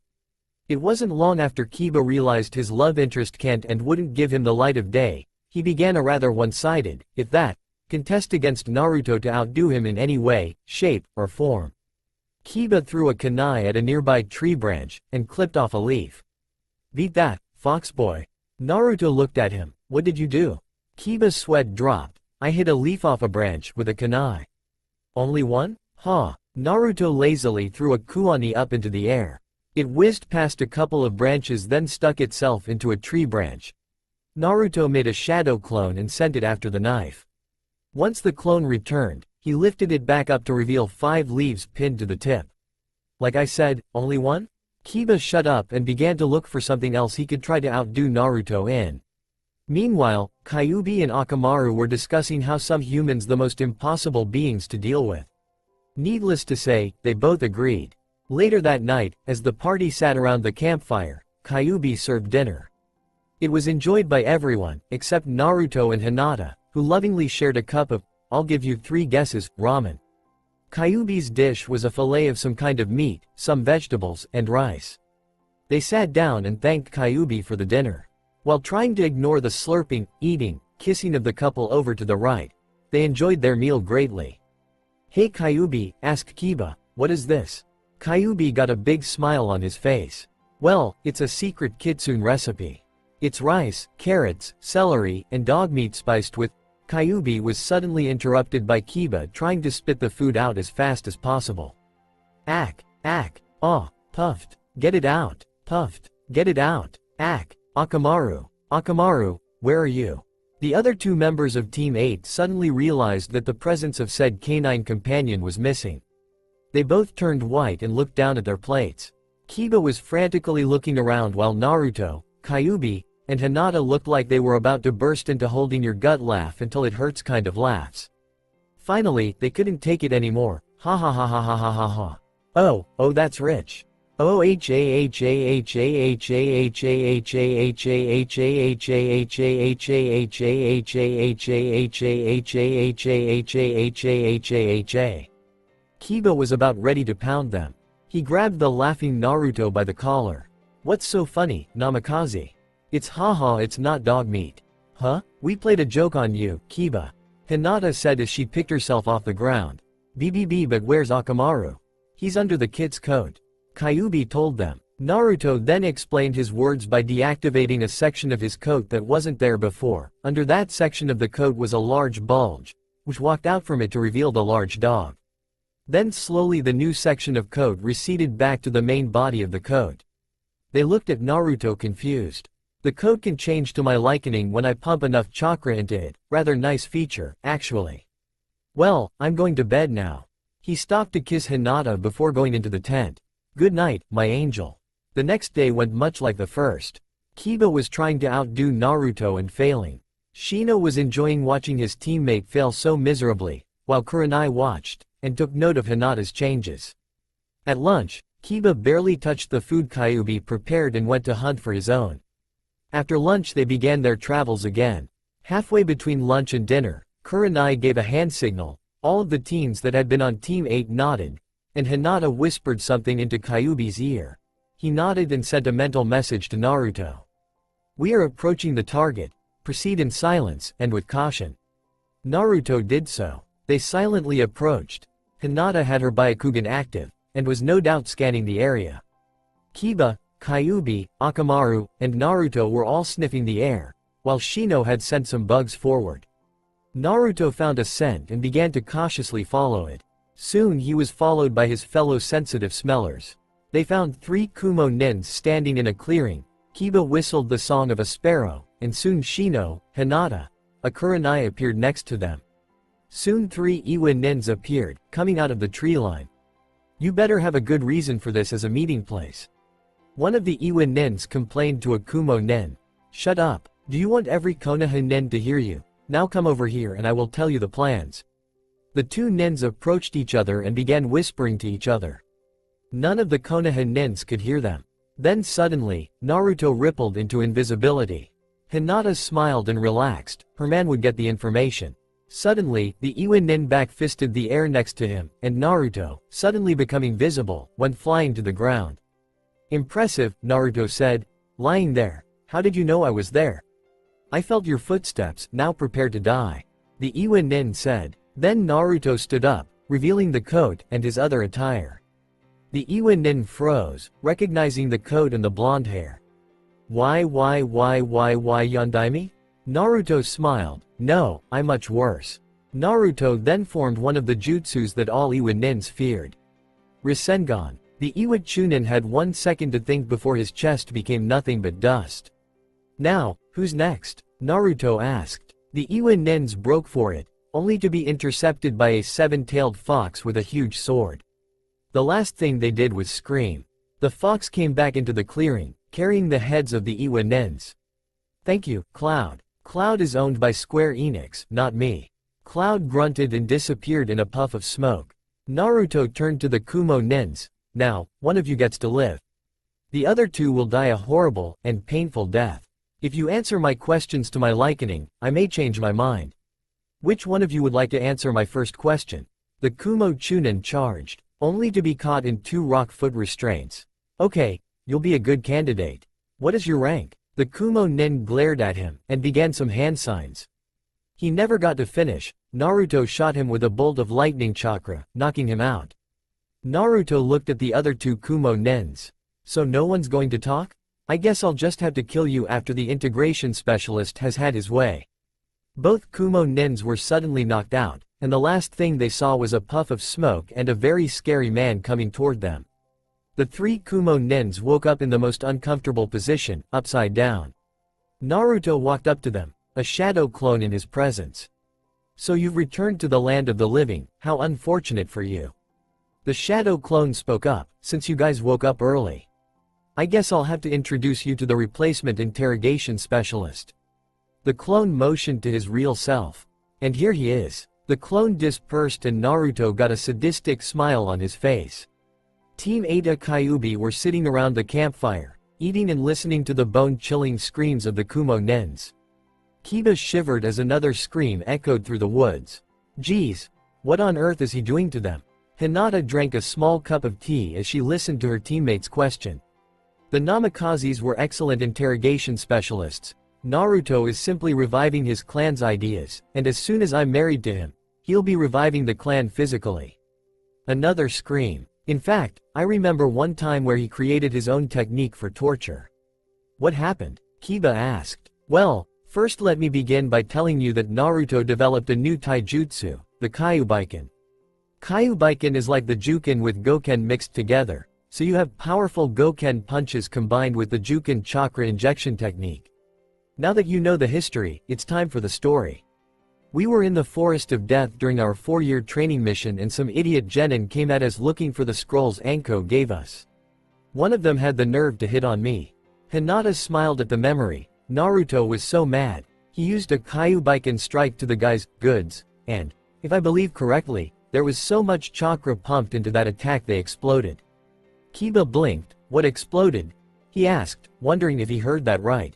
It wasn't long after Kiba realized his love interest can't and wouldn't give him the light of day. He began a rather one-sided, if that, contest against Naruto to outdo him in any way, shape, or form. Kiba threw a kunai at a nearby tree branch, and clipped off a leaf. "Beat that, fox boy." Naruto looked at him. "What did you do?" Kiba's sweat dropped. "I hit a leaf off a branch with a kunai." "Only one? Huh." Naruto lazily threw a kuani up into the air. It whizzed past a couple of branches, then stuck itself into a tree branch. Naruto made a shadow clone and sent it after the knife. Once the clone returned, he lifted it back up to reveal 5 leaves pinned to the tip. "Like I said, only one?" Kiba shut up and began to look for something else he could try to outdo Naruto in. Meanwhile, Kyuubi and Akamaru were discussing how some humans the most impossible beings to deal with. Needless to say, they both agreed. Later that night, as the party sat around the campfire, Kyuubi served dinner. It was enjoyed by everyone, except Naruto and Hinata, who lovingly shared a cup of, I'll give you 3 guesses, ramen. Kyuubi's dish was a fillet of some kind of meat, some vegetables, and rice. They sat down and thanked Kyuubi for the dinner. While trying to ignore the slurping, eating, kissing of the couple over to the right, they enjoyed their meal greatly. "Hey Kyuubi," asked Kiba, "what is this?" Kyuubi got a big smile on his face. "Well, it's a secret kitsune recipe. It's rice, carrots, celery, and dog meat spiced with—" Kyuubi was suddenly interrupted by Kiba trying to spit the food out as fast as possible. "Ack, puffed, get it out, puffed, get it out, ack, Akamaru, where are you?" The other 2 members of Team 8 suddenly realized that the presence of said canine companion was missing. They both turned white and looked down at their plates. Kiba was frantically looking around while Naruto, Kyuubi, and Hinata looked like they were about to burst into holding your gut laugh until it hurts kind of laughs. Finally, they couldn't take it anymore. Ha ha ha ha ha ha ha ha. Oh, that's rich. Kiba was about ready to pound them. He grabbed the laughing Naruto by the collar. "What's so funny, Namikaze?" "It's haha, it's not dog meat." "Huh? We played a joke on you, Kiba," Hinata said as she picked herself off the ground. "BBB, but where's Akamaru?" "He's under the kid's coat," Kyuubi told them. Naruto then explained his words by deactivating a section of his coat that wasn't there before. Under that section of the coat was a large bulge, which walked out from it to reveal the large dog. Then slowly the new section of coat receded back to the main body of the coat. They looked at Naruto confused. "The coat can change to my liking when I pump enough chakra into it, rather nice feature, actually." "Well, I'm going to bed now." He stopped to kiss Hinata before going into the tent. "Good night, my angel." The next day went much like the first. Kiba was trying to outdo Naruto and failing. Shino was enjoying watching his teammate fail so miserably, while Kurenai watched, and took note of Hinata's changes. At lunch, Kiba barely touched the food Kyuubi prepared and went to hunt for his own. After lunch they began their travels again. Halfway between lunch and dinner, Kurenai gave a hand signal. All of the teens that had been on Team 8 nodded, and Hinata whispered something into Kyuubi's ear. He nodded and sent a mental message to Naruto. "We are approaching the target. Proceed in silence, and with caution." Naruto did so. They silently approached. Hinata had her Byakugan active, and was no doubt scanning the area. Kiba, Kyuubi, Akamaru, and Naruto were all sniffing the air, while Shino had sent some bugs forward. Naruto found a scent and began to cautiously follow it. Soon he was followed by his fellow sensitive smellers. They found 3 Kumo nins standing in a clearing. Kiba whistled the song of a sparrow, and soon Shino, Hinata, a Kurenai appeared next to them. Soon 3 Iwa nins appeared, coming out of the tree line. "You better have a good reason for this as a meeting place." One of the Iwa nins complained to a Kumo nin. "Shut up. Do you want every Konoha nin to hear you? Now come over here and I will tell you the plans." The 2 nins approached each other and began whispering to each other. None of the Konoha nins could hear them. Then suddenly, Naruto rippled into invisibility. Hinata smiled and relaxed, her man would get the information. Suddenly, the Iwa nin back-fisted the air next to him, and Naruto, suddenly becoming visible, went flying to the ground. "Impressive," Naruto said. "Lying there. How did you know I was there?" "I felt your footsteps, now prepare to die," the Iwa nin said. Then Naruto stood up, revealing the coat and his other attire. The Iwa Nin froze, recognizing the coat and the blonde hair. Why Yondaime? Naruto smiled. No, I'm much worse. Naruto then formed one of the jutsus that all Iwa Nins feared. Rasengan. The Iwa Chunin had 1 second to think before his chest became nothing but dust. Now, who's next? Naruto asked. The Iwa Nins broke for it, only to be intercepted by a 7-tailed fox with a huge sword. The last thing they did was scream. The fox came back into the clearing, carrying the heads of the Iwa Nins. Thank you, Cloud. Cloud is owned by Square Enix, not me. Cloud grunted and disappeared in a puff of smoke. Naruto turned to the Kumo Nins. Now, one of you gets to live. The other 2 will die a horrible and painful death. If you answer my questions to my liking, I may change my mind. Which one of you would like to answer my first question? The Kumo Chunin charged, only to be caught in 2 rock foot restraints. Okay, you'll be a good candidate. What is your rank? The Kumo Nin glared at him and began some hand signs. He never got to finish. Naruto shot him with a bolt of lightning chakra, knocking him out. Naruto looked at the other 2 Kumo Nins. So no one's going to talk? I guess I'll just have to kill you after the integration specialist has had his way. Both Kumo Nins were suddenly knocked out, and the last thing they saw was a puff of smoke and a very scary man coming toward them. The 3 Kumo Nins woke up in the most uncomfortable position, upside down. Naruto walked up to them, a shadow clone in his presence. So you've returned to the land of the living, how unfortunate for you. The shadow clone spoke up. Since you guys woke up early, I guess I'll have to introduce you to the replacement interrogation specialist. The clone motioned to his real self. And here he is. The clone dispersed and Naruto got a sadistic smile on his face. Team Eta Kyuubi were sitting around the campfire, eating and listening to the bone-chilling screams of the Kumo Nins. Kiba shivered as another scream echoed through the woods. Geez, what on earth is he doing to them? Hinata drank a small cup of tea as she listened to her teammates' question. The Namakazes were excellent interrogation specialists. Naruto is simply reviving his clan's ideas, and as soon as I'm married to him, he'll be reviving the clan physically. Another scream. In fact, I remember one time where he created his own technique for torture. What happened? Kiba asked. Well, first let me begin by telling you that Naruto developed a new taijutsu, the Kyuubiken. Kyuubiken is like the Juken with Goken mixed together, so you have powerful Goken punches combined with the Juken chakra injection technique. Now that you know the history, it's time for the story. We were in the Forest of Death during our 4-year training mission and some idiot genin came at us looking for the scrolls Anko gave us. One of them had the nerve to hit on me. Hinata smiled at the memory. Naruto was so mad, he used a Kyuubiken strike to the guy's goods, and, if I believe correctly, there was so much chakra pumped into that attack they exploded. Kiba blinked. What exploded? He asked, wondering if he heard that right.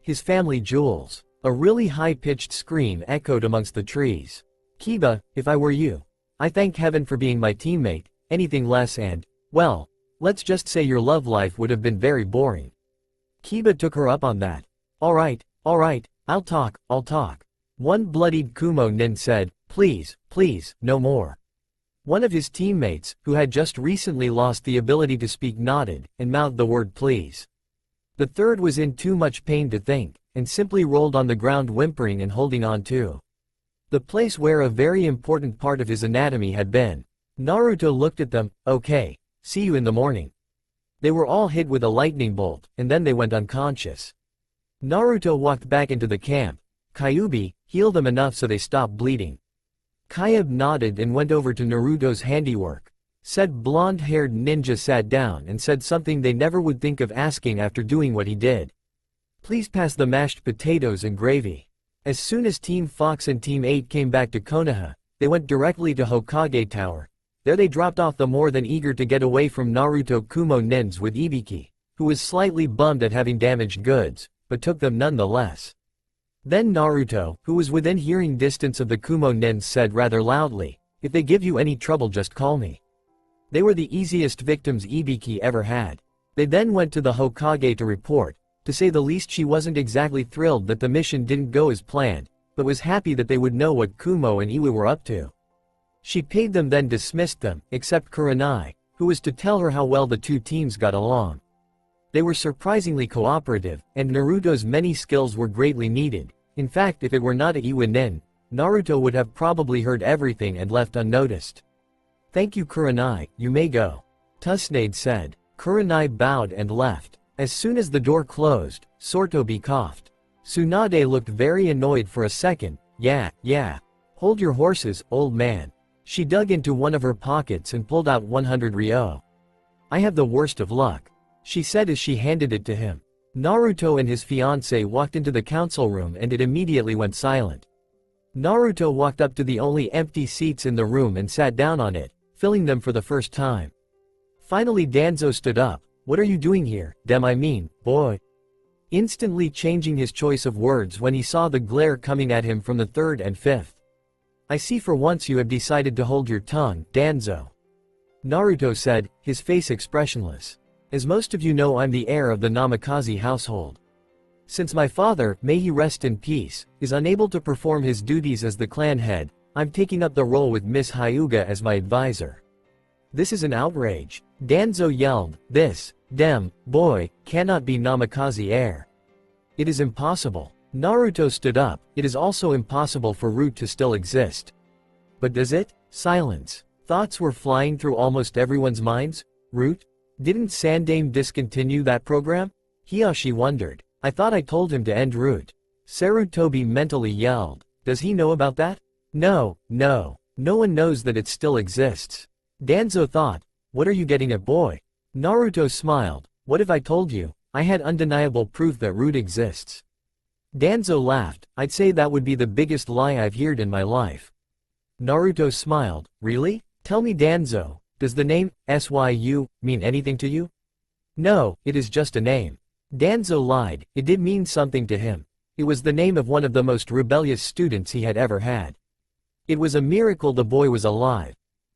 His family jewels. A really high-pitched scream echoed amongst the trees. Kiba, if I were you, I thank heaven for being my teammate, anything less and, well, let's just say your love life would have been very boring. Kiba took her up on that. Alright, I'll talk. One bloodied Kumo Nin said, please, no more. One of his teammates, who had just recently lost the ability to speak, nodded, and mouthed the word please. The third was in too much pain to think, and simply rolled on the ground whimpering and holding on to the place where a very important part of his anatomy had been. Naruto looked at them. Okay, see you in the morning. They were all hit with a lightning bolt, and then they went unconscious. Naruto walked back into the camp. Kyuubi, heal them enough so they stop bleeding. Kyuubi nodded and went over to Naruto's handiwork. Said blonde-haired ninja sat down and said something they never would think of asking after doing what he did. Please pass the mashed potatoes and gravy. As soon as Team Fox and Team 8 came back to Konoha, they went directly to Hokage Tower. There they dropped off the more than eager to get away from Naruto Kumo Nins with Ibiki, who was slightly bummed at having damaged goods, but took them nonetheless. Then Naruto, who was within hearing distance of the Kumo Nins, said rather loudly, if they give you any trouble just call me. They were the easiest victims Ibiki ever had. They then went to the Hokage to report. To say the least, she wasn't exactly thrilled that the mission didn't go as planned, but was happy that they would know what Kumo and Iwa were up to. She paid them then dismissed them, except Kurenai, who was to tell her how well the two teams got along. They were surprisingly cooperative, and Naruto's many skills were greatly needed. In fact, if it were not Iwanin, Naruto would have probably heard everything and left unnoticed. "Thank you Kurenai, you may go," Tsunade said. Kurenai bowed and left. As soon as the door closed, Sortobi coughed. Tsunade looked very annoyed for a second. Yeah. Hold your horses, old man." She dug into one of her pockets and pulled out 100 ryo. "I have the worst of luck," she said as she handed it to him. Naruto and his fiancée walked into the council room and it immediately went silent. Naruto walked up to the only empty seats in the room and sat down on it, filling them for the first time. Finally Danzo stood up. "What are you doing here, boy?" Instantly changing his choice of words when he saw the glare coming at him from the third and fifth. "I see for once you have decided to hold your tongue, Danzo," Naruto said, his face expressionless. "As most of you know, I'm the heir of the Namikaze household. Since my father, may he rest in peace, is unable to perform his duties as the clan head, I'm taking up the role with Miss Hyuga as my advisor." "This is an outrage," Danzo yelled. "This, boy, cannot be Namikaze heir. It is impossible." Naruto stood up. "It is also impossible for Root to still exist." "But does it?" Silence. Thoughts were flying through almost everyone's minds. Root? Didn't Sandame discontinue that program? Hiyashi wondered. "I thought I told him to end Root." Sarutobi mentally yelled. "Does he know about that?" No one knows that it still exists." Danzo thought, "What are you getting at, boy?" Naruto smiled. "What if I told you? I had undeniable proof that Root exists." Danzo laughed. "I'd say that would be the biggest lie I've heard in my life." Naruto smiled. "Really? Tell me Danzo, does the name, Syu, mean anything to you?" "No, it is just a name." Danzo lied. It did mean something to him. It was the name of one of the most rebellious students he had ever had. It was a miracle the boy was alive.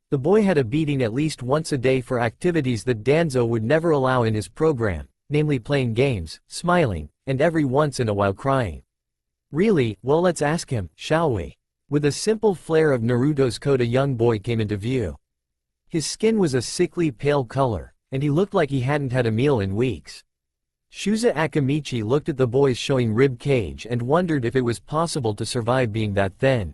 The boy had a beating at least once a day for activities that Danzo would never allow in his program, namely playing games, smiling, and every once in a while crying. "Really? Well, let's ask him, shall we?" With a simple flare of Naruto's coat, a young boy came into view. His skin was a sickly pale color, and he looked like he hadn't had a meal in weeks. Shuza Akamichi looked at the boy's showing rib cage and wondered if it was possible to survive being that thin.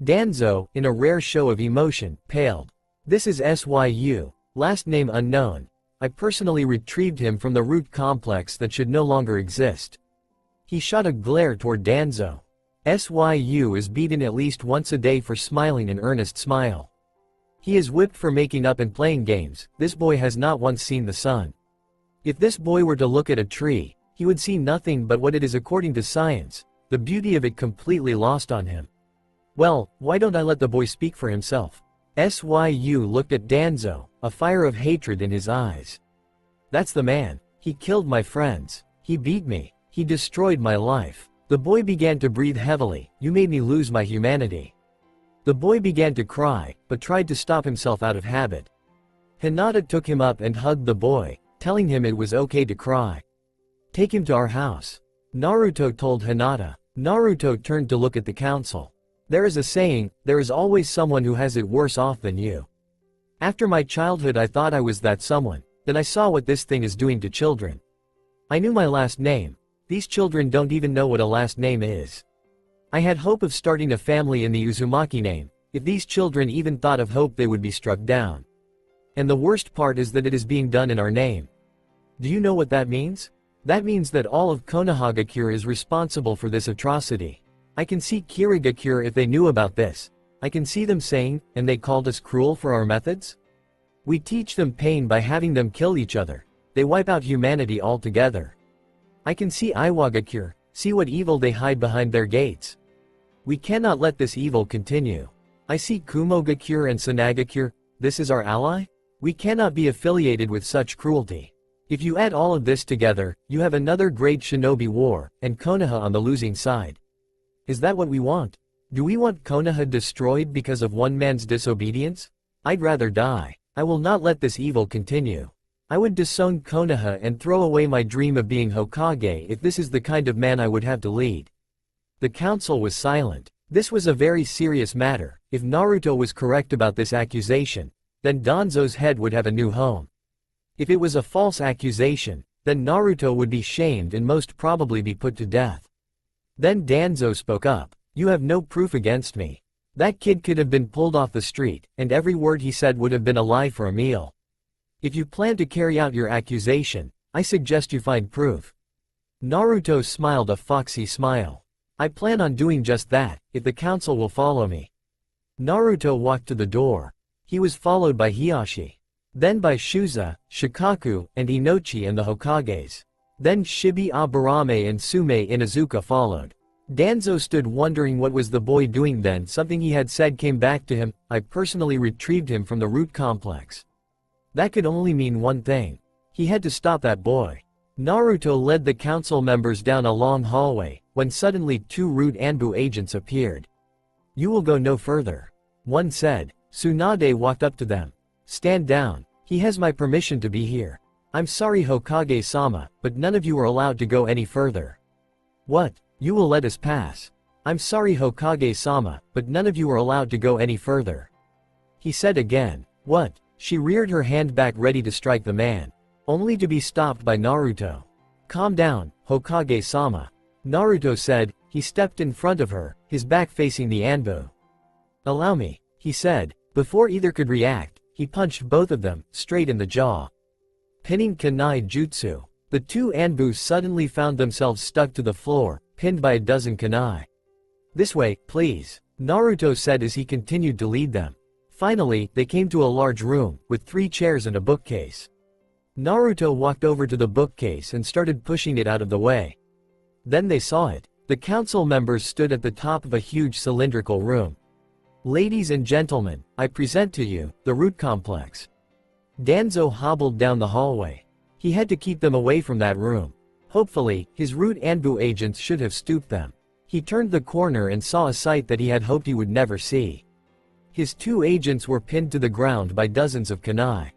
Danzo, in a rare show of emotion, paled. "This is Syu, last name unknown. I personally retrieved him from the Root complex that should no longer exist." He shot a glare toward Danzo. "Syu is beaten at least once a day for smiling an earnest smile. He is whipped for making up and playing games. This boy has not once seen the sun. If this boy were to look at a tree, he would see nothing but what it is according to science, the beauty of it completely lost on him." "Well, why don't I let the boy speak for himself?" Syu looked at Danzo, a fire of hatred in his eyes. "That's the man. He killed my friends. He beat me. He destroyed my life." The boy began to breathe heavily. "You made me lose my humanity." The boy began to cry, but tried to stop himself out of habit. Hinata took him up and hugged the boy, telling him it was okay to cry. "Take him to our house," Naruto told Hinata. Naruto turned to look at the council. "There is a saying, there is always someone who has it worse off than you. After my childhood I thought I was that someone, then I saw what this thing is doing to children. I knew my last name. These children don't even know what a last name is. I had hope of starting a family in the Uzumaki name. If these children even thought of hope, they would be struck down. And the worst part is that it is being done in our name. Do you know what that means? That means that all of Konohagakure is responsible for this atrocity. I can see Kirigakure if they knew about this. I can see them saying, and they called us cruel for our methods? We teach them pain by having them kill each other. They wipe out humanity altogether. I can see Iwagakure, see what evil they hide behind their gates. We cannot let this evil continue. I see Kumogakure and Sanagakure, this is our ally? We cannot be affiliated with such cruelty. If you add all of this together, you have another great shinobi war, and Konoha on the losing side. Is that what we want? Do we want Konoha destroyed because of one man's disobedience? I'd rather die. I will not let this evil continue. I would disown Konoha and throw away my dream of being Hokage if this is the kind of man I would have to lead." The council was silent. This was a very serious matter. If Naruto was correct about this accusation, then Danzo's head would have a new home. If it was a false accusation, then Naruto would be shamed and most probably be put to death. Then Danzo spoke up. You have no proof against me. That kid could have been pulled off the street, and every word he said would have been a lie for a meal. If you plan to carry out your accusation, I suggest you find proof. Naruto smiled a foxy smile. I plan on doing just that, if the council will follow me. Naruto walked to the door. He was followed by Hiyashi. Then by Shuza, Shikaku, and Inochi and the Hokages. Then Shibi Aburame and Sume Inuzuka followed. Danzo stood wondering what was the boy doing then. Something he had said came back to him. I personally retrieved him from the root complex. That could only mean one thing. He had to stop that boy. Naruto led the council members down a long hallway, when suddenly 2 root Anbu agents appeared. You will go no further. One said. Tsunade walked up to them. Stand down. He has my permission to be here. I'm sorry Hokage-sama, but none of you are allowed to go any further. What? You will let us pass. I'm sorry Hokage-sama, but none of you are allowed to go any further. He said again. What? She reared her hand back ready to strike the man. Only to be stopped by Naruto. Calm down, Hokage-sama. Naruto said. He stepped in front of her, his back facing the Anbu. Allow me, he said. Before either could react, he punched both of them, straight in the jaw. Pinning Kunai Jutsu. The 2 Anbus suddenly found themselves stuck to the floor, pinned by a dozen kunai. This way, please, Naruto said as he continued to lead them. Finally, they came to a large room, with 3 chairs and a bookcase. Naruto walked over to the bookcase and started pushing it out of the way. Then they saw it. The council members stood at the top of a huge cylindrical room. Ladies and gentlemen, I present to you, the root complex. Danzo hobbled down the hallway. He had to keep them away from that room. Hopefully, his root Anbu agents should have stooped them. He turned the corner and saw a sight that he had hoped he would never see. His 2 agents were pinned to the ground by dozens of kunai.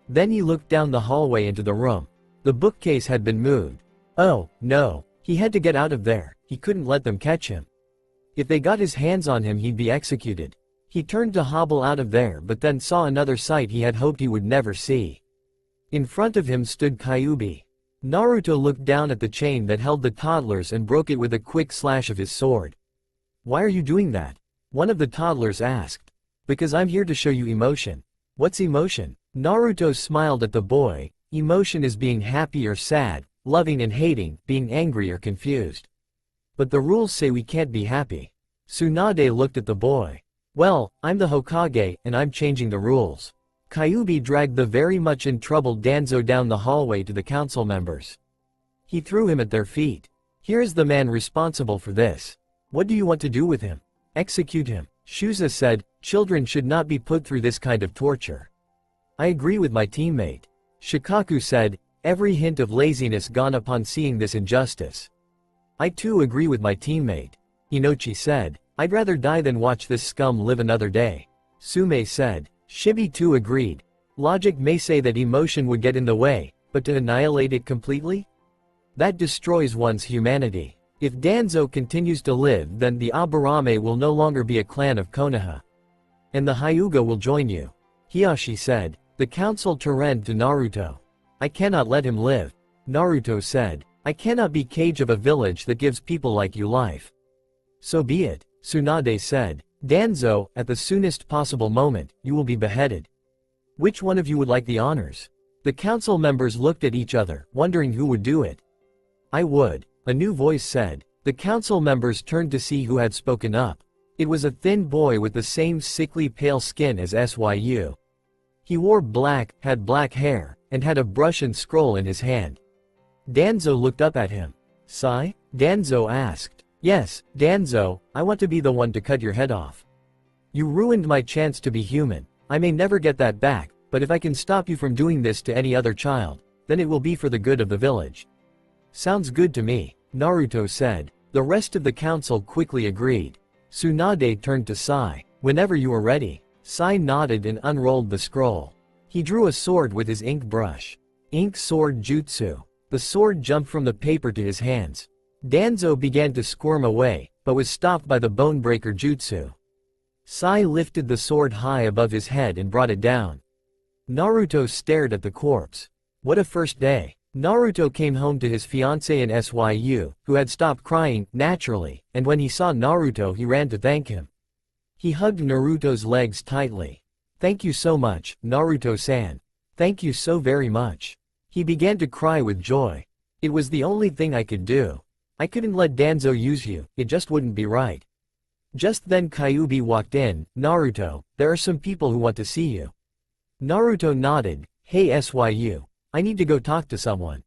Then he looked down the hallway into the room. The bookcase had been moved. Oh, no. He had to get out of there. He couldn't let them catch him. If they got his hands on him he'd be executed. He turned to hobble out of there but then saw another sight he had hoped he would never see. In front of him stood Kyuubi. Naruto looked down at the chain that held the toddlers and broke it with a quick slash of his sword. Why are you doing that? One of the toddlers asked. Because I'm here to show you emotion. What's emotion? Naruto smiled at the boy. Emotion is being happy or sad, loving and hating, being angry or confused. But the rules say we can't be happy. Tsunade looked at the boy. Well, I'm the Hokage, and I'm changing the rules. Kyuubi dragged the very much in trouble Danzo down the hallway to the council members. He threw him at their feet. Here is the man responsible for this. What do you want to do with him? Execute him. Shuza said, children should not be put through this kind of torture. I agree with my teammate. Shikaku said, every hint of laziness gone upon seeing this injustice. I too agree with my teammate. Inochi said, I'd rather die than watch this scum live another day. Sume said. Shibi too agreed. Logic may say that emotion would get in the way, but to annihilate it completely? That destroys one's humanity. If Danzo continues to live then the Aburame will no longer be a clan of Konoha. And the Hyuga will join you. Hiyashi said. The council turned to Naruto. I cannot let him live. Naruto said. I cannot be cage of a village that gives people like you life. So be it, Tsunade said. Danzo, at the soonest possible moment, you will be beheaded. Which one of you would like the honors? The council members looked at each other, wondering who would do it. I would, a new voice said. The council members turned to see who had spoken up. It was a thin boy with the same sickly pale skin as Syu. He wore black, had black hair, and had a brush and scroll in his hand. Danzo looked up at him. Sai? Danzo asked. Yes, Danzo, I want to be the one to cut your head off. You ruined my chance to be human. I may never get that back, but if I can stop you from doing this to any other child, then it will be for the good of the village. Sounds good to me, Naruto said. The rest of the council quickly agreed. Tsunade turned to Sai. Whenever you are ready. Sai nodded and unrolled the scroll. He drew a sword with his ink brush. Ink sword jutsu. The sword jumped from the paper to his hands. Danzo began to squirm away, but was stopped by the bone breaker jutsu. Sai lifted the sword high above his head and brought it down. Naruto stared at the corpse. What a first day. Naruto came home to his fiancée in Syu, who had stopped crying, naturally, and when he saw Naruto he ran to thank him. He hugged Naruto's legs tightly. Thank you so much, Naruto-san. Thank you so very much. He began to cry with joy. It was the only thing I could do. I couldn't let Danzo use you, it just wouldn't be right. Just then Kyuubi walked in. Naruto, there are some people who want to see you. Naruto nodded. Hey Syu. I need to go talk to someone.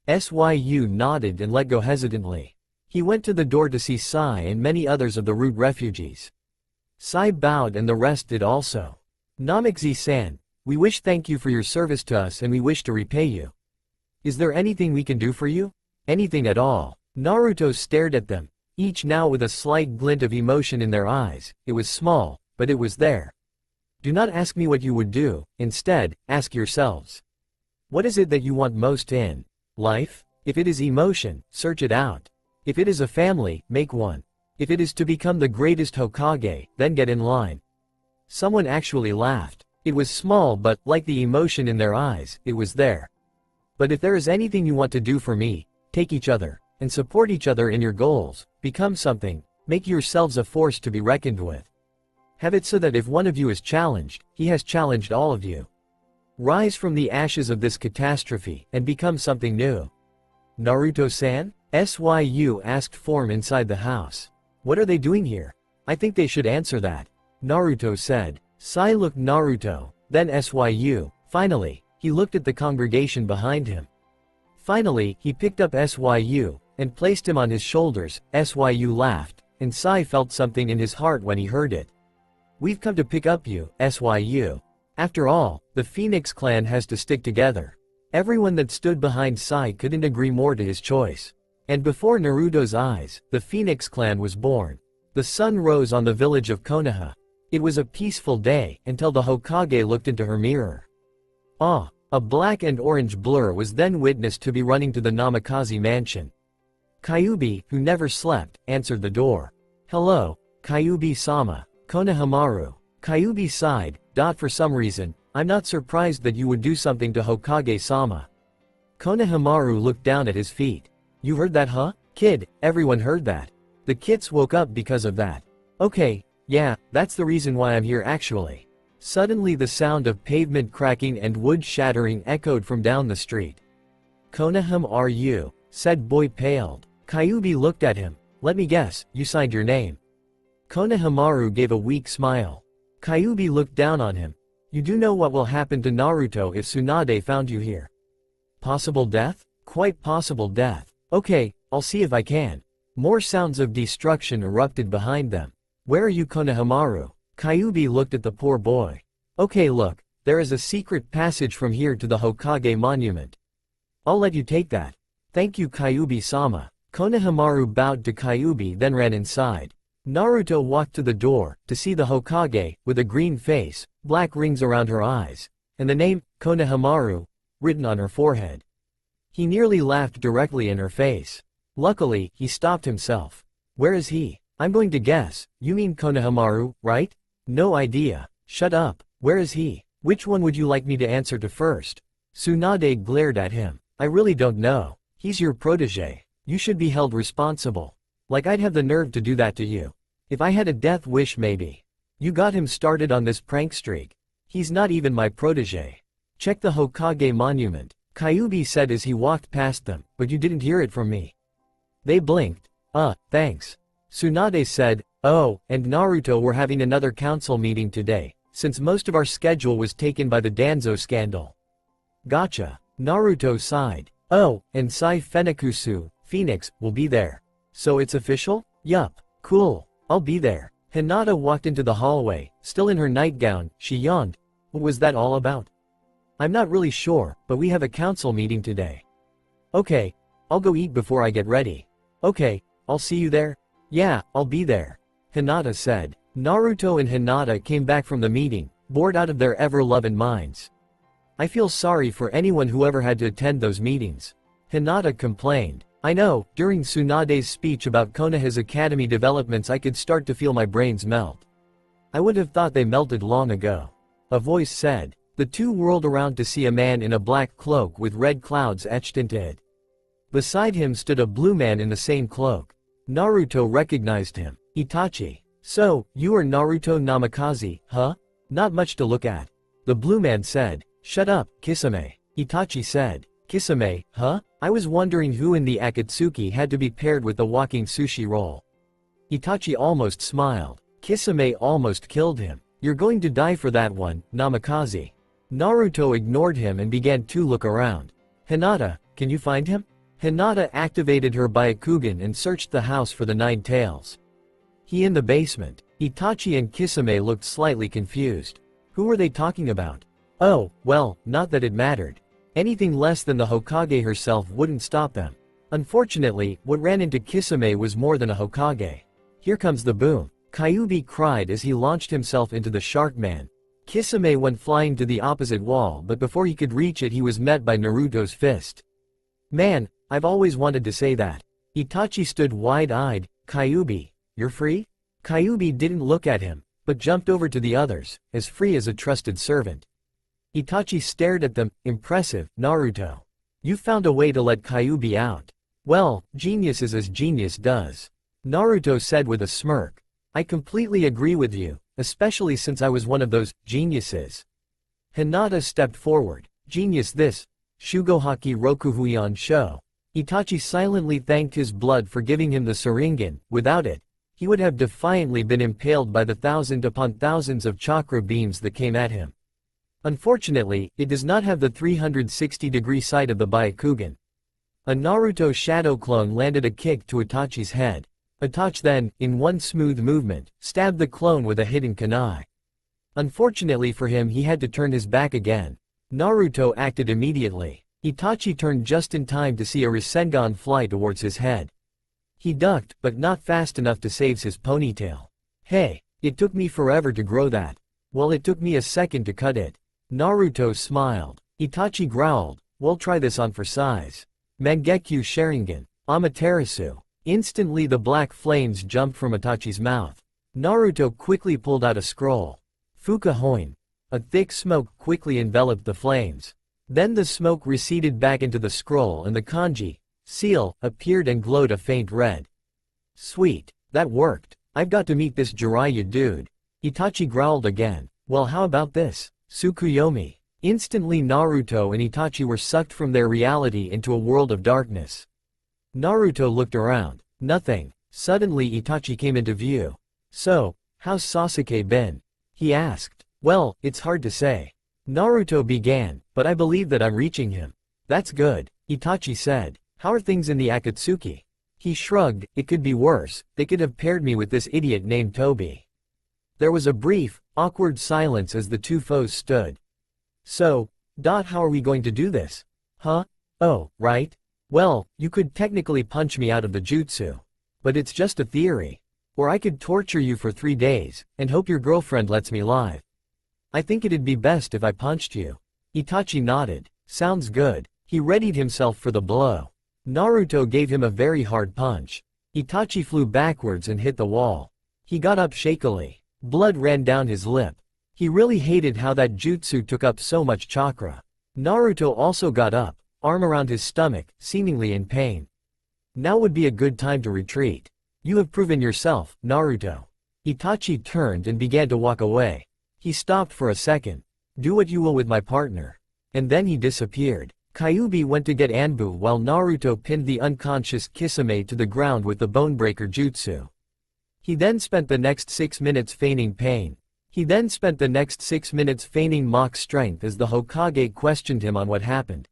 Syu nodded and let go hesitantly. He went to the door to see Sai and many others of the Root refugees. Sai bowed and the rest did also. Namikaze-san, we wish thank you for your service to us and we wish to repay you. Is there anything we can do for you? Anything at all. Naruto stared at them, each now with a slight glint of emotion in their eyes. It was small, but it was there. Do not ask me what you would do, instead, ask yourselves. What is it that you want most in life? If it is emotion, search it out. If it is a family, make one. If it is to become the greatest Hokage, then get in line. Someone actually laughed. It was small but, like the emotion in their eyes, it was there. But if there is anything you want to do for me, take each other, and support each other in your goals, become something, make yourselves a force to be reckoned with. Have it so that if one of you is challenged, he has challenged all of you. Rise from the ashes of this catastrophe, and become something new. Naruto-san? Syu asked Form inside the house. What are they doing here? I think they should answer that. Naruto said. Sai looked Naruto, then Syu. Finally, he looked at the congregation behind him. Finally, he picked up Syu, and placed him on his shoulders. Syu laughed, and Sai felt something in his heart when he heard it. We've come to pick up you, Syu. After all, the Phoenix clan has to stick together. Everyone that stood behind Sai couldn't agree more to his choice. And before Naruto's eyes, the Phoenix clan was born. The sun rose on the village of Konoha. It was a peaceful day, until the Hokage looked into her mirror. Ah! A black and orange blur was then witnessed to be running to the Namikaze mansion. Kyuubi, who never slept, answered the door. Hello, Kyuubi-sama, Konohamaru. Kyuubi sighed. For some reason, I'm not surprised that you would do something to Hokage-sama. Konohamaru looked down at his feet. You heard that, huh? Kid, everyone heard that. The kids woke up because of that. Okay, yeah, that's the reason why I'm here actually. Suddenly the sound of pavement cracking and wood shattering echoed from down the street. Konohamaru, said boy paled. Kyuubi looked at him. Let me guess, you signed your name. Konohamaru gave a weak smile. Kyuubi looked down on him. You do know what will happen to Naruto if Tsunade found you here? Possible death? Quite possible death. Okay, I'll see if I can. More sounds of destruction erupted behind them. Where are you, Konohamaru? Kyuubi looked at the poor boy. Okay, look, there is a secret passage from here to the Hokage monument. I'll let you take that. Thank you, Kyuubi-sama. Konohamaru bowed to Kyuubi then ran inside. Naruto walked to the door, to see the Hokage, with a green face, black rings around her eyes, and the name, Konohamaru, written on her forehead. He nearly laughed directly in her face. Luckily, he stopped himself. Where is he? I'm going to guess, you mean Konohamaru, right? No idea. Shut up. Where is he? Which one would you like me to answer to first? Tsunade glared at him. I really don't know. He's your protege. You should be held responsible. Like I'd have the nerve to do that to you. If I had a death wish maybe. You got him started on this prank streak. He's not even my protege. Check the Hokage monument, Kyuubi said as he walked past them, but you didn't hear it from me. They blinked. Thanks. Tsunade said, oh, and Naruto were having another council meeting today, since most of our schedule was taken by the Danzo scandal. Gotcha. Naruto sighed. Oh, and Sai Fenikusu, Phoenix, will be there. So it's official? Yup. Cool. I'll be there. Hinata walked into the hallway, still in her nightgown. She yawned. What was that all about? I'm not really sure, but we have a council meeting today. Okay, I'll go eat before I get ready. Okay, I'll see you there? Yeah, I'll be there. Hinata said. Naruto and Hinata came back from the meeting, bored out of their ever-loving minds. I feel sorry for anyone who ever had to attend those meetings. Hinata complained. I know, during Tsunade's speech about Konoha's academy developments I could start to feel my brains melt. I would have thought they melted long ago. A voice said. The two whirled around to see a man in a black cloak with red clouds etched into it. Beside him stood a blue man in the same cloak. Naruto recognized him. Itachi. So, you are Naruto Namikaze, huh? Not much to look at. The blue man said. Shut up, Kisame. Itachi said. Kisame, huh? I was wondering who in the Akatsuki had to be paired with the walking sushi roll. Itachi almost smiled. Kisame almost killed him. You're going to die for that one, Namikaze. Naruto ignored him and began to look around. Hinata, can you find him? Hinata activated her Byakugan and searched the house for the Nine Tails. He in the basement. Itachi and Kisame looked slightly confused. Who were they talking about? Oh, well, not that it mattered. Anything less than the Hokage herself wouldn't stop them. Unfortunately, what ran into Kisame was more than a Hokage. Here comes the boom. Kyuubi cried as he launched himself into the Shark Man. Kisame went flying to the opposite wall, but before he could reach it he was met by Naruto's fist. Man, I've always wanted to say that. Itachi stood wide-eyed. Kyuubi, you're free? Kyuubi didn't look at him, but jumped over to the others, as free as a trusted servant. Itachi stared at them. Impressive, Naruto. You found a way to let Kyuubi out. Well, genius is as genius does. Naruto said with a smirk. I completely agree with you, especially since I was one of those geniuses. Hinata stepped forward. Genius this. Shugohaki Rokuhuion Sho. Itachi silently thanked his blood for giving him the Sharingan. Without it, he would have defiantly been impaled by the thousand upon thousands of chakra beams that came at him. Unfortunately, it does not have the 360-degree sight of the Byakugan. A Naruto shadow clone landed a kick to Itachi's head. Itachi then, in one smooth movement, stabbed the clone with a hidden kunai. Unfortunately for him he had to turn his back again. Naruto acted immediately. Itachi turned just in time to see a Rasengan fly towards his head. He ducked, but not fast enough to save his ponytail. Hey, it took me forever to grow that. Well, it took me a second to cut it. Naruto smiled. Itachi growled, we'll try this on for size. Mangekyo Sharingan. Amaterasu. Instantly the black flames jumped from Itachi's mouth. Naruto quickly pulled out a scroll. Fuka Hoin. A thick smoke quickly enveloped the flames. Then the smoke receded back into the scroll and the kanji, seal, appeared and glowed a faint red. Sweet. That worked. I've got to meet this Jiraiya dude. Itachi growled again. Well, how about this? Tsukuyomi. Instantly Naruto and Itachi were sucked from their reality into a world of darkness. Naruto looked around. Nothing. Suddenly Itachi came into view. So, how's Sasuke been? He asked. Well, it's hard to say. Naruto began, but I believe that I'm reaching him. That's good, Itachi said. How are things in the Akatsuki? He shrugged. It could be worse. They could have paired me with this idiot named Toby. There was a brief, awkward silence as the two foes stood. So, how are we going to do this? Huh? Oh, right. Well, you could technically punch me out of the jutsu. But it's just a theory. Or I could torture you for 3 days, and hope your girlfriend lets me live. I think it'd be best if I punched you. Itachi nodded. Sounds good. He readied himself for the blow. Naruto gave him a very hard punch. Itachi flew backwards and hit the wall. He got up shakily. Blood ran down his lip. He really hated how that jutsu took up so much chakra. Naruto also got up, arm around his stomach, seemingly in pain. Now would be a good time to retreat. You have proven yourself, Naruto. Itachi turned and began to walk away. He stopped for a second. Do what you will with my partner. And then he disappeared. Kyuubi went to get Anbu while Naruto pinned the unconscious Kisame to the ground with the Bonebreaker jutsu. He then spent the next 6 minutes feigning pain. He then spent the next 6 minutes feigning mock strength as the Hokage questioned him on what happened.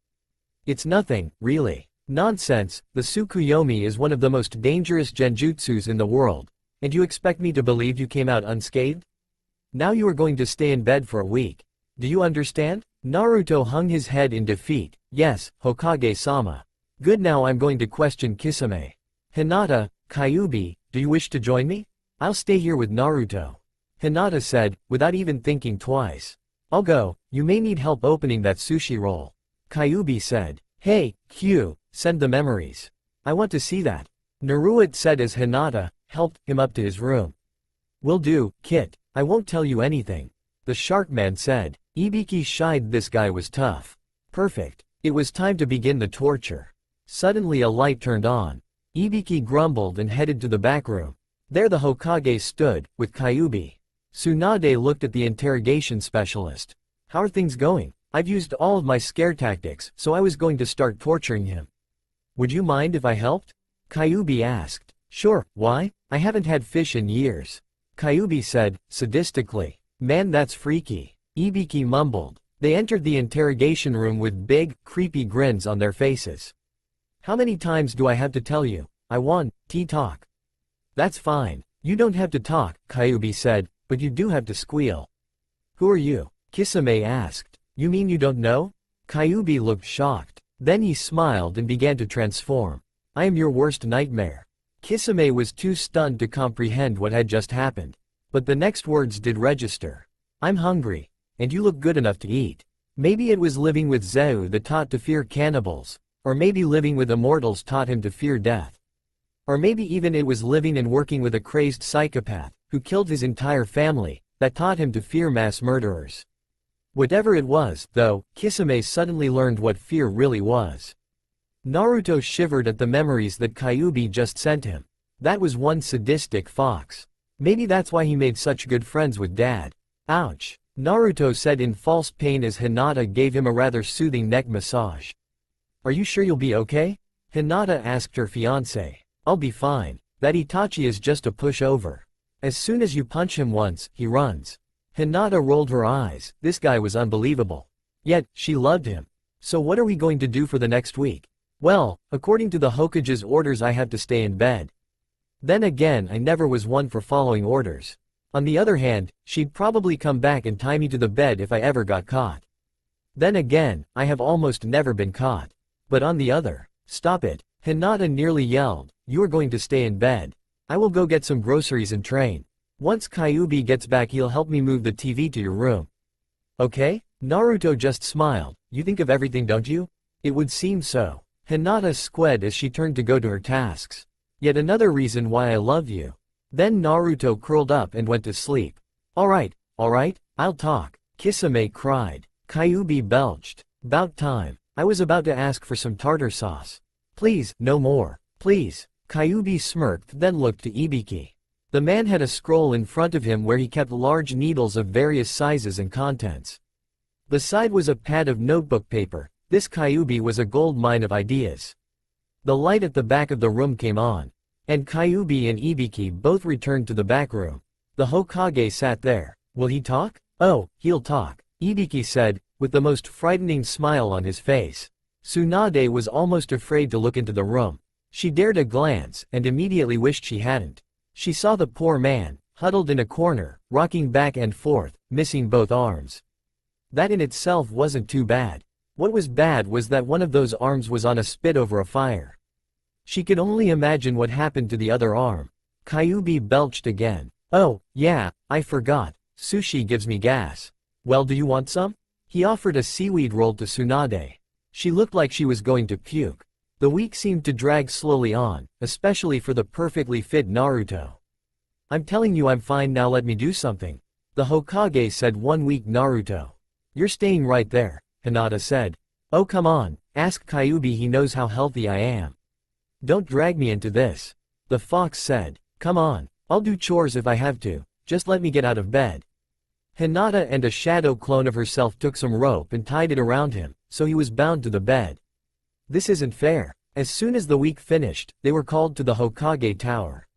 It's nothing, really. Nonsense, the Tsukuyomi is one of the most dangerous genjutsus in the world, and you expect me to believe you came out unscathed? Now you are going to stay in bed for a week. Do you understand? Naruto hung his head in defeat. Yes, Hokage-sama. Good, now I'm going to question Kisame. Hinata, Kyuubi, do you wish to join me? I'll stay here with Naruto. Hinata said, without even thinking twice. I'll go, you may need help opening that sushi roll. Kyuubi said. Hey, Q, send the memories. I want to see that. Naruto said as Hinata helped him up to his room. Will do, Kit, I won't tell you anything. The shark man said. Ibiki shied. This guy was tough. Perfect. It was time to begin the torture. Suddenly a light turned on. Ibiki grumbled and headed to the back room. There the Hokage stood, with Kyuubi. Tsunade looked at the interrogation specialist. How are things going? I've used all of my scare tactics, so I was going to start torturing him. Would you mind if I helped? Kyuubi asked. Sure, why? I haven't had fish in years. Kyuubi said, sadistically. Man, that's freaky. Ibiki mumbled. They entered the interrogation room with big, creepy grins on their faces. How many times do I have to tell you? I want to talk. That's fine. You don't have to talk, Kyuubi said, but you do have to squeal. Who are you? Kisame asked. You mean you don't know? Kyuubi looked shocked. Then he smiled and began to transform. I am your worst nightmare. Kisame was too stunned to comprehend what had just happened. But the next words did register. I'm hungry. And you look good enough to eat. Maybe it was living with Zeu that taught to fear cannibals. Or maybe living with immortals taught him to fear death. Or maybe even it was living and working with a crazed psychopath, who killed his entire family, that taught him to fear mass murderers. Whatever it was, though, Kisame suddenly learned what fear really was. Naruto shivered at the memories that Kyuubi just sent him. That was one sadistic fox. Maybe that's why he made such good friends with Dad. Ouch. Naruto said in false pain as Hinata gave him a rather soothing neck massage. Are you sure you'll be okay? Hinata asked her fiancé. I'll be fine. That Itachi is just a pushover. As soon as you punch him once, he runs. Hinata rolled her eyes. This guy was unbelievable. Yet, she loved him. So what are we going to do for the next week? Well, according to the Hokage's orders I have to stay in bed. Then again, I never was one for following orders. On the other hand, she'd probably come back and tie me to the bed if I ever got caught. Then again, I have almost never been caught. But on the other, stop it. Hinata nearly yelled, you are going to stay in bed. I will go get some groceries and train. Once Kyuubi gets back he'll help me move the TV to your room. Okay? Naruto just smiled. You think of everything, don't you? It would seem so. Hinata squed as she turned to go to her tasks. Yet another reason why I love you. Then Naruto curled up and went to sleep. Alright, I'll talk. Kisame cried. Kyuubi belched. About time. I was about to ask for some tartar sauce. Please, no more. Please. Kyuubi smirked then looked to Ibiki. The man had a scroll in front of him where he kept large needles of various sizes and contents. The side was a pad of notebook paper. This Kyuubi was a gold mine of ideas. The light at the back of the room came on. And Kyuubi and Ibiki both returned to the back room. The Hokage sat there. Will he talk? Oh, he'll talk, Ibiki said, with the most frightening smile on his face. Tsunade was almost afraid to look into the room. She dared a glance, and immediately wished she hadn't. She saw the poor man, huddled in a corner, rocking back and forth, missing both arms. That in itself wasn't too bad. What was bad was that one of those arms was on a spit over a fire. She could only imagine what happened to the other arm. Kyuubi belched again. Oh, yeah, I forgot. Sushi gives me gas. Well, do you want some? He offered a seaweed roll to Tsunade. She looked like she was going to puke. The week seemed to drag slowly on, especially for the perfectly fit Naruto. I'm telling you I'm fine now, let me do something. The Hokage said. 1 week Naruto. You're staying right there, Hinata said. Oh come on, ask Kyuubi, he knows how healthy I am. Don't drag me into this. The fox said. Come on, I'll do chores if I have to, just let me get out of bed. Hinata and a shadow clone of herself took some rope and tied it around him, so he was bound to the bed. This isn't fair. As soon as the week finished, they were called to the Hokage Tower.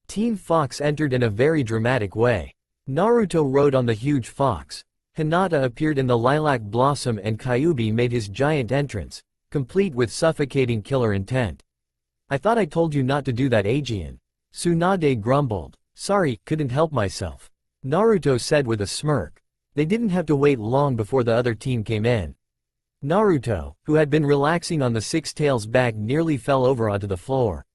Team Fox entered in a very dramatic way. Naruto rode on the huge fox. Hinata appeared in the lilac blossom and Kyuubi made his giant entrance, complete with suffocating killer intent. I thought I told you not to do that, Aegean. Tsunade grumbled. Sorry, couldn't help myself. Naruto said with a smirk. They didn't have to wait long before the other team came in. Naruto, who had been relaxing on the Six Tails back, nearly fell over onto the floor.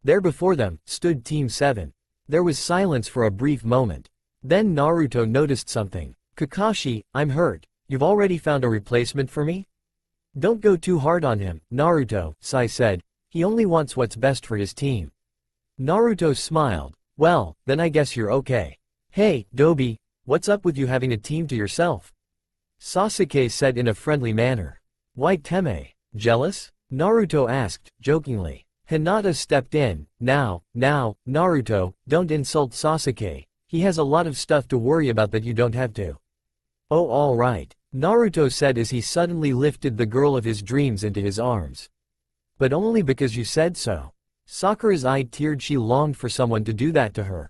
There before them, stood Team 7. There was silence for a brief moment. Then Naruto noticed something. Kakashi, I'm hurt. You've already found a replacement for me? Don't go too hard on him, Naruto, Sai said. He only wants what's best for his team. Naruto smiled. Well, then I guess you're okay. Hey, Dobi, what's up with you having a team to yourself? Sasuke said in a friendly manner. Why Teme? Jealous? Naruto asked, jokingly. Hinata stepped in. Now, Naruto, don't insult Sasuke. He has a lot of stuff to worry about that you don't have to. Oh, alright, Naruto said as he suddenly lifted the girl of his dreams into his arms. But only because you said so. Sakura's eye teared. She longed for someone to do that to her.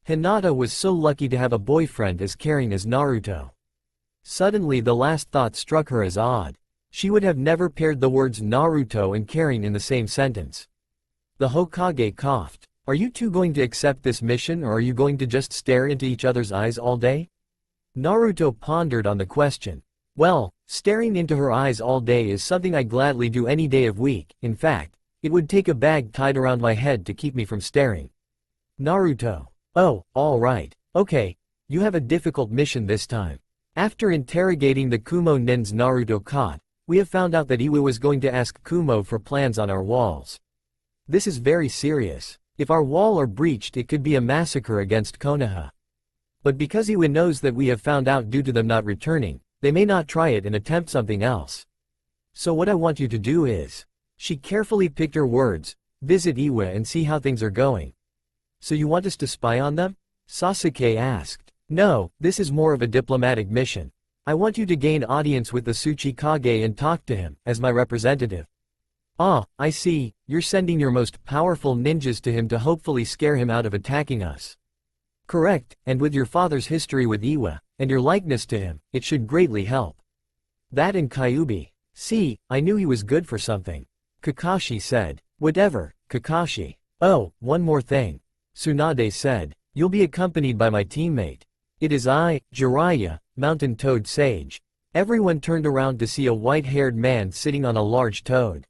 Hinata was so lucky to have a boyfriend as caring as Naruto. Suddenly the last thought struck her as odd. She would have never paired the words Naruto and caring in the same sentence. The Hokage coughed. Are you two going to accept this mission, or are you going to just stare into each other's eyes all day? Naruto pondered on the question. Well, staring into her eyes all day is something I gladly do any day of week. In fact, it would take a bag tied around my head to keep me from staring. Naruto. Oh, alright. Okay, you have a difficult mission this time. After interrogating the Kumo nins Naruto caught, we have found out that Iwa was going to ask Kumo for plans on our walls. This is very serious. If our wall are breached, it could be a massacre against Konoha. But because Iwa knows that we have found out due to them not returning, they may not try it and attempt something else. So what I want you to do is... She carefully picked her words, visit Iwa and see how things are going. So you want us to spy on them? Sasuke asked. No, this is more of a diplomatic mission. I want you to gain audience with the Tsuchikage and talk to him, as my representative. Ah, I see, you're sending your most powerful ninjas to him to hopefully scare him out of attacking us. Correct, and with your father's history with Iwa, and your likeness to him, it should greatly help. That and Kyuubi. See, I knew he was good for something. Kakashi said. Whatever, Kakashi. Oh, one more thing. Tsunade said. You'll be accompanied by my teammate. It is I, Jiraiya, Mountain Toad Sage. Everyone turned around to see a white-haired man sitting on a large toad.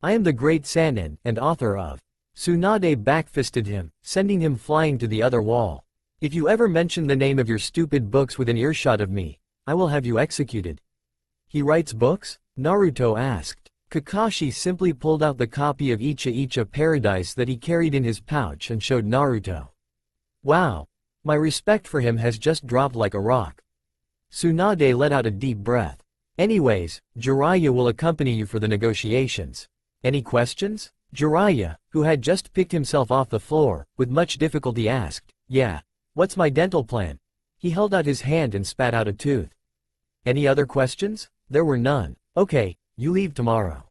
I am the great Sannin, and author of. Tsunade backfisted him, sending him flying to the other wall. If you ever mention the name of your stupid books within earshot of me, I will have you executed. He writes books? Naruto asked. Kakashi simply pulled out the copy of Icha Paradise that he carried in his pouch and showed Naruto. Wow. My respect for him has just dropped like a rock. Tsunade let out a deep breath. Anyways, Jiraiya will accompany you for the negotiations. Any questions? Jiraiya, who had just picked himself off the floor, with much difficulty asked. Yeah. What's my dental plan? He held out his hand and spat out a tooth. Any other questions? There were none. Okay, you leave tomorrow.